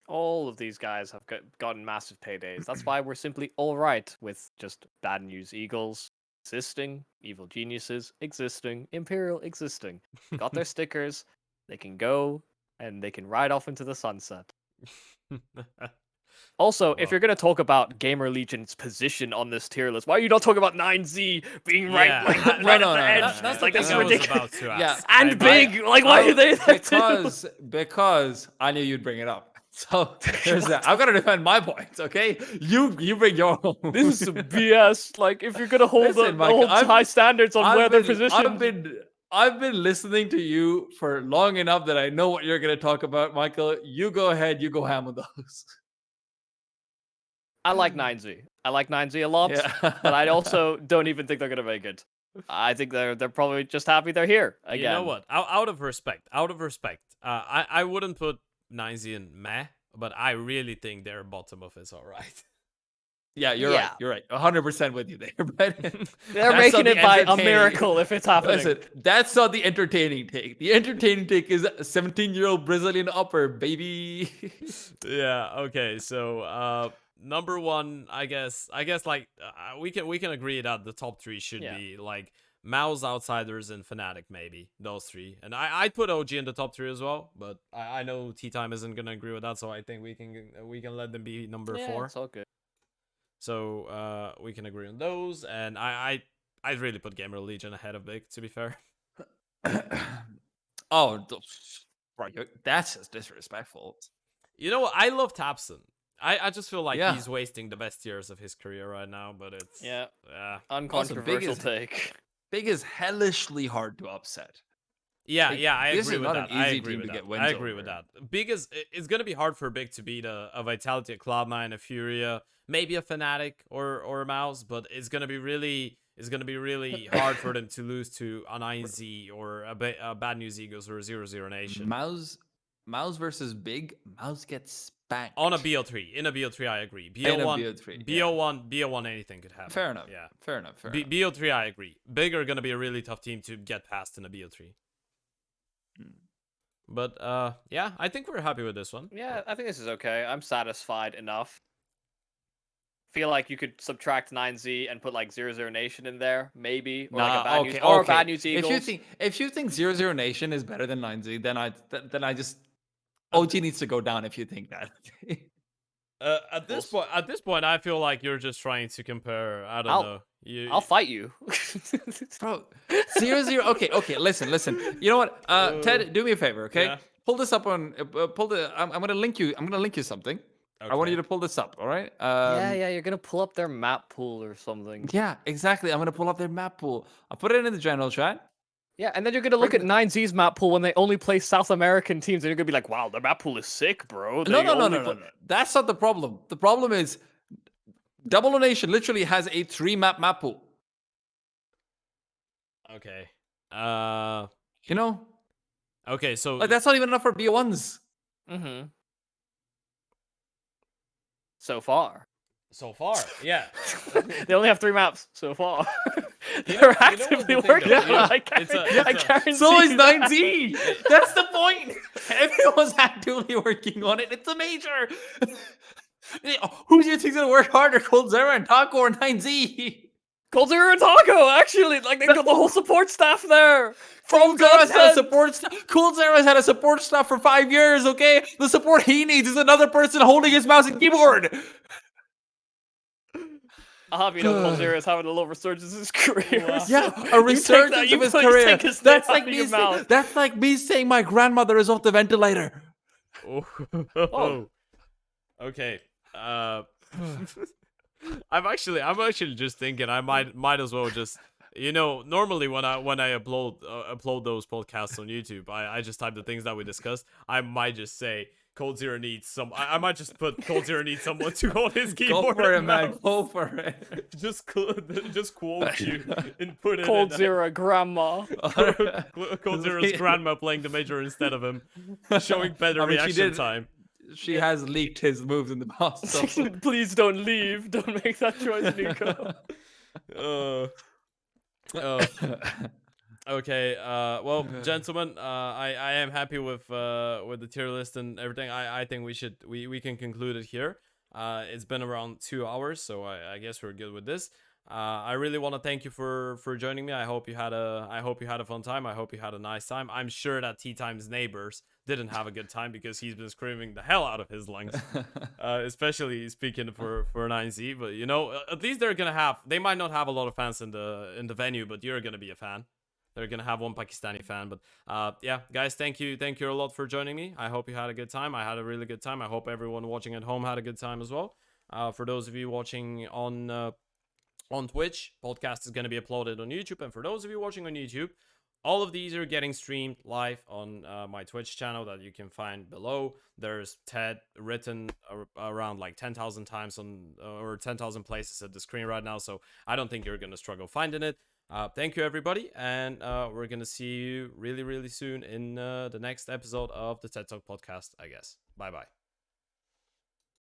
All of these guys have gotten massive paydays. That's why we're simply all right with just bad news Eagles existing, evil geniuses existing, Imperial existing. Got their stickers. They can go and they can ride off into the sunset. Also, if Well, you're gonna talk about Gamer Legion's position on this tier list, why are you not talking about 9Z being right, yeah, like I- right no, at the no, edge? no, that's It's the like thing this is I was ridiculous. about to Yeah, ask. And I- big. Like, why are they there too? because I knew you'd bring it up. So there's that. I've got to defend my point, okay? You bring your own. This is some BS. Like, if you're gonna hold Listen, Mike, hold high standards on where they're positioned, I've been listening to you for long enough that I know what you're going to talk about, Michael. You go ahead. You go ham on those. I like 9Z. I like 9Z a lot, Yeah. but I also don't even think they're gonna make it. I think they're probably just happy they're here again. You know what? Out of respect, I wouldn't put 9Z in meh, but I really think their bottom of is all right. Yeah, you're Yeah. right. You're right. 100% with you there. But They're that's making not it the by a entertaining- miracle if it's happening. Listen, that's not the entertaining take. The entertaining take is a 17-year-old Brazilian upper, baby. Yeah. Okay. So, number one, I guess like we can agree that the top three should Yeah. be like Mouse, Outsiders, and Fnatic, maybe those three. And I'd put OG in the top three as well, but I know TeaTime isn't gonna agree with that, so I think we can let them be number Yeah, 4. it's all good. So we can agree on those, and I'd really put Gamer Legion ahead of Big, to be fair. Oh, right. That's just disrespectful. You know what? I love Tapson. I just feel like Yeah. he's wasting the best years of his career right now, but it's Yeah, yeah. uncontroversial is- take. Big is hellishly hard to upset. Yeah, Like, yeah, I this agree is with not that. an I easy agree team with to that. get wins I agree with over. that. Big is it's gonna be hard for Big to beat a Vitality, a Cloud9, a Furia, maybe a Fnatic or a Mouse, but it's gonna be really hard for them to lose to an IZ or a Bad News Eagles or a 0-0 Nation. Mouse versus Big. Mouse gets spanked. On a BO3. In a BO3, I agree. In a BO1, BO3, BO1, anything could happen. Fair enough. Yeah. Fair enough. Fair enough. BO3, I agree. Big are gonna be a really tough team to get past in a BO3. But yeah, I think we're happy with this one. Yeah, I think this is okay. I'm satisfied enough. Feel like you could subtract 9Z and put like 0-0 Nation in there, maybe, or like a bad news, or a bad news Eagles. If you think 0-0 Nation is better than 9Z, then I just OG needs to go down. If you think that. At this point, I feel like you're just trying to compare. I don't know. I'll fight you. Bro, 0-0. Okay. Listen. You know what? Ted, do me a favor, okay? Yeah. Pull this up on. I'm gonna link you. I'm gonna link you something. I want you to pull this up. All right? yeah. You're gonna pull up their map pool or something. Yeah, exactly. I'm gonna pull up their map pool. I'll put it in the general chat. Yeah, and then you're gonna look at 9Z's map pool when they only play South American teams, and you're gonna be like, "Wow, their map pool is sick, bro." No. That's not the problem. The problem is Double O Nation literally has a 3-map map pool. Okay. You know, Okay. So like that's not even enough for BO1s. Mm-hmm. So far. so far, yeah. They only have 3 maps so far. You know They're what actively the thing working though, on you know, it. I guarantee So is you that. 9Z. That's the point. Everyone's actively working on it. It's a major. Who do you think's gonna work harder, Coldzera and Taco or 9Z? Coldzera and Taco, actually, like they got the whole support staff there. From Coldzera's had a Godsend. support staff. Coldzera's had a support staff for 5 years. Okay, the support he needs is another person holding his mouse and keyboard. I'll have you know, Coldzera is having a little resurgence in his career. Wow. so Yeah, you a take resurgence that- you of his put- you career. take his That's name like out of me. your mouth. That's like me saying my grandmother is off the ventilator. Oh. Okay. I'm actually just thinking I might as well just, you know, normally when I upload those podcasts on YouTube, I just type the things that we discussed. I might just say Coldzera needs some. I might just put Coldzera needs someone to hold his Go keyboard. for it, and man. mouse. Go for it. Just quote you and put it. Coldzera grandma. Coldzera's grandma playing the major instead of him, showing better I mean, she reaction did- time. She has leaked his moves in the past. So. Please don't leave. Don't make that choice, Nico. Okay. Well, gentlemen, I am happy with the tier list and everything. I think we can conclude it here. It's been around 2 hours, so I guess we're good with this. I really want to thank you for joining me. I hope you had a fun time. I hope you had a nice time. I'm sure that TeaTime's neighbors didn't have a good time because he's been screaming the hell out of his lungs, especially speaking for 9Z. But you know, at least they might not have a lot of fans in the venue, but you're gonna be a fan. They're gonna have one Pakistani fan. But yeah, guys, thank you a lot for joining me. I hope you had a good time. I had a really good time. I hope everyone watching at home had a good time as well. For those of you watching on Twitch, podcast is going to be uploaded on YouTube, and for those of you watching on YouTube, all of these are getting streamed live on my Twitch channel that you can find below. There's TED written around like 10,000 times on or 10,000 places at the screen right now, so I don't think you're going to struggle finding it. Thank you, everybody, and we're going to see you really, really soon in the next episode of the TED Talk podcast, I guess. Bye-bye.